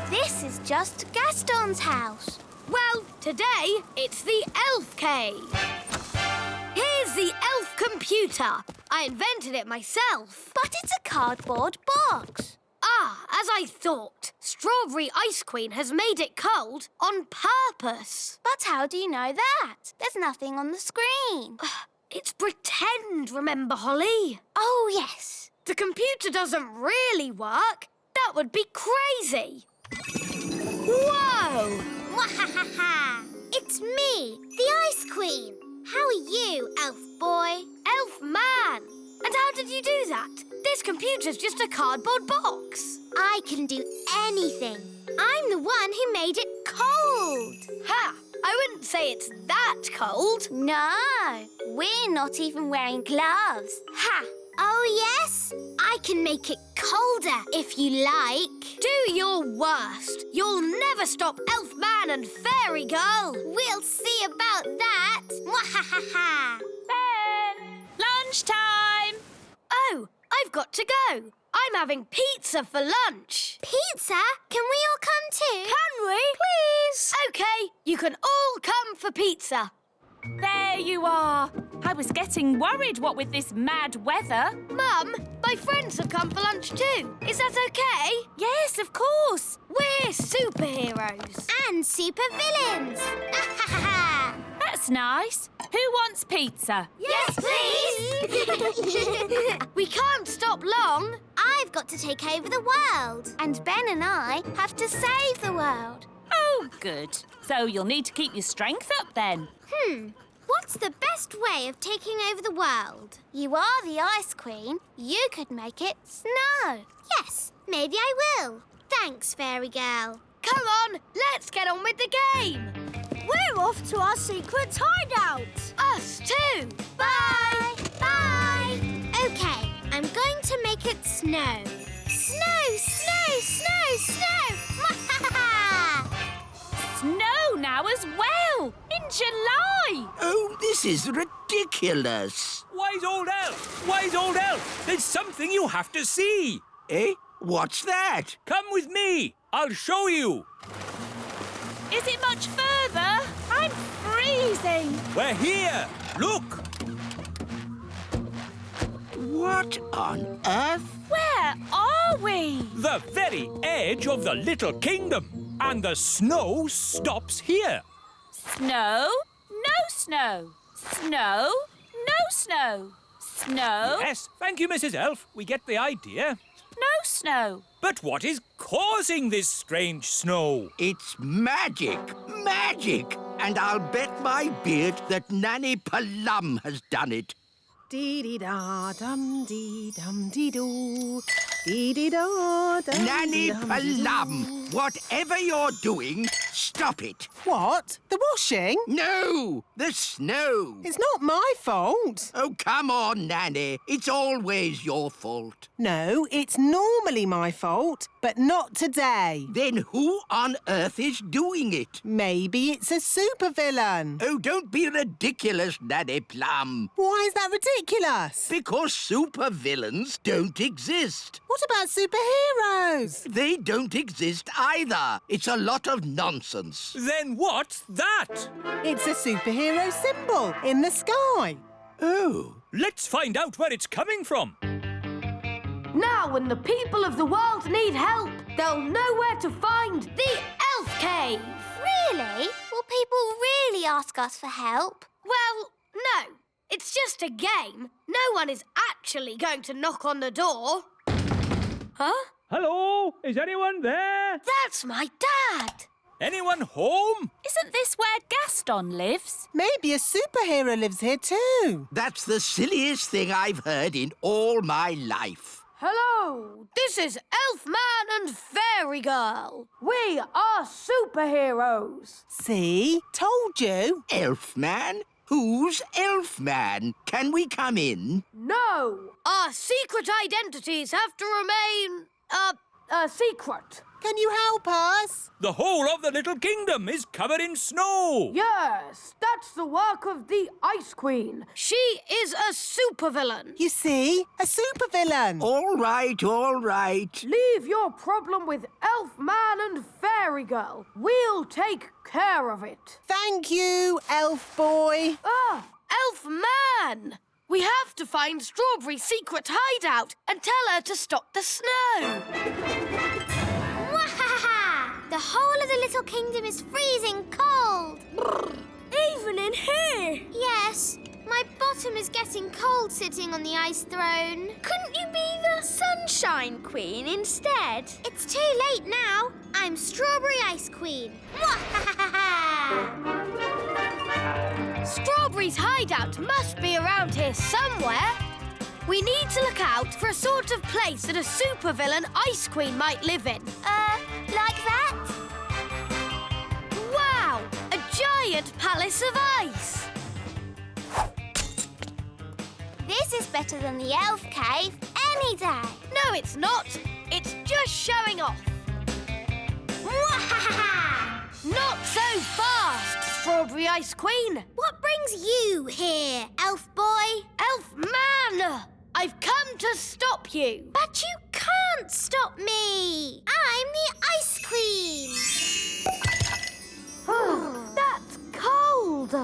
This is just Gaston's house. Well, today it's the Elf Cave. Here's the elf computer. I invented it myself. But it's a cardboard box. Ah, as I thought. Strawberry Ice Queen has made it cold on purpose. But how do you know that? There's nothing on the screen. It's pretend, remember, Holly? Oh, yes. The computer doesn't really work. That would be crazy. Whoa! Mwahaha! It's me, the Ice Queen. How are you, Elf Boy? Elf Man! And how did you do that? This computer's just a cardboard box. I can do anything. I'm the one who made it cold. Ha! I wouldn't say it's that cold. No, we're not even wearing gloves. Ha! Oh, yes? I can make it colder if you like. Do your worst. You'll never stop Elfman and Fairy Girl. We'll see about that. Mwahaha! Ben! Lunchtime! Oh, I've got to go. I'm having pizza for lunch. Pizza? Can we all come too? Can we? Please. OK, you can all come for pizza. There you are. I was getting worried, what with this mad weather. Mum, my friends have come for lunch too. Is that OK? Yes, of course. We're superheroes. And supervillains. That's nice. Who wants pizza? Yes, please. We can't stop long. I've got to take over the world. And Ben and I have to save the world. Oh, good. So you'll need to keep your strength up then. What's the best way of taking over the world? You are the Ice Queen. You could make it snow. Yes, maybe I will. Thanks, Fairy Girl. Come on, let's get on with the game. We're off to our secret hideout. Us too. Bye. Bye. OK, I'm going to make it snow. Snow, snow, snow, snow. Snow now as well, in July. Oh, this is ridiculous. Wise old elf! Wise old elf! There's something you have to see. Eh? What's that? Come with me. I'll show you. Is it much further? I'm freezing. We're here. Look. What on earth? Where are we? The very edge of the Little Kingdom. And the snow stops here. Snow, no snow. Snow, no snow. Snow, Yes, thank you, Mrs. Elf. We get the idea. no snow. But what is causing this strange snow? It's magic! Magic! And I'll bet my beard that Nanny Plum has done it. Dee-dee-da-dum-dee-dum-dee-doo. Dee-dee-da-dum. Nanny Plum, whatever you're doing, stop it. What? The washing? No, the snow. It's not my fault. Oh, come on, Nanny. It's always your fault. No, it's normally my fault, but not today. Then who on earth is doing it? Maybe it's a supervillain. Oh, don't be ridiculous, Nanny Plum. Why is that ridiculous? Because supervillains don't exist. What about superheroes? They don't exist either. It's a lot of nonsense. Then what's that? It's a superhero symbol in the sky. Oh. Let's find out where it's coming from. Now, when the people of the world need help, they'll know where to find the Elf Cave. Really? Will people really ask us for help? Well, no. It's just a game. No one is actually going to knock on the door. Huh? Hello? Is anyone there? That's my dad. Anyone home? Isn't this where Gaston lives? Maybe a superhero lives here too. That's the silliest thing I've heard in all my life. Hello, this is Elfman and Fairy Girl. We are superheroes. See? Told you. Elfman? Who's Elfman? Can we come in? No, our secret identities have to remain, secret. Can you help us? The whole of the Little Kingdom is covered in snow. Yes, that's the work of the Ice Queen. She is a supervillain. You see? A supervillain. All right, all right. Leave your problem with Elfman and Fairy Girl. We'll take care of it. Thank you, elf boy. Elfman! We have to find Strawberry's secret hideout and tell her to stop the snow. The whole of the Little Kingdom is freezing cold. Even in here? Yes. My bottom is getting cold sitting on the ice throne. Couldn't you be the Sunshine Queen instead? It's too late now. I'm Strawberry Ice Queen. Strawberry's hideout must be around here somewhere. We need to look out for a sort of place that a supervillain Ice Queen might live in. Like that? Wow! A giant palace of ice! This is better than the elf cave any day. No, it's not. It's just showing off. Not so fast, Strawberry Ice Queen. What brings you here, elf boy? Elfman! I've come to stop you. But you can't stop me. I'm the Ice Queen. That's cold.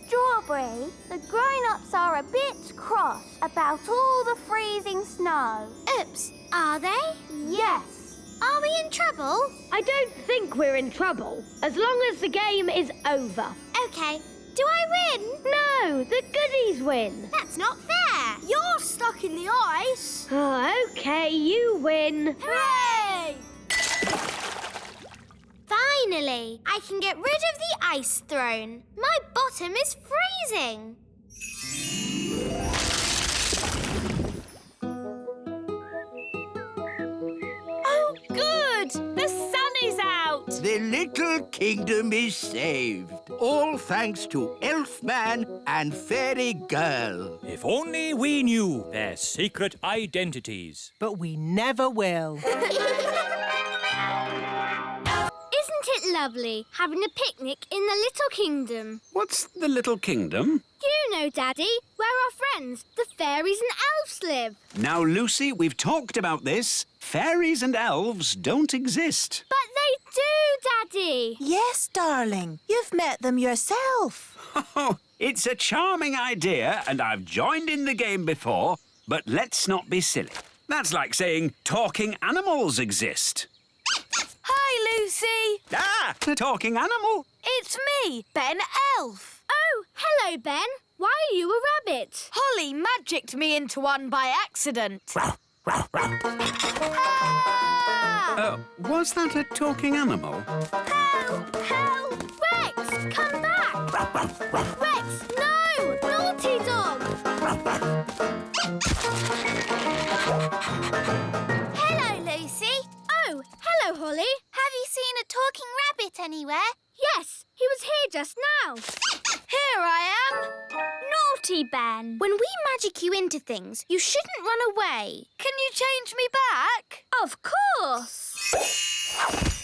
Strawberry, the grown-ups are a bit cross about all the freezing snow. Oops, are they? Yes. Are we in trouble? I don't think we're in trouble, as long as the game is over. Okay. Do I win? No, the goodies win. That's not fair. You're stuck in the ice. Okay, you win. Hooray! Finally, I can get rid of the ice throne. My bottom is freezing. Oh, good! The sun is out! The Little Kingdom is saved. All thanks to Elfman and Fairy Girl. If only we knew their secret identities. But we never will. Isn't it lovely having a picnic in the Little Kingdom? What's the Little Kingdom? You know, Daddy, where our friends, the fairies and elves, live. Now, Lucy, we've talked about this. Fairies and elves don't exist. But they do, Daddy. Yes, darling. You've met them yourself. Oh, it's a charming idea, and I've joined in the game before, but let's not be silly. That's like saying talking animals exist. Hi, Lucy. Ah, a talking animal. It's me, Ben Elf. Oh, hello, Ben. Why are you a rabbit? Holly magicked me into one by accident. Was that a talking animal? Help! Help! Rex, come back! Rex, no! Naughty dog! Hello, Lucy. Oh, hello, Holly. Have you seen a talking rabbit anywhere? Yes, he was here just now. Here I am. Naughty Ben. When we magic you into things, you shouldn't run away. Can you change me back? Of course.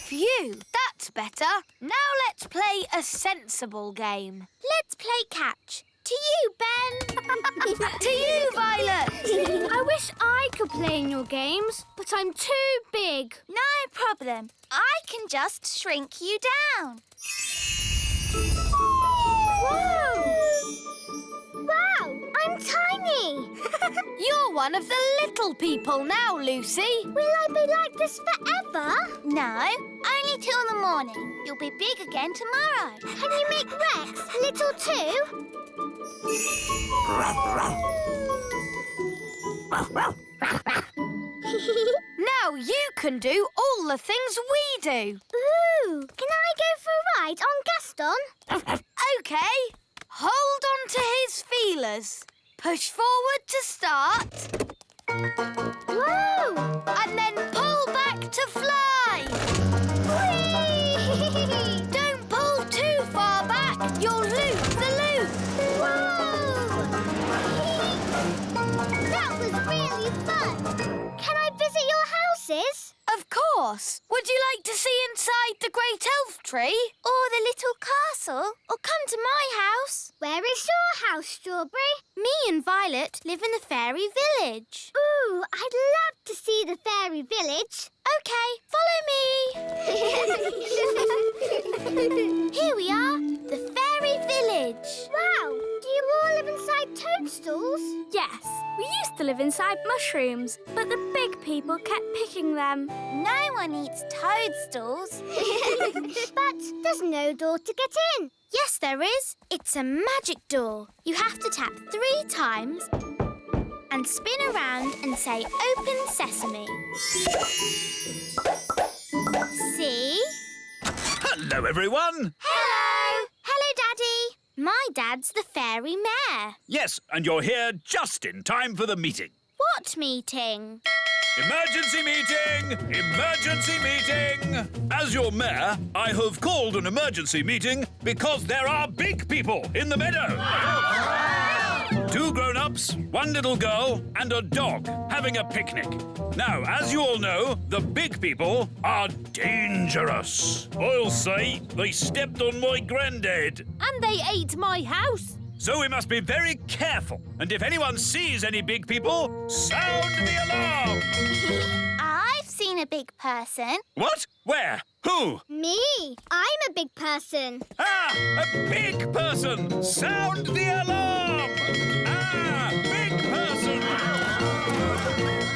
Phew, that's better. Now let's play a sensible game. Let's play catch. To you, Ben. To you, Violet. I wish I could play in your games, but I'm too big. No problem. I can just shrink you down. Whoa! Wow, I'm tiny. You're one of the little people now, Lucy. Will I be like this forever? No, only till the morning. You'll be big again tomorrow. Can you make Rex little too? Now you can do all the things we do. Ooh, can I go for a ride on Gaston? OK. Hold on to his feelers. Push forward to start. Whoa! And then pull back to fly. Whee! Don't pull too far back. You'll lose the loop. Whoa! That was really fun. Can I visit your houses? Of course. Would you like to see inside the great elf tree? Or the little castle? Or come to my house? Where is your house, Strawberry? Me and Violet live in the fairy village. Ooh, I'd love to see the fairy village. OK, follow me. Here we are, the fairy village. Wow, do you all live inside toadstools? Yes, we used to live inside mushrooms, but the big people kept picking them. No one eats toadstools. But there's no door to get in. Yes, there is. It's a magic door. You have to tap 3 times and spin around and say, "Open Sesame." See? Hello, everyone. Hello. Hello, Daddy. My dad's the fairy mayor. Yes, and you're here just in time for the meeting. What meeting? Emergency meeting! Emergency meeting! As your mayor, I have called an emergency meeting because there are big people in the meadow. 2 grown-ups, 1 little girl, and a dog having a picnic. Now, as you all know, the big people are dangerous. I'll say they stepped on my granddad. And they ate my house. So we must be very careful. And if anyone sees any big people, sound the alarm. I've seen a big person. What? Where? Who? Me. I'm a big person. Ah! A big person! Sound the alarm! Ah! Big person!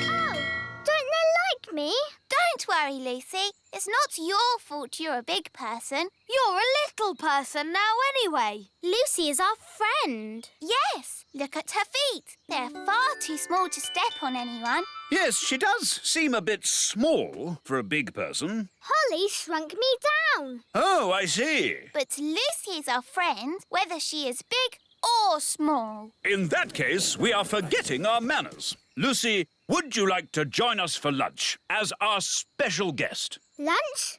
Oh, don't they like me? Don't worry, Lucy. It's not your fault you're a big person. You're a little person now anyway. Lucy is our friend. Yes, look at her feet. They're far too small to step on anyone. Yes, she does seem a bit small for a big person. Holly shrunk me down. Oh, I see. But Lucy is our friend, whether she is big or small. In that case, we are forgetting our manners. Lucy, would you like to join us for lunch as our special guest? Lunch?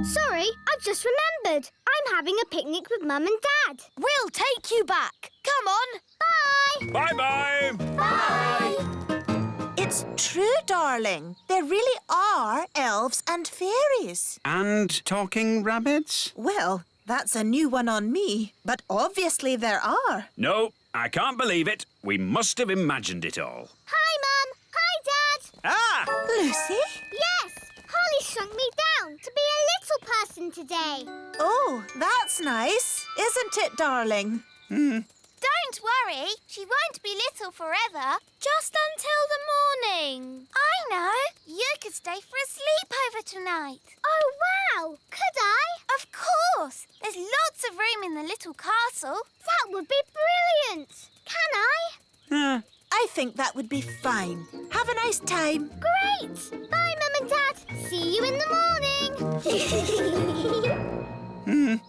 Sorry, I've just remembered. I'm having a picnic with Mum and Dad. We'll take you back. Come on. Bye. Bye-bye. Bye. It's true, darling. There really are elves and fairies. And talking rabbits? Well, that's a new one on me, but obviously there are. No, I can't believe it. We must have imagined it all. Hi, Mum. Hi, Dad. Ah! Lucy? Yes. Holly shrunk me down to be a little person today. Oh, that's nice, isn't it, darling? Don't worry, she won't be little forever. Just until the morning. I know. You could stay for a sleepover tonight. Oh, wow. Could I? Of course. There's lots of room in the little castle. That would be brilliant. Can I? I think that would be fine. Have a nice time. Great. Bye, Mum and Dad. See you in the morning.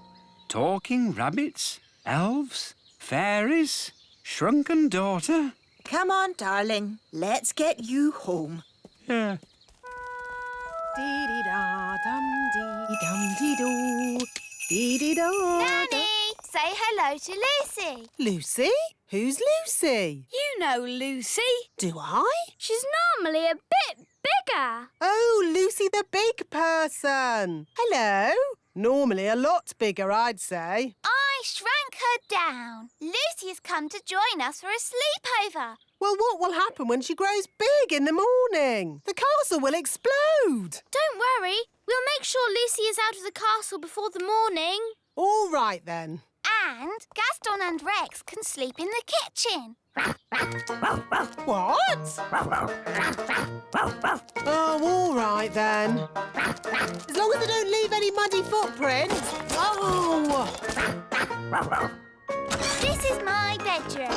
Talking rabbits, elves, fairies, shrunken daughter. Come on, darling. Let's get you home. Yeah. Dee-dee-da-dum-dee-dum-dee-doo. Dee-dee-da. Nanny, say hello to Lucy. Lucy? Who's Lucy? You know Lucy. Do I? She's normally a bit bigger. Oh, Lucy the big person. Hello. Normally a lot bigger, I'd say. I shrank her down. Lucy has come to join us for a sleepover. Well, what will happen when she grows big in the morning? The castle will explode. Don't worry. We'll make sure Lucy is out of the castle before the morning. All right, then. And Gaston and Rex can sleep in the kitchen. What? Oh, all right, then. As long as they don't leave any muddy footprints. Oh! This is my bedroom.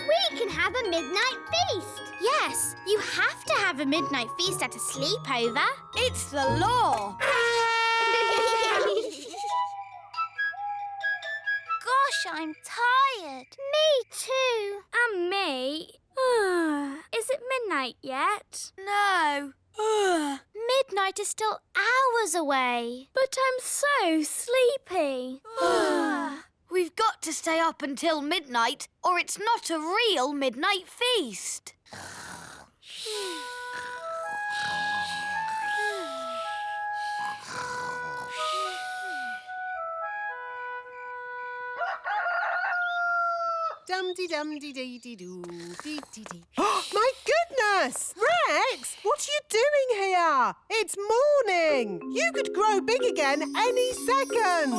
We can have a midnight feast. Yes, you have to have a midnight feast at a sleepover. It's the law. Gosh, I'm tired. Me too. And me. Is it midnight yet? No. Midnight is still hours away. But I'm so sleepy. We've got to stay up until midnight, or it's not a real midnight feast. Dum-dee-dum-dee-dee-dee-doo, dee-dee-dee. My goodness! Rex, what are you doing here? It's morning. You could grow big again any second.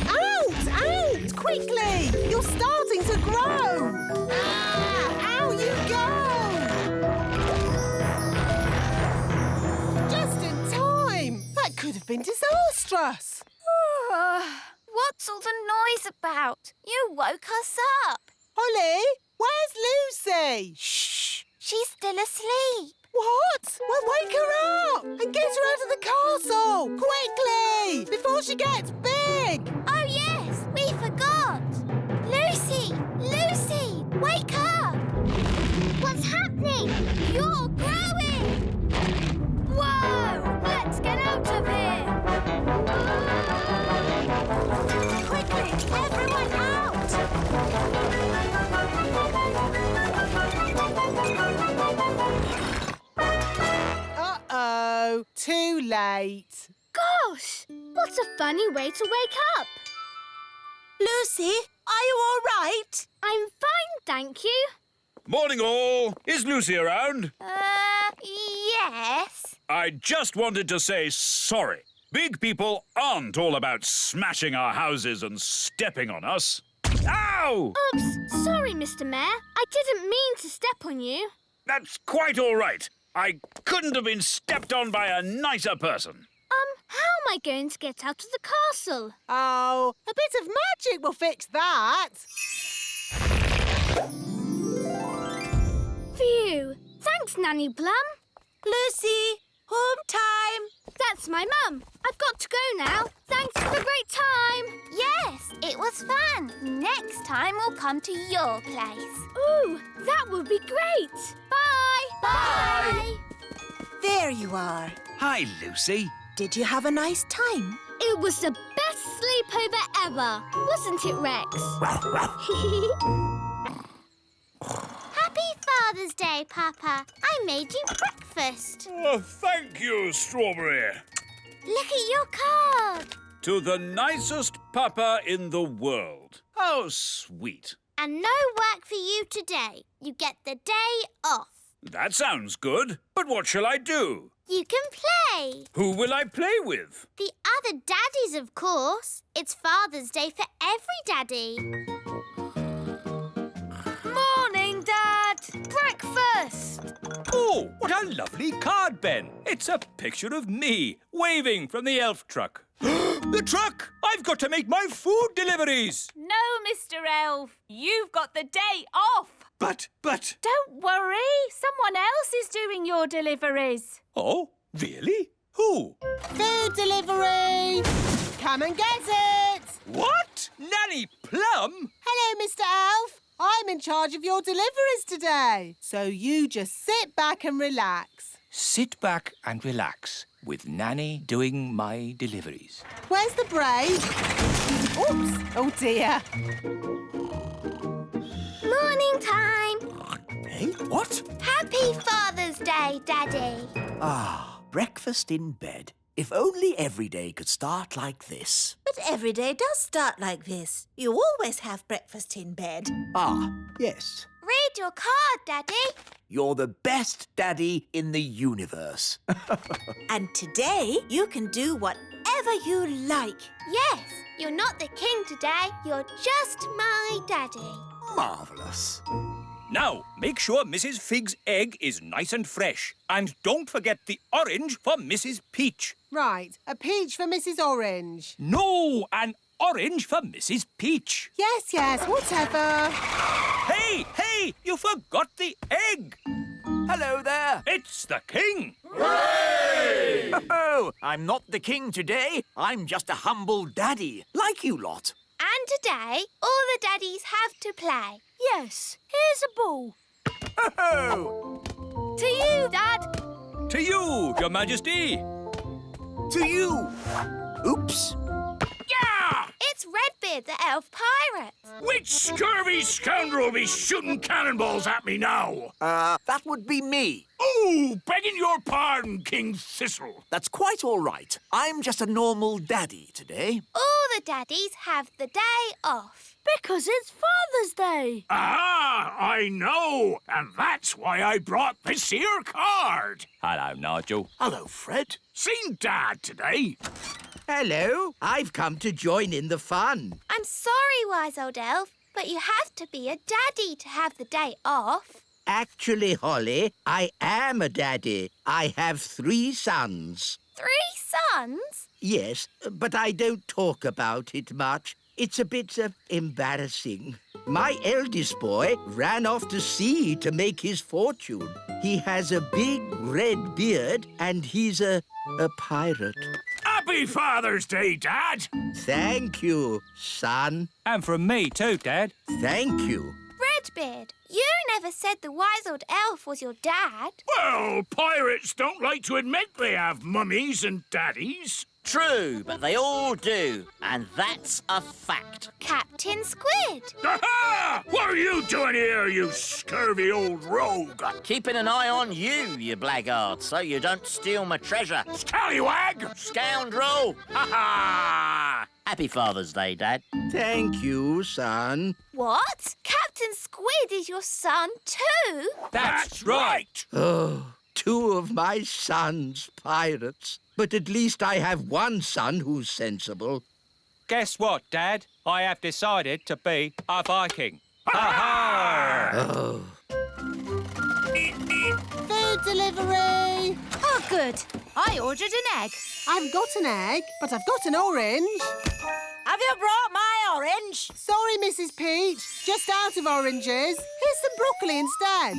Out! Out! Quickly! You're starting to grow. Out you go! Just in time. That could have been disastrous. What's all the noise about? You woke us up. Holly, where's Lucy? Shh. She's still asleep. What? Well, wake her up and get her out of the castle! Quickly! Before she gets big! Oh, yes, we forgot. Lucy! Lucy! Wake up! What's happening? You're growing! Whoa! Let's get out of here! Quickly, everyone out! Uh-oh, too late. Gosh, what a funny way to wake up. Lucy, are you all right? I'm fine, thank you. Morning, all. Is Lucy around? Yes. I just wanted to say sorry. Big people aren't all about smashing our houses and stepping on us. Ow! Oops, sorry, Mr. Mayor. I didn't mean to step on you. That's quite all right. I couldn't have been stepped on by a nicer person. How am I going to get out of the castle? Oh, a bit of magic will fix that. Phew. Thanks, Nanny Plum. Lucy, home time. That's my mum. I've got to go now. Thanks for the great time. Yes, it was fun. Next time we'll come to your place. Ooh, that would be great. Bye. Bye. There you are. Hi, Lucy. Did you have a nice time? It was the best sleepover ever. Wasn't it, Rex? Happy Father's Day, Papa. I made you breakfast. Oh, thank you, Strawberry. Look at your card. To the nicest papa in the world. How sweet. And no work for you today. You get the day off. That sounds good. But what shall I do? You can play. Who will I play with? The other daddies, of course. It's Father's Day for every daddy. Morning, Dad. Breakfast. Oh, what a lovely card, Ben. It's a picture of me, waving from the elf truck. The truck! I've got to make my food deliveries. No, Mr. Elf. You've got the day off. But... Don't worry. Someone else is doing your deliveries. Oh, really? Who? Food delivery! Come and get it! What? Nanny Plum? Hello, Mr. Elf. I'm in charge of your deliveries today. So you just sit back and relax. Sit back and relax with Nanny doing my deliveries. Where's the break? Oops! Oh, dear. Morning time. Hey, what? Happy Father's Day, Daddy. Ah, breakfast in bed. If only every day could start like this. But every day does start like this. You always have breakfast in bed. Ah, yes. Read your card, Daddy. You're the best daddy in the universe. And today you can do whatever you like. Yes, you're not the king today. You're just my daddy. Marvellous. Now, make sure Mrs. Fig's egg is nice and fresh. And don't forget the orange for Mrs. Peach. Right, a peach for Mrs. Orange. No, an orange for Mrs. Peach. Yes, whatever. Hey, you forgot the egg. Hello there. It's the king. Hooray! Oh, I'm not the king today. I'm just a humble daddy, like you lot. And today, all the daddies have to play. Yes, here's a ball. Oh! To you, Dad. To you, Your Majesty. To you. Oops. Yeah! It's Redbeard, the elf pirate. Which scurvy scoundrel be shooting cannonballs at me now? That would be me. Oh, begging your pardon, King Thistle. That's quite all right. I'm just a normal daddy today. All the daddies have the day off. Because it's Father's Day. Ah, I know. And that's why I brought this here card. Hello, Nigel. Hello, Fred. Seen Dad today. Hello. I've come to join in the fun. I'm sorry, wise old elf, but you have to be a daddy to have the day off. Actually, Holly, I am a daddy. I have 3 sons. 3 sons? Yes, but I don't talk about it much. It's a bit embarrassing. My eldest boy ran off to sea to make his fortune. He has a big red beard and he's a pirate. Happy Father's Day, Dad. Thank you, son. And from me too, Dad. Thank you. Redbeard, you never said the wise old elf was your dad. Well, pirates don't like to admit they have mummies and daddies. True, but they all do. And that's a fact. Captain Squid. Aha! What are you doing here, you scurvy old rogue? Keeping an eye on you, you blackguard, so you don't steal my treasure. Scallywag! Scoundrel! Ha ha! Happy Father's Day, Dad. Thank you, son. What? Captain Squid is your son too? That's right. Oh, 2 of my sons pirates. But at least I have one son who's sensible. Guess what, Dad? I have decided to be a Viking. Ha-ha! Oh. Food delivery! Oh, good. I ordered an egg. I haven't got an egg, but I've got an orange. Have you brought my orange? Sorry, Mrs. Peach. Just out of oranges. Here's some broccoli instead.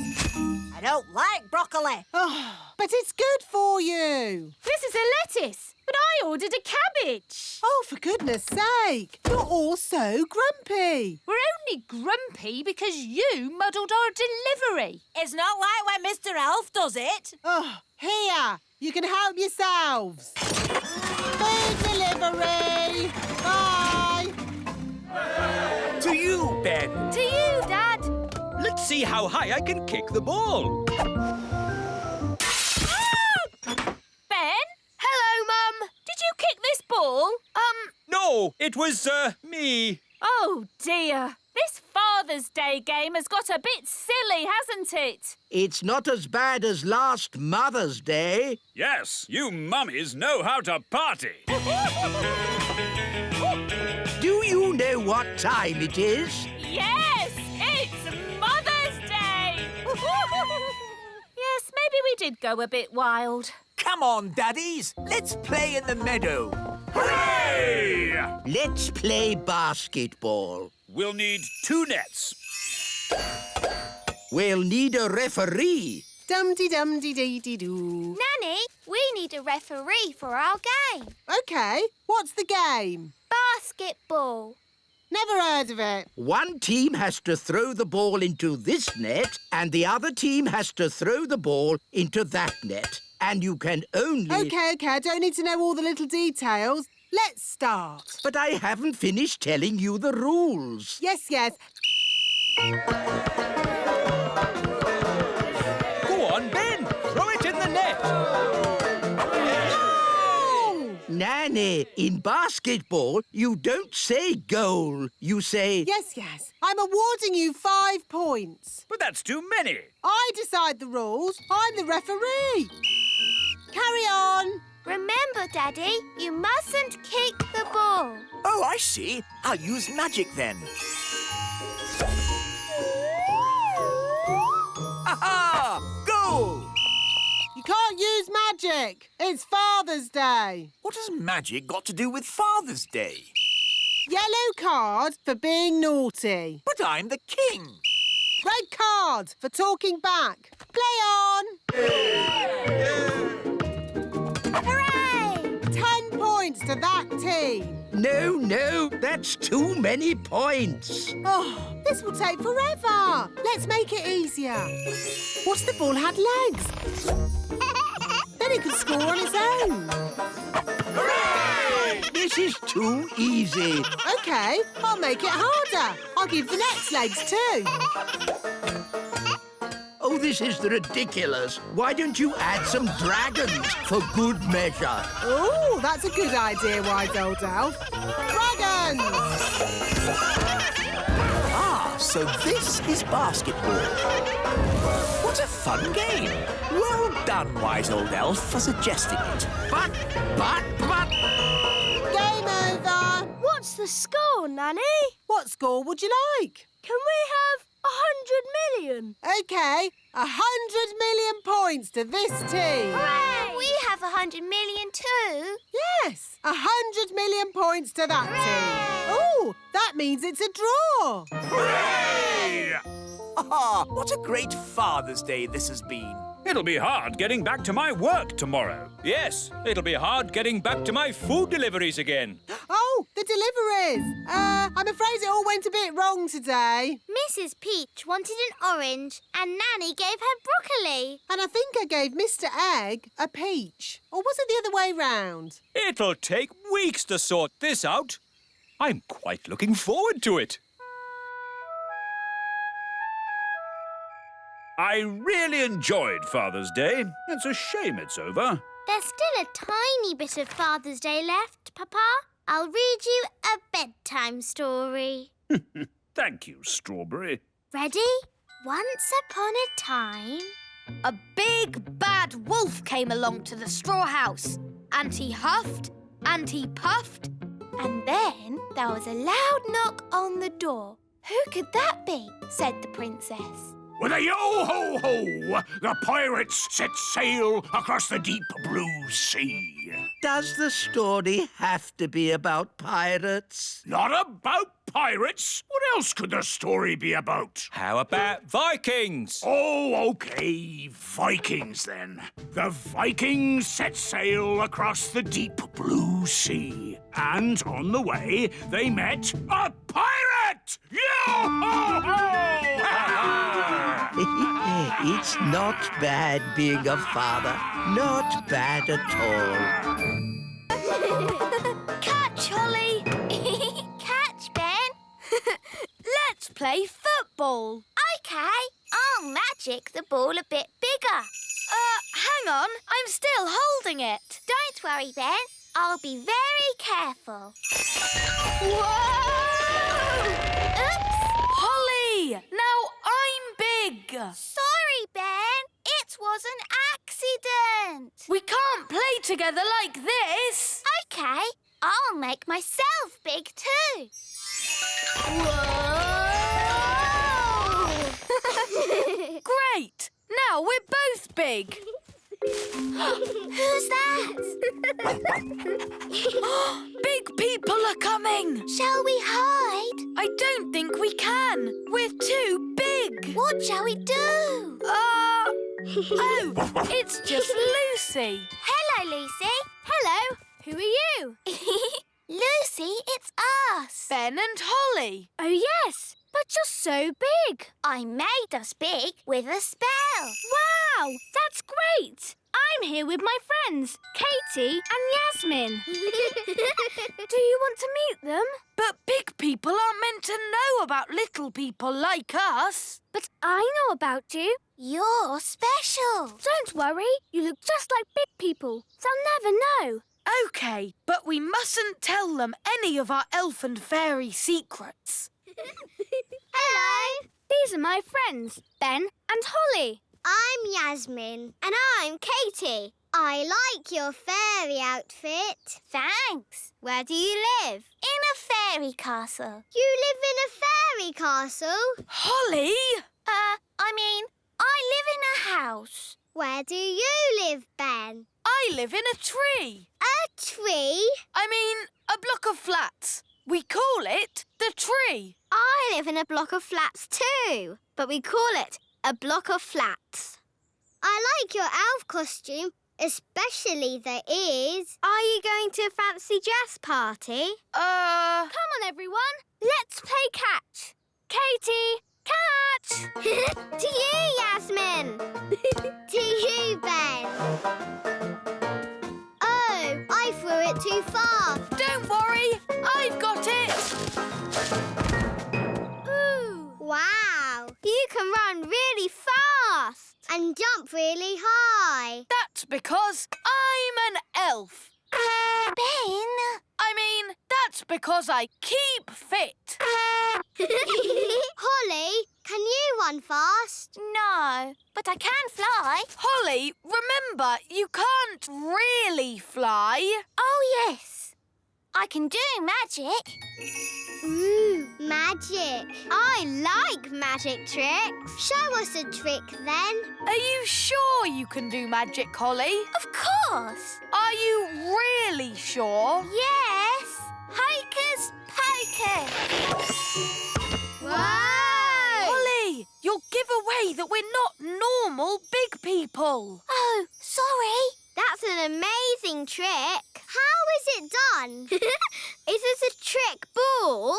I don't like broccoli. Oh, but it's good for you. This is a lettuce, but I ordered a cabbage. Oh, for goodness sake. You're all so grumpy. We're only grumpy because you muddled our delivery. It's not like when Mr. Elf does it. Oh, here. You can help yourselves. Food delivery. Bye. To you, Ben. To you, Dad. Let's see how high I can kick the ball. Ben, Hello, Mum. did you kick this ball? No, it was, me. Oh, dear. This Father's Day game has got a bit silly, hasn't it? It's not as bad as last Mother's Day. Yes, you mummies know how to party. Do you know what time it is? Yes, it's Mother's Day! Yes, maybe we did go a bit wild. Come on, Daddies. Let's play in the meadow. Hooray! Let's play basketball. We'll need 2 nets. We'll need a referee. Dum-de-dum-de-dee-dee-doo. Nanny, we need a referee for our game. OK, what's the game? Basketball. Never heard of it. One team has to throw the ball into this net and the other team has to throw the ball into that net. And you can only... OK, I don't need to know all the little details. Let's start. But I haven't finished telling you the rules. Yes. Go on, Ben. Throw it in the net. Goal! Nanny, in basketball, you don't say goal. You say... Yes. I'm awarding you 5 points. But that's too many. I decide the rules. I'm the referee. Carry on. Remember, Daddy, you mustn't kick the ball. Oh, I see. I'll use magic then. Ha-ha! Goal! You can't use magic. It's Father's Day. What has magic got to do with Father's Day? Yellow card for being naughty. But I'm the king. Red card for talking back. Play on. Hooray! 10 points to that team. No, that's too many points. Oh, this will take forever. Let's make it easier. What if the ball had legs? Then it could score on its own. Hooray! This is too easy. OK, I'll make it harder. I'll give the nets legs too. Oh, this is ridiculous. Why don't you add some dragons for good measure? Oh, that's a good idea, Wise Old Elf. Dragons! Ah, so this is basketball. What a fun game. Well done, Wise Old Elf, for suggesting it. But... Game over. What's the score, Nanny? What score would you like? Can we have 100 million? OK, 100 million points to this team. Hooray! We have 100 million too. Yes, 100 million points to that team. Oh, that means it's a draw. Hooray! Ah, what a great Father's Day this has been. It'll be hard getting back to my work tomorrow. Yes, it'll be hard getting back to my food deliveries again. Oh, the deliveries. I'm afraid it all went a bit wrong today. Mrs. Peach wanted an orange and Nanny gave her broccoli. And I think I gave Mr. Egg a peach. Or was it the other way round? It'll take weeks to sort this out. I'm quite looking forward to it. I really enjoyed Father's Day. It's a shame it's over. There's still a tiny bit of Father's Day left, Papa. I'll read you a bedtime story. Thank you, Strawberry. Ready? Once upon a time... A big, bad wolf came along to the straw house. And he huffed, and he puffed. And then there was a loud knock on the door. Who could that be? Said the princess. With a yo-ho-ho, the pirates set sail across the deep blue sea. Does the story have to be about pirates? Not about pirates. What else could the story be about? How about Vikings? Oh, OK, Vikings then. The Vikings set sail across the deep blue sea. And on the way, they met a pirate! Yo-ho-ho! It's not bad being a father. Not bad at all. Catch, Holly! Catch, Ben. Let's play football. OK, I'll magic the ball a bit bigger. Hang on. I'm still holding it. Don't worry, Ben. I'll be very careful. Whoa! Oops! Holly! together like this. OK, I'll make myself big too. Whoa! Great! Now we're both big. Who's that? Big people are coming. Shall we hide? I don't think we can. We're too big. What shall we do? Oh, it's just Lucy. Hello, Lucy. Hello. Who are you? Lucy, it's us. Ben and Holly. Oh, yes. But you're so big. I made us big with a spell. Wow, that's great. I'm here with my friends, Katie and Yasmin. Do you want to meet them? But big people aren't meant to know about little people like us. But I know about you. You're special. Don't worry. You look just like big people. They'll never know. OK, but we mustn't tell them any of our elf and fairy secrets. Hello. These are my friends, Ben and Holly. I'm Yasmin. And I'm Katie. I like your fairy outfit. Thanks. Where do you live? In a fairy castle. You live in a fairy castle? Holly? I live in a house. Where do you live, Ben? I live in a tree. A tree? A block of flats. We call it the tree. I live in a block of flats too, but we call it a block of flats. I like your elf costume, especially the ears. Are you going to a fancy dress party? Come on, everyone. Let's play catch. Katie, catch! To you, Yasmin. To you, Ben. Oh, I threw it too far. Don't worry, I've got it. Ooh. Wow, you can run really fast and jump really high. That's because I'm an elf. Ben? That's because I keep fit. Holly, can you run fast? No, but I can fly. Holly, remember, you can't really fly. Oh, yes. I can do magic. Ooh, magic. I like magic tricks. Show us a trick, then. Are you sure you can do magic, Holly? Of course. Are you really sure? Yes. Hocus pocus. Wow! Holly, you'll give away that we're not normal big people. Oh, sorry. That's an amazing trick. How is it done? Is this a trick ball?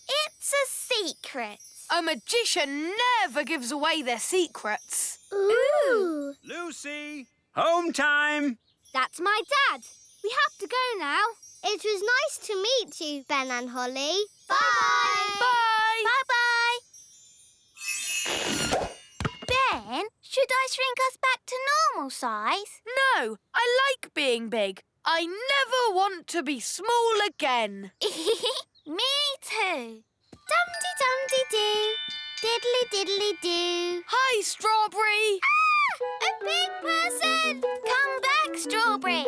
It's a secret. A magician never gives away their secrets. Ooh. Lucy, home time. That's my dad. We have to go now. It was nice to meet you, Ben and Holly. Bye. Bye. Bye-bye. Ben, should I shrink us back to normal size? No, I like being big. I never want to be small again. Me too. Dum-de-dum-de-doo. Diddly-diddly-doo. Hi, Strawberry. Ah! A big person! Come back, Strawberry.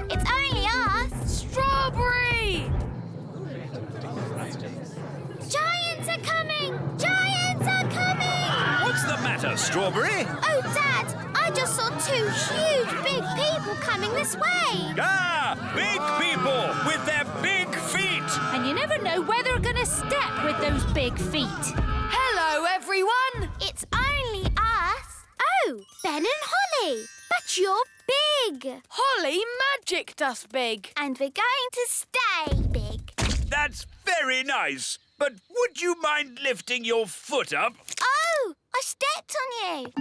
It's only us. Strawberry! Giants are coming! Giants are coming! What's the matter, Strawberry? Oh, Dad, I just saw two huge big people coming this way. Ah, big people with their big feet. And you never know where they're going to step with those big feet. Hello, everyone. It's only us. Oh, Ben and Holly. But you're big. Holly magicked us big. And we're going to stay big. That's very nice. But would you mind lifting your foot up? Oh, I stepped on you.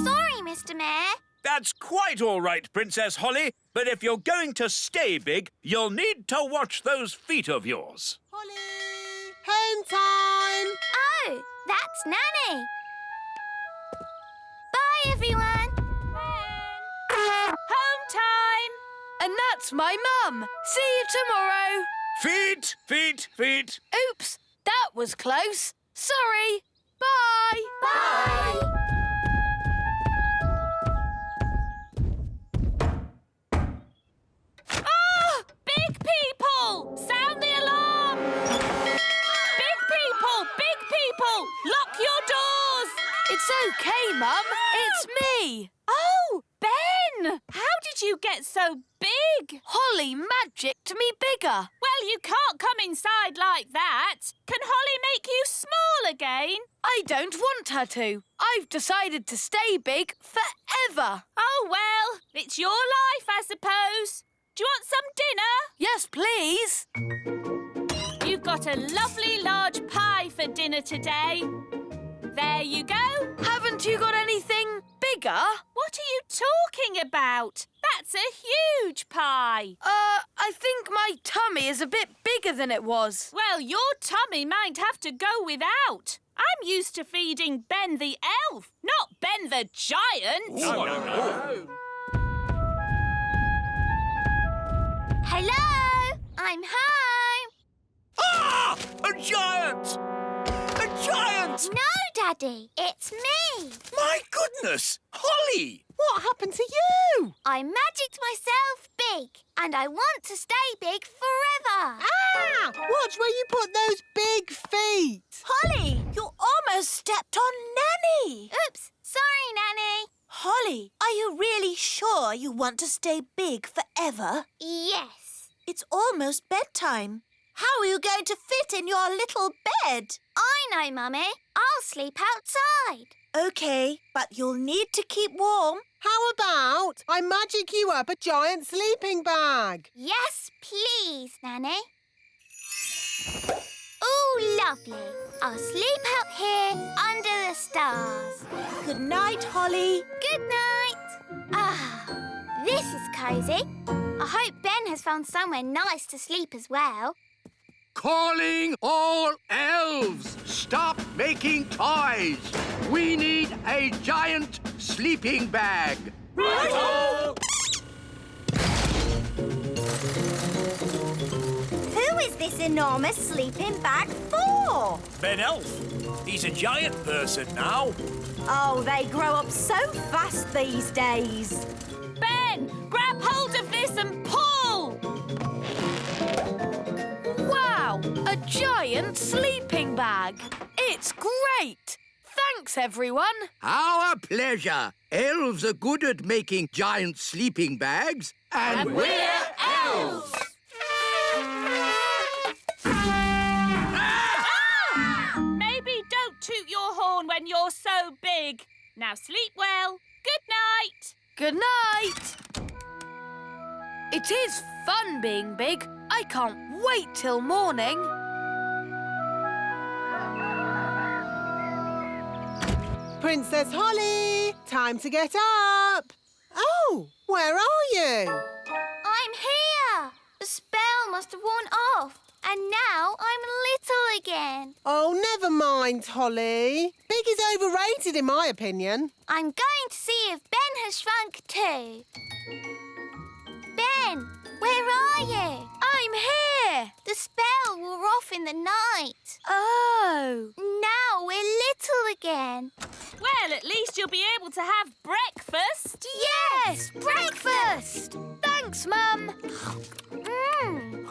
Sorry, Mr. Mayor. That's quite all right, Princess Holly. But if you're going to stay big, you'll need to watch those feet of yours. Holly! Home time! Oh, that's Nanny. Bye, everyone. Home time! And that's my mum. See you tomorrow. Feet, feet, feet. Oops, that was close. Sorry. Bye. Bye. It's okay, Mum. It's me. Oh, Ben! How did you get so big? Holly magicked me bigger. Well, you can't come inside like that. Can Holly make you small again? I don't want her to. I've decided to stay big forever. Oh, well, it's your life, I suppose. Do you want some dinner? Yes, please. You've got a lovely large pie for dinner today. There you go. Haven't you got anything bigger? What are you talking about? That's a huge pie. I think my tummy is a bit bigger than it was. Well, your tummy might have to go without. I'm used to feeding Ben the elf, not Ben the giant. No. Hello, I'm home. Ah! A giant! A giant! No, Daddy, it's me. My goodness! Holly! What happened to you? I magicked myself big, and I want to stay big forever. Ah! Watch where you put those big feet. Holly, you almost stepped on Nanny. Oops, sorry, Nanny. Holly, are you really sure you want to stay big forever? Yes. It's almost bedtime. How are you going to fit in your little bed? I know, Mummy. I'll sleep outside. OK, but you'll need to keep warm. How about I magic you up a giant sleeping bag? Yes, please, Nanny. Ooh, lovely. I'll sleep out here under the stars. Good night, Holly. Good night. Ah, this is cosy. I hope Ben has found somewhere nice to sleep as well. Calling all elves! Stop making toys! We need a giant sleeping bag. Right-o! Who is this enormous sleeping bag for? Ben Elf. He's a giant person now. Oh, they grow up so fast these days. Ben, grab hold of this and pull! Wow, a giant sleeping bag. It's great. Thanks, everyone. Our pleasure. Elves are good at making giant sleeping bags. And we're elves! Maybe don't toot your horn when you're so big. Now sleep well. Good night. Good night. It is fun being big. I can't wait till morning. Princess Holly, time to get up. Oh, where are you? I'm here. The spell must have worn off, and now I'm little again. Oh, never mind, Holly. Big is overrated, in my opinion. I'm going to see if Ben has shrunk too. Ben, where are you? I'm here. The spell wore off in the night. Oh. Now we're little again. Well, at least you'll be able to have breakfast. Yes, breakfast. Thanks, Mum.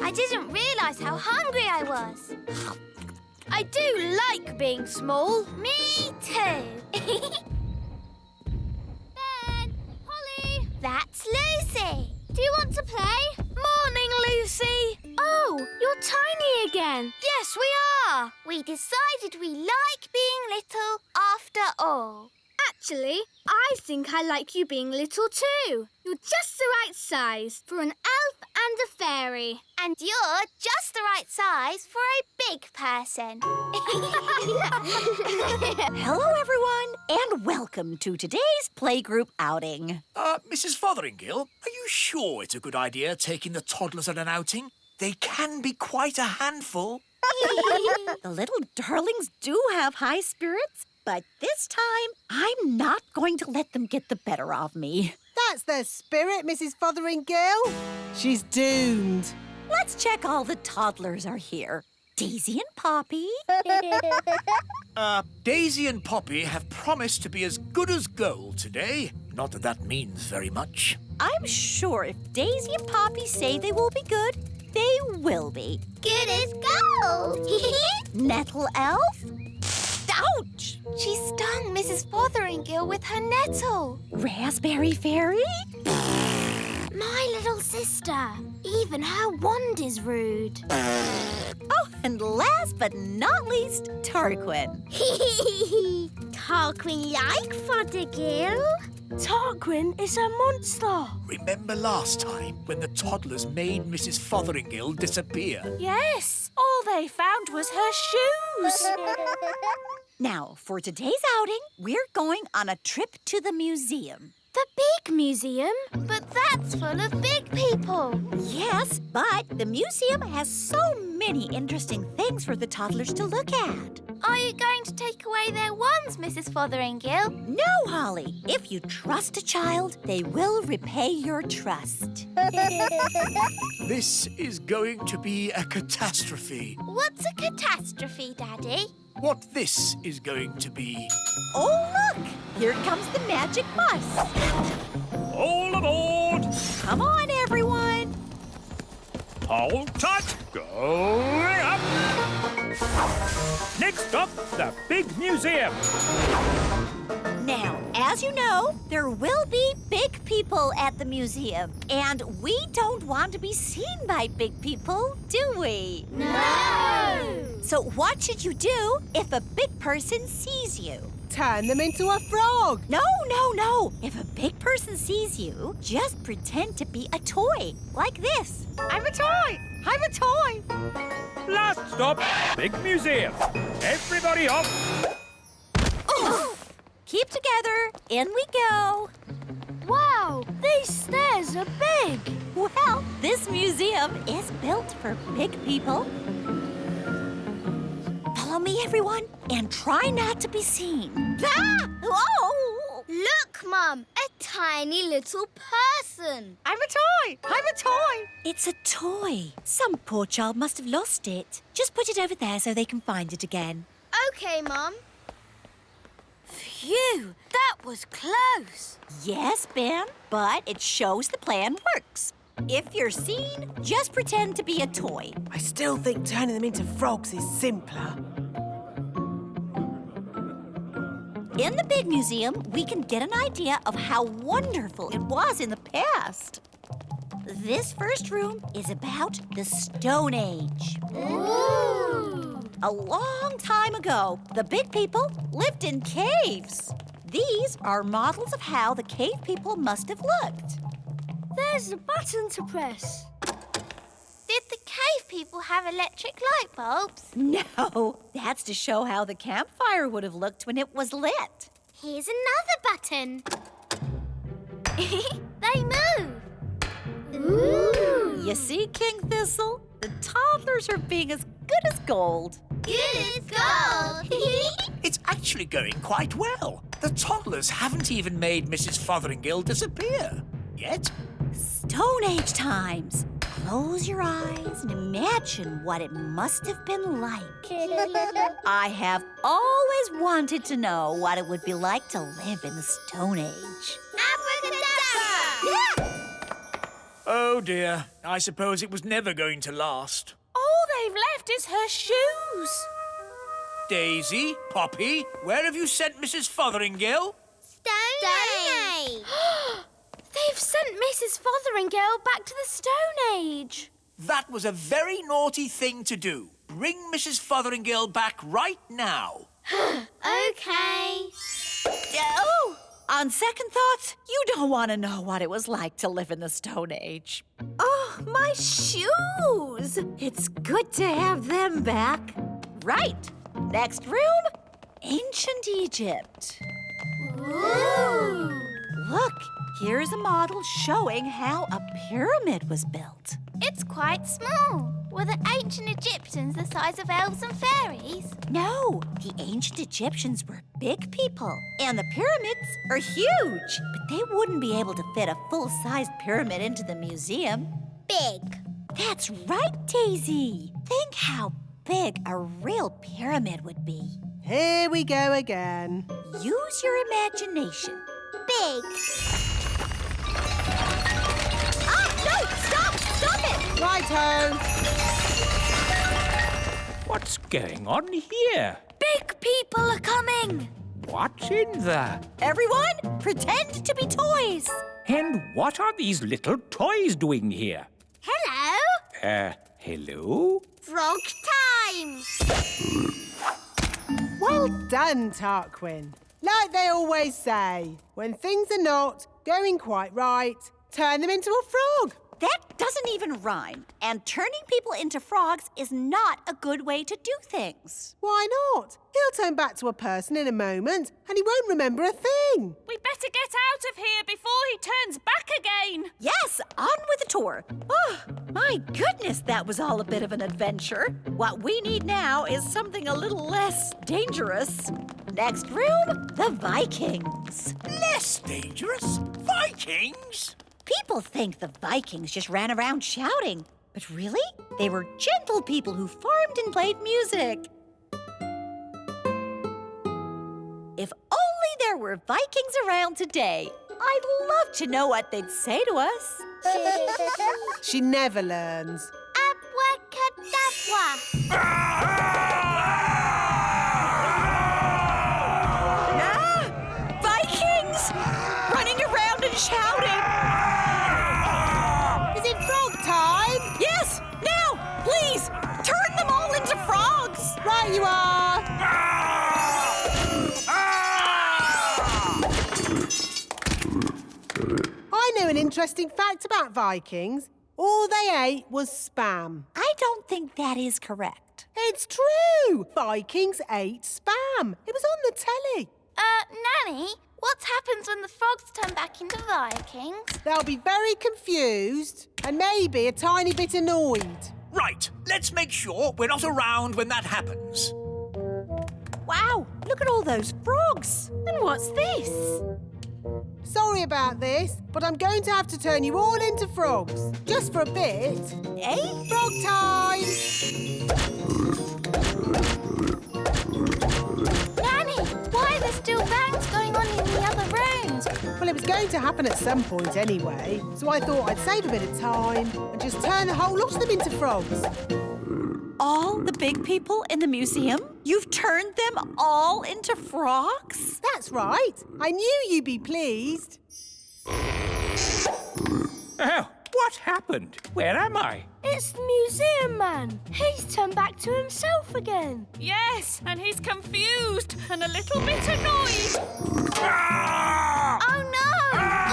I didn't realise how hungry I was. I do like being small. Me too. Ben, Holly. That's Lucy. Do you want to play? Morning, Lucy. Oh, you're tiny again. Yes, we are. We decided we like being little after all. Actually, I think I like you being little too. You're just the right size for an elf and a fairy. And you're just the right size for a big person. Hello, everyone, and welcome to today's Playgroup outing. Mrs. Fotheringill, are you sure it's a good idea taking the toddlers on an outing? They can be quite a handful. The little darlings do have high spirits, but this time I'm not going to let them get the better of me. That's their spirit, Mrs. Fotheringill. She's doomed. Let's check all the toddlers are here. Daisy and Poppy. Daisy and Poppy have promised to be as good as gold today. Not that that means very much. I'm sure if Daisy and Poppy say they will be good, they will be. Good as gold. Nettle Elf? Ouch! She stung Mrs. Fotheringill with her nettle. Raspberry Fairy? My little sister. Even her wand is rude. Oh, and last but not least, Tarquin. Tarquin like Fothergill. Tarquin is a monster. Remember last time when the toddlers made Mrs. Fotheringill disappear? Yes, all they found was her shoes. Now, for today's outing, we're going on a trip to the museum. The big museum? But that's full of big people. Yes, but the museum has so many interesting things for the toddlers to look at. Are you going to take away their wands, Mrs. Fotheringill? No, Holly. If you trust a child, they will repay your trust. This is going to be a catastrophe. What's a catastrophe, Daddy? What this is going to be. Oh, look! Here comes the magic bus. All aboard! Come on, everyone. Hold tight. Going up. Next up, the big museum. Now, as you know, there will be big people at the museum. And we don't want to be seen by big people, do we? No! So what should you do if a big person sees you? Turn them into a frog. No, no, no. If a big person sees you, just pretend to be a toy, like this. I'm a toy. I'm a toy. Last stop, big museum. Everybody off. Oh. Keep together. In we go. Wow, these stairs are big. Well, this museum is built for big people. Follow me, everyone, and try not to be seen. Ah! Oh! Look, Mum, a tiny little person. I'm a toy! I'm a toy! It's a toy. Some poor child must have lost it. Just put it over there so they can find it again. Okay, Mum. Phew, that was close. Yes, Ben, but it shows the plan works. If you're seen, just pretend to be a toy. I still think turning them into frogs is simpler. In the big museum, we can get an idea of how wonderful it was in the past. This first room is about the Stone Age. Ooh! A long time ago, the big people lived in caves. These are models of how the cave people must have looked. There's a button to press. Did the cave people have electric light bulbs? No, that's to show how the campfire would have looked when it was lit. Here's another button. They move. Ooh! You see, King Thistle? The toddlers are being as good as gold. Good as gold. It's actually going quite well. The toddlers haven't even made Mrs. Fotheringill disappear. Yet. Stone Age times. Close your eyes and imagine what it must have been like. I have always wanted to know what it would be like to live in the Stone Age. Abracadabra! Oh dear, I suppose it was never going to last. All they've left is her shoes. Daisy, Poppy, where have you sent Mrs. Fotheringill? Stone Age. They've sent Mrs. Fotheringill back to the Stone Age. That was a very naughty thing to do. Bring Mrs. Fotheringill back right now. Okay. Oh! On second thoughts, you don't want to know what it was like to live in the Stone Age. Oh, my shoes! It's good to have them back. Right. Next room, Ancient Egypt. Ooh! Look, here's a model showing how a pyramid was built. It's quite small. Were the ancient Egyptians the size of elves and fairies? No, the ancient Egyptians were big people, and the pyramids are huge. But they wouldn't be able to fit a full-sized pyramid into the museum. Big. That's right, Daisy. Think how big a real pyramid would be. Here we go again. Use your imagination. Big. Ah, no! Stop! Stop it! Righto. What's going on here? Big people are coming. What's in the... Everyone, pretend to be toys. And what are these little toys doing here? Hello. Hello? Frog time. Well done, Tarquin. Like they always say, when things are not going quite right, turn them into a frog. That doesn't even rhyme. And turning people into frogs is not a good way to do things. Why not? He'll turn back to a person in a moment and he won't remember a thing. We better get out of here before he turns back again. Yes, on with the tour. Oh, my goodness, that was all a bit of an adventure. What we need now is something a little less dangerous. Next room, the Vikings. Less dangerous? Vikings? People think the Vikings just ran around shouting, but really, they were gentle people who farmed and played music. If only there were Vikings around today. I'd love to know what they'd say to us. She never learns. Vikings! Running around and shouting. Is it frog time? Yes, now, please, turn them all into frogs. Right you are. I know an interesting fact about Vikings. All they ate was spam. I don't think that is correct. It's true. Vikings ate spam. It was on the telly. Nanny, what happens when the frogs turn back into Vikings? They'll be very confused and maybe a tiny bit annoyed. Right, let's make sure we're not around when that happens. Wow, look at all those frogs. And what's this? Sorry about this, but I'm going to have to turn you all into frogs. Just for a bit. Eh? Frog time! Nanny, why are there still bangs going on in the other rooms? Well, it was going to happen at some point anyway, so I thought I'd save a bit of time and just turn the whole lot of them into frogs. All the big people in the museum? You've turned them all into frogs? That's right. I knew you'd be pleased. Oh, what happened? Where am I? It's the museum man. He's turned back to himself again. Yes, and he's confused and a little bit annoyed. Oh no!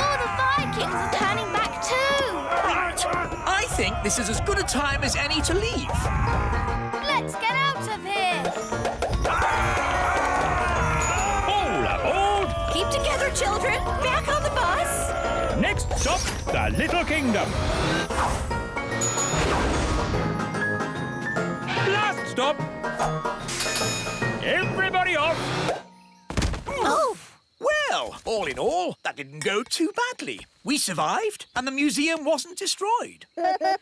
All the Vikings are turning back too. Right, I think this is as good a time as any to leave. Let's get out of here. All aboard! Keep together, children. Back on the bus. Next stop, the Little Kingdom. Last stop. Everybody off. Oh! Well, all in all, that didn't go too badly. We survived, and the museum wasn't destroyed. Good as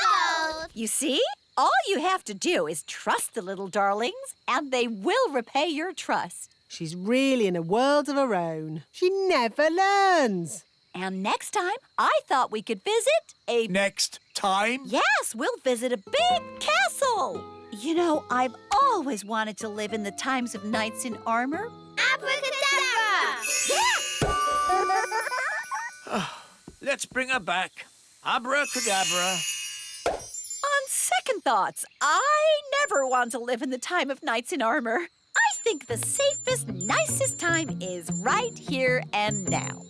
gold. You see? All you have to do is trust the little darlings, and they will repay your trust. She's really in a world of her own. She never learns. And next time, I thought we could visit a... Next time? Yes, we'll visit a big castle. You know, I've always wanted to live in the times of knights in armor. Abracadabra! Let's bring her back. Abracadabra. On second thoughts, I never want to live in the time of knights in armor. I think the safest, nicest time is right here and now.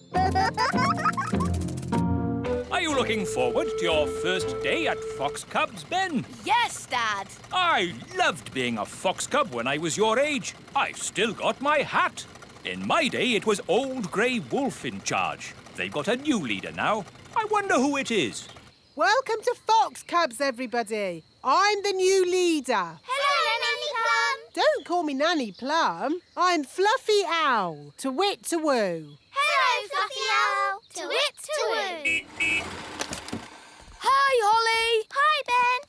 Are you looking forward to your first day at Fox Cubs, Ben? Yes, Dad. I loved being a fox cub when I was your age. I've still got my hat. In my day, it was Old Grey Wolf in charge. They've got a new leader now. I wonder who it is. Welcome to Fox Cubs, everybody. I'm the new leader. Hello, Nanny Plum. Don't call me Nanny Plum. I'm Fluffy Owl, to wit to woo. Hello, Fluffy Owl. To wit to woo. Hi, Holly. Hi, Ben.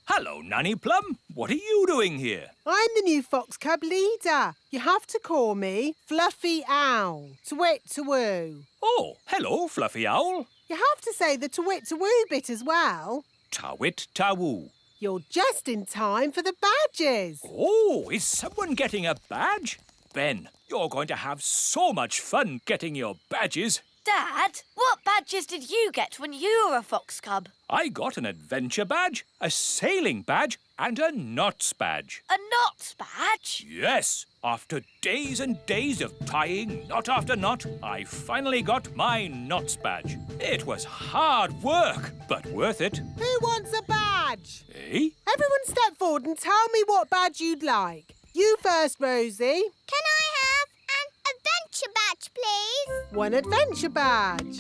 Hello, Nanny Plum. What are you doing here? I'm the new Fox Cub leader. You have to call me Fluffy Owl, to wit to woo. Oh, hello, Fluffy Owl. You have to say the to wit to woo bit as well. Tawit Tawoo. You're just in time for the badges. Oh, is someone getting a badge? Ben, you're going to have so much fun getting your badges. Dad, what badges did you get when you were a fox cub? I got an adventure badge, a sailing badge, and a knots badge. A knots badge? Yes, after days and days of tying knot after knot, I finally got my knots badge. It was hard work, but worth it. Who wants a badge? Eh? Everyone step forward and tell me what badge you'd like. You first, Rosie. Can I have an adventure badge, please? One adventure badge.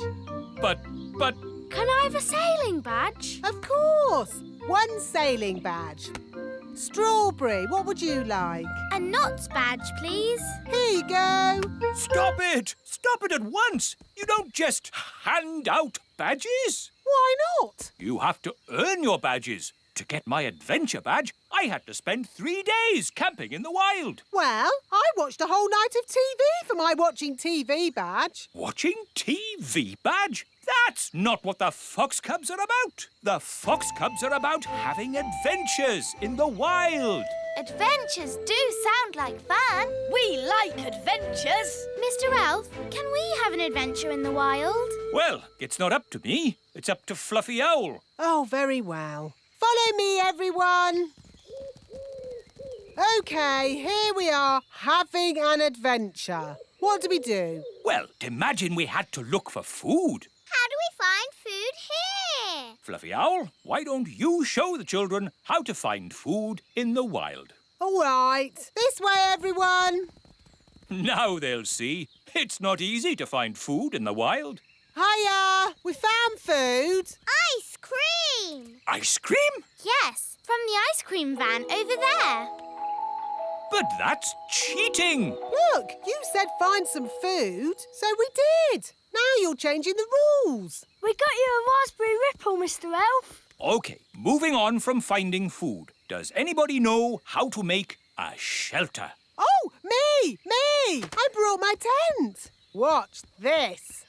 But... Can I have a sailing badge? Of course. One sailing badge. Strawberry, what would you like? A knots badge, please. Here you go. Stop it! Stop it at once! You don't just hand out badges. Why not? You have to earn your badges. To get my adventure badge, I had to spend 3 days camping in the wild. Well, I watched a whole night of TV for my watching TV badge. Watching TV badge? That's not what the Fox Cubs are about. The Fox Cubs are about having adventures in the wild. Adventures do sound like fun. We like adventures. Mr. Elf, can we have an adventure in the wild? Well, it's not up to me. It's up to Fluffy Owl. Oh, very well. Follow me, everyone. OK, here we are, having an adventure. What do we do? Well, imagine we had to look for food. How do we find food here? Fluffy Owl, why don't you show the children how to find food in the wild? All right. This way, everyone. Now they'll see. It's not easy to find food in the wild. Hiya! We found food. Ice cream! Ice cream? Yes, from the ice cream van over there. But that's cheating. Look, you said find some food, so we did. Now you're changing the rules. We got you a raspberry ripple, Mr. Elf. OK, moving on from finding food. Does anybody know how to make a shelter? Oh, me! I brought my tent. Watch this.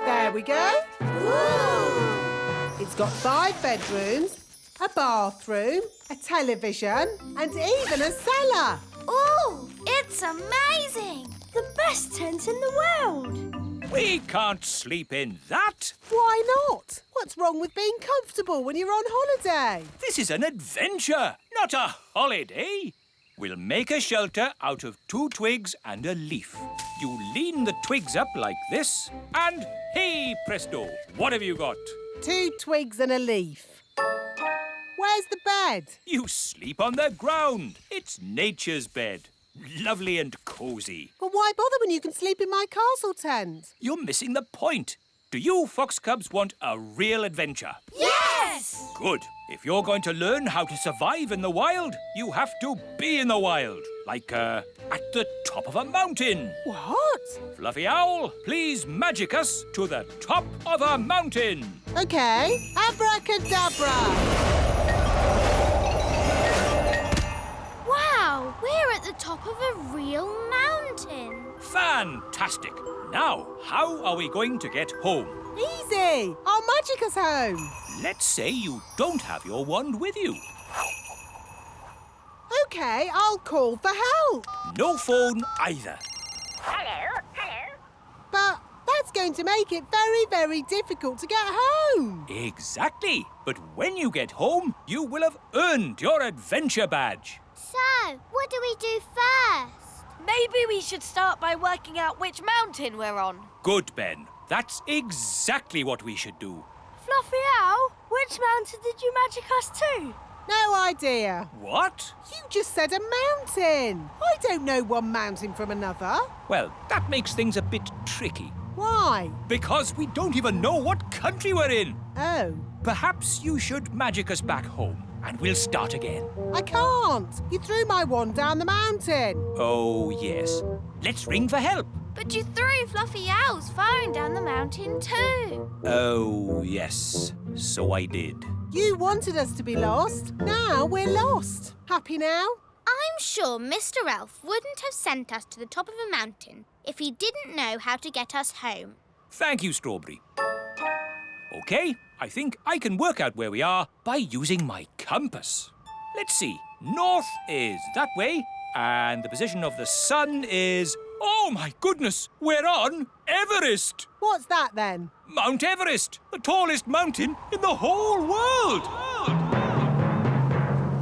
There we go. Ooh. It's got 5 bedrooms, a bathroom, a television, and even a cellar. Ooh, it's amazing. The best tent in the world. We can't sleep in that. Why not? What's wrong with being comfortable when you're on holiday? This is an adventure, not a holiday. We'll make a shelter out of 2 twigs and a leaf. You lean the twigs up like this, and hey presto, what have you got? 2 twigs and a leaf. Where's the bed? You sleep on the ground. It's nature's bed. Lovely and cosy. But why bother when you can sleep in my castle tent? You're missing the point. Do you Fox Cubs want a real adventure? Yes! Good. If you're going to learn how to survive in the wild, you have to be in the wild. Like, at the top of a mountain. What? Fluffy Owl, please magic us to the top of a mountain. OK. Abracadabra. Wow, we're at the top of a real mountain. Fantastic. Now, how are we going to get home? Easy. I'll magic us home. Let's say you don't have your wand with you. OK, I'll call for help. No phone either. Hello. But that's going to make it very, very difficult to get home. Exactly. But when you get home, you will have earned your adventure badge. So, what do we do first? Maybe we should start by working out which mountain we're on. Good, Ben. That's exactly what we should do. Fluffy Owl, which mountain did you magic us to? No idea. What? You just said a mountain. I don't know one mountain from another. Well, that makes things a bit tricky. Why? Because we don't even know what country we're in. Oh. Perhaps you should magic us back home, and we'll start again. I can't. You threw my wand down the mountain. Oh, yes. Let's ring for help. But you threw Fluffy Owl's phone down the mountain too. Oh, yes. So I did. You wanted us to be lost. Now we're lost. Happy now? I'm sure Mr. Elf wouldn't have sent us to the top of a mountain if he didn't know how to get us home. Thank you, Strawberry. OK, I think I can work out where we are by using my compass. Let's see. North is that way, and the position of the sun is... Oh, my goodness! We're on Everest! What's that, then? Mount Everest, the tallest mountain in the whole world!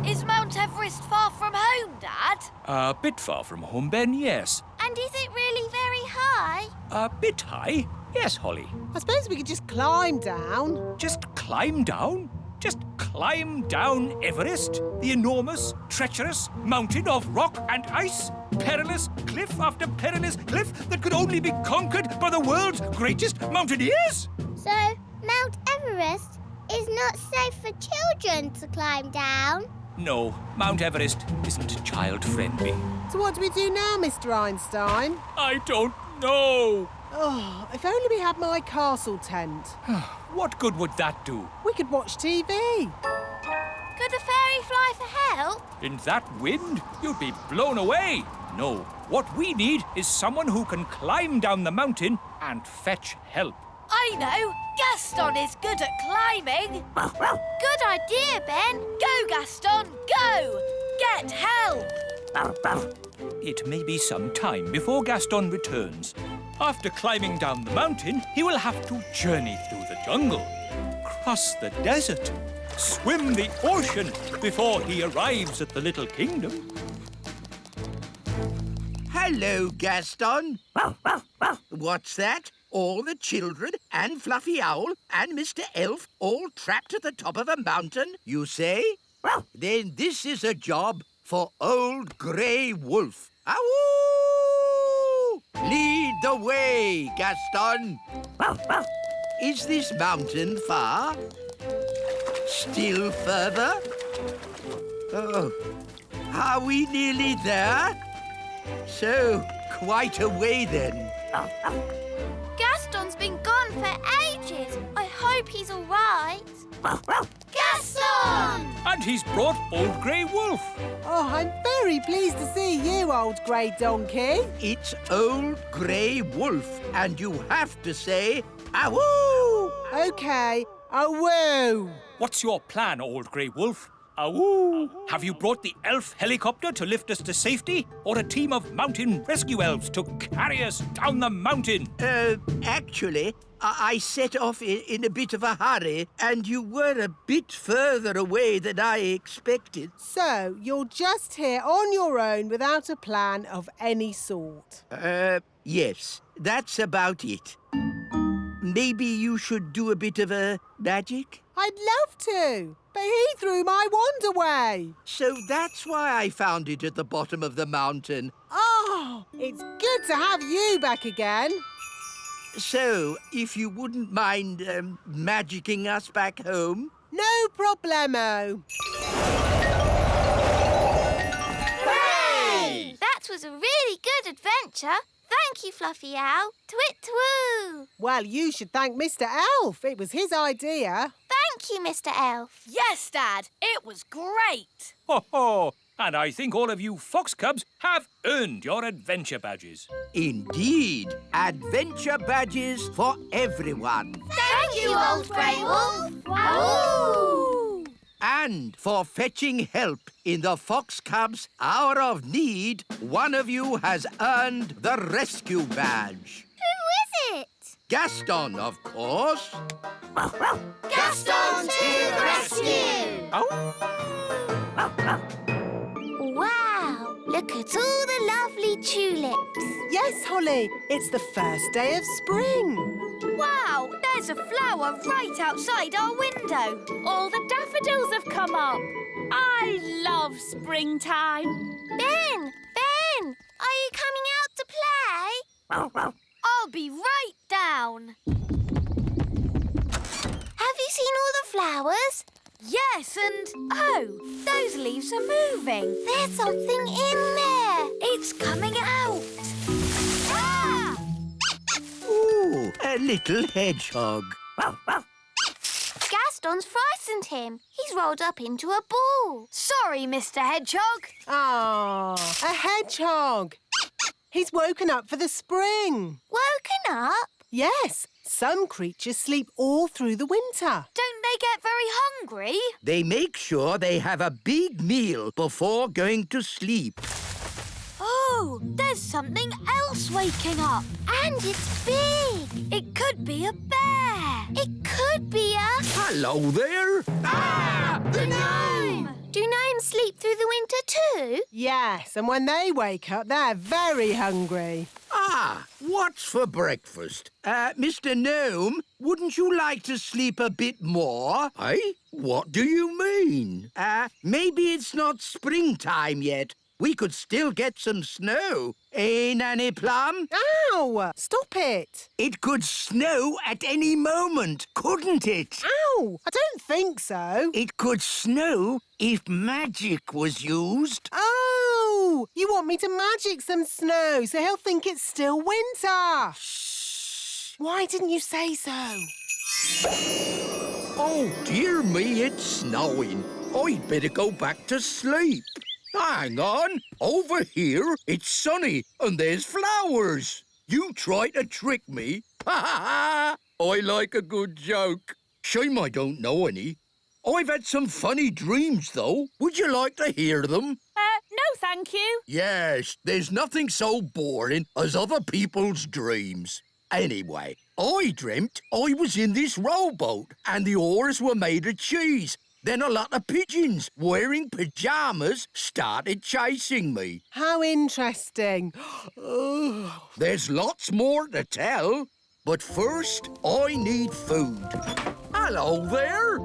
Is Mount Everest far from home, Dad? A bit far from home, Ben, yes. And is it really very high? A bit high? Yes, Holly. I suppose we could just climb down. Just climb down? Just climb down Everest, the enormous, treacherous mountain of rock and ice? Perilous cliff after perilous cliff that could only be conquered by the world's greatest mountaineers? So, Mount Everest is not safe for children to climb down? No, Mount Everest isn't child-friendly. So what do we do now, Mr. Einstein? I don't know. Oh, if only we had my castle tent. What good would that do? We could watch TV. Could a fairy fly for help? In that wind, you'd be blown away. No, what we need is someone who can climb down the mountain and fetch help. I know! Gaston is good at climbing! Good idea, Ben! Go, Gaston, go! Get help! It may be some time before Gaston returns. After climbing down the mountain, he will have to journey through the jungle, cross the desert, swim the ocean before he arrives at the Little Kingdom. Hello, Gaston. What's that? All the children and Fluffy Owl and Mr. Elf all trapped at the top of a mountain, you say? Then this is a job for Old Grey Wolf. Awoo! Lead the way, Gaston. Is this mountain far? Still further? Oh, are we nearly there? So, quite a way then. Gaston's been gone for ages. I hope he's all right. Gaston! And he's brought Old Grey Wolf. Oh, I'm very pleased to see you, old grey donkey. It's Old Grey Wolf, and you have to say, awoo! OK, awoo. What's your plan, Old Grey Wolf? Awoo! Have you brought the elf helicopter to lift us to safety? Or a team of mountain rescue elves to carry us down the mountain? Actually, I set off in a bit of a hurry, and you were a bit further away than I expected. So, you're just here on your own without a plan of any sort? Yes, that's about it. Maybe you should do a bit of a magic? I'd love to, but he threw my wand away. So that's why I found it at the bottom of the mountain. Oh, it's good to have you back again. So, if you wouldn't mind magicking us back home? No problemo. Hooray! That was a really good adventure. Thank you, Fluffy Owl. Twit-twoo. Well, you should thank Mr. Elf. It was his idea. Thank you, Mr. Elf. Yes, Dad. It was great. Ho ho! And I think all of you fox cubs have earned your adventure badges. Indeed. Adventure badges for everyone. Thank you, Old Grey Wolf. Wahoo! And for fetching help in the Fox Cubs' hour of need, one of you has earned the rescue badge. Who is it? Gaston, of course. Gaston to the rescue! Wow! Look at all the lovely tulips. Yes, Holly, it's the first day of spring. Wow, there's a flower right outside our window. All the daffodils have come up. I love springtime. Ben! Are you coming out to play? I'll be right down. Have you seen all the flowers? Yes, and... Oh, those leaves are moving. There's something in there. It's coming out. Ah! Ooh, a little hedgehog. Gaston's frightened him. He's rolled up into a ball. Sorry, Mr. Hedgehog. Ah, a hedgehog. He's woken up for the spring. Woken up? Yes, Some creatures sleep all through the winter. Don't they get very hungry? They make sure they have a big meal before going to sleep. Oh, there's something else waking up. And it's big. It could be a bear. It could be a... Hello there. Ah! The gnome! Do gnomes sleep through the winter too? Yes, and when they wake up, they're very hungry. Ah, what's for breakfast? Mr. Gnome, wouldn't you like to sleep a bit more? Eh? What do you mean? Maybe it's not springtime yet. We could still get some snow. Eh, Nanny Plum? Ow! Stop it. It could snow at any moment, couldn't it? Ow! I don't think so. It could snow if magic was used. Oh! You want me to magic some snow so he'll think it's still winter. Shh! Why didn't you say so? Oh, dear me, it's snowing. I'd better go back to sleep. Hang on. Over here, it's sunny and there's flowers. You try to trick me? Ha ha ha! I like a good joke. Shame I don't know any. I've had some funny dreams, though. Would you like to hear them? No, thank you. Yes, there's nothing so boring as other people's dreams. Anyway, I dreamt I was in this rowboat and the oars were made of cheese. Then a lot of pigeons wearing pyjamas started chasing me. How interesting. There's lots more to tell, but first I need food. Hello there.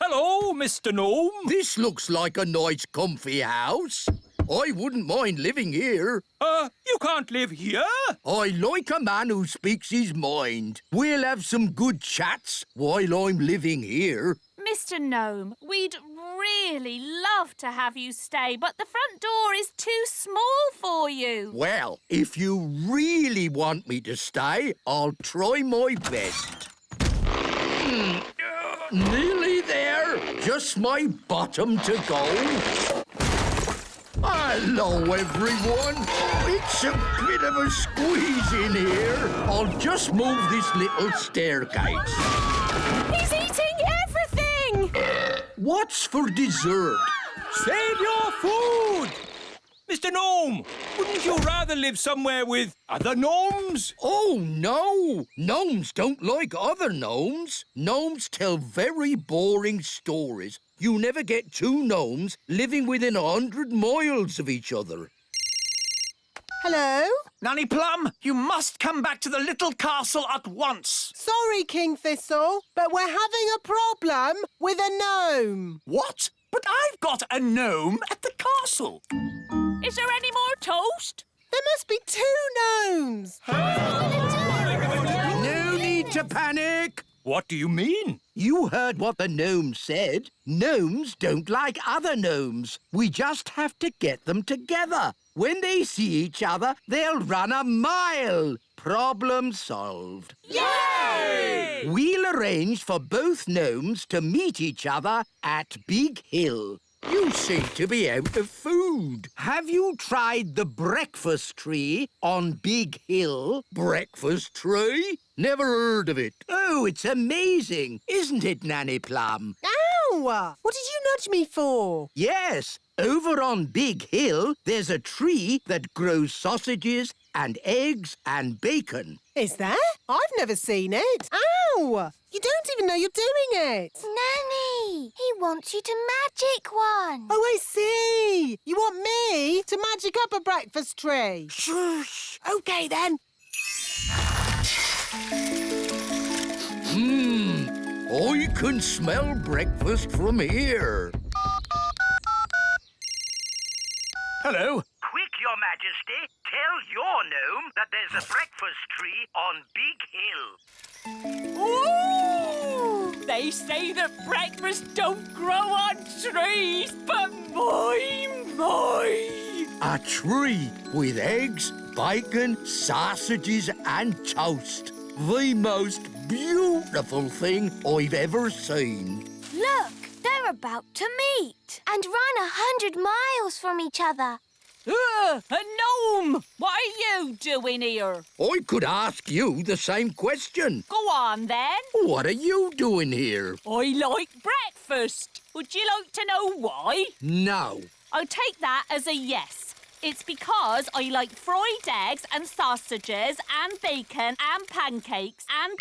Hello, Mr. Gnome. This looks like a nice, comfy house. I wouldn't mind living here. You can't live here. I like a man who speaks his mind. We'll have some good chats while I'm living here. Mr. Gnome, we'd really love to have you stay, but the front door is too small for you. Well, if you really want me to stay, I'll try my best. Nearly there. Just my bottom to go. Hello, everyone. It's a bit of a squeeze in here. I'll just move this little staircase. He's eating everything! What's for dessert? Save your food! Mr. Gnome, wouldn't you rather live somewhere with other gnomes? Oh, no. Gnomes don't like other gnomes. Gnomes tell very boring stories. You never get two gnomes living within 100 miles of each other. Hello? Nanny Plum, you must come back to the little castle at once. Sorry, King Thistle, but we're having a problem with a gnome. What? But I've got a gnome at the castle. Is there any more toast? There must be two gnomes. No need to panic. What do you mean? You heard what the gnome said. Gnomes don't like other gnomes. We just have to get them together. When they see each other, they'll run a mile. Problem solved. Yay! We'll arrange for both gnomes to meet each other at Big Hill. You seem to be out of food. Have you tried the breakfast tree on Big Hill? Breakfast tree? Never heard of it. Oh, it's amazing, isn't it, Nanny Plum? Ow! What did you nudge me for? Yes. Over on Big Hill, there's a tree that grows sausages and eggs and bacon. Is there? I've never seen it. Ow! You don't even know you're doing it. Nanny, he wants you to magic one. Oh, I see. You want me to magic up a breakfast tree? Shush. OK, then. I can smell breakfast from here. Hello. Quick, Your Majesty. Tell your gnome that there's a breakfast tree on Big Hill. Ooh! They say that breakfast don't grow on trees, but my. A tree with eggs, bacon, sausages and toast. The most beautiful thing I've ever seen. Look, they're about to meet. And run 100 miles from each other. A gnome! What are you doing here? I could ask you the same question. Go on, then. What are you doing here? I like breakfast. Would you like to know why? No. I'll take that as a yes. It's because I like fried eggs and sausages and bacon and pancakes and...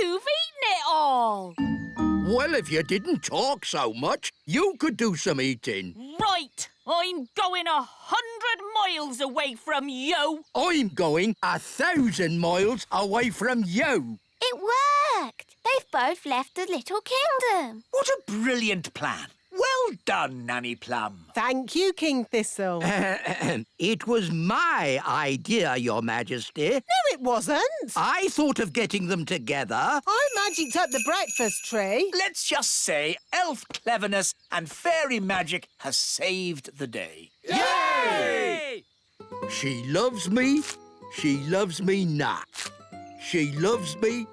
You've eaten it all! Well, if you didn't talk so much, you could do some eating. Right! I'm going 100 miles away from you! I'm going 1,000 miles away from you. It worked. They've both left the little kingdom. What a brilliant plan. Well done, Nanny Plum. Thank you, King Thistle. It was my idea, Your Majesty. No, it wasn't. I thought of getting them together. I magicked up the breakfast tree. Let's just say elf cleverness and fairy magic has saved the day. Yay! She loves me. She loves me not. She loves me.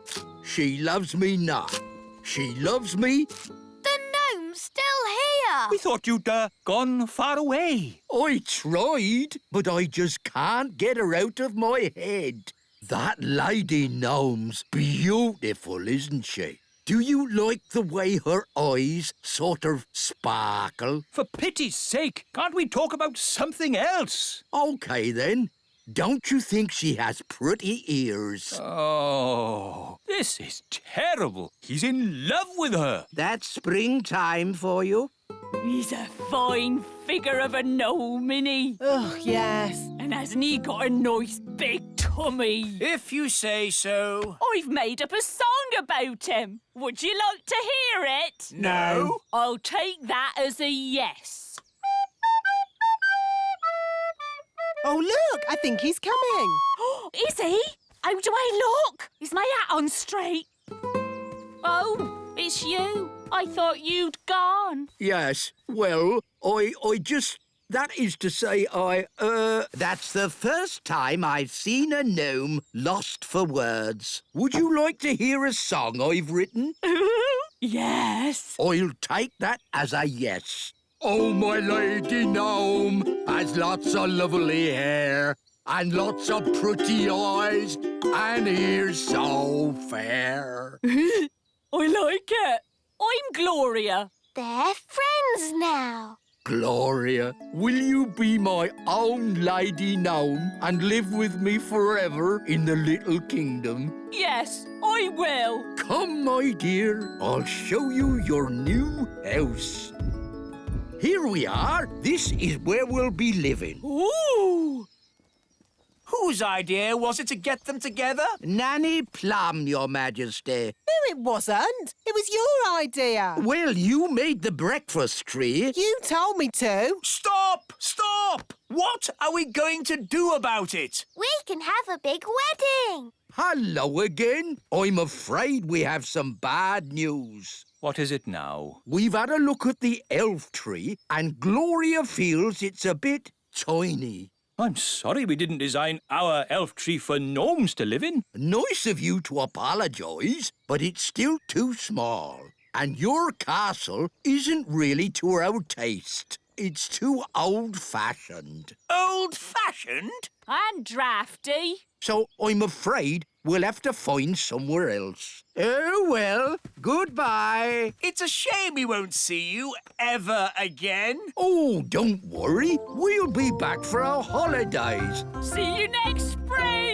She loves me not. She loves me. The gnome's still here. We thought you'd gone far away. I tried, but I just can't get her out of my head. That lady gnome's beautiful, isn't she? Do you like the way her eyes sort of sparkle? For pity's sake, can't we talk about something else? OK, then. Don't you think she has pretty ears? Oh, this is terrible. He's in love with her. That's springtime for you. He's a fine figure of a gnome, isn't he? Oh, yes. And hasn't he got a nice big tummy? If you say so. I've made up a song about him. Would you like to hear it? No. I'll take that as a yes. Oh, look, I think he's coming. Is he? How do I look? Is my hat on straight? Oh, it's you. I thought you'd gone. Yes, well, I just... That is to say, That's the first time I've seen a gnome lost for words. Would you like to hear a song I've written? Yes. I'll take that as a yes. Oh, my lady gnome has lots of lovely hair and lots of pretty eyes and ears so fair. I like it. I'm Gloria. They're friends now. Gloria, will you be my own lady gnome and live with me forever in the little kingdom? Yes, I will. Come, my dear, I'll show you your new house. Here we are. This is where we'll be living. Ooh! Whose idea was it to get them together? Nanny Plum, Your Majesty. No, it wasn't. It was your idea. Well, you made the breakfast tree. You told me to. Stop! Stop! What are we going to do about it? We can have a big wedding. Hello again. I'm afraid we have some bad news. What is it now? We've had a look at the elf tree, and Gloria feels it's a bit tiny. I'm sorry we didn't design our elf tree for gnomes to live in. Nice of you to apologise, but it's still too small. And your castle isn't really to our taste. It's too old-fashioned. Old-fashioned? And drafty. So I'm afraid we'll have to find somewhere else. Oh, well, goodbye. It's a shame we won't see you ever again. Oh, don't worry. We'll be back for our holidays. See you next spring.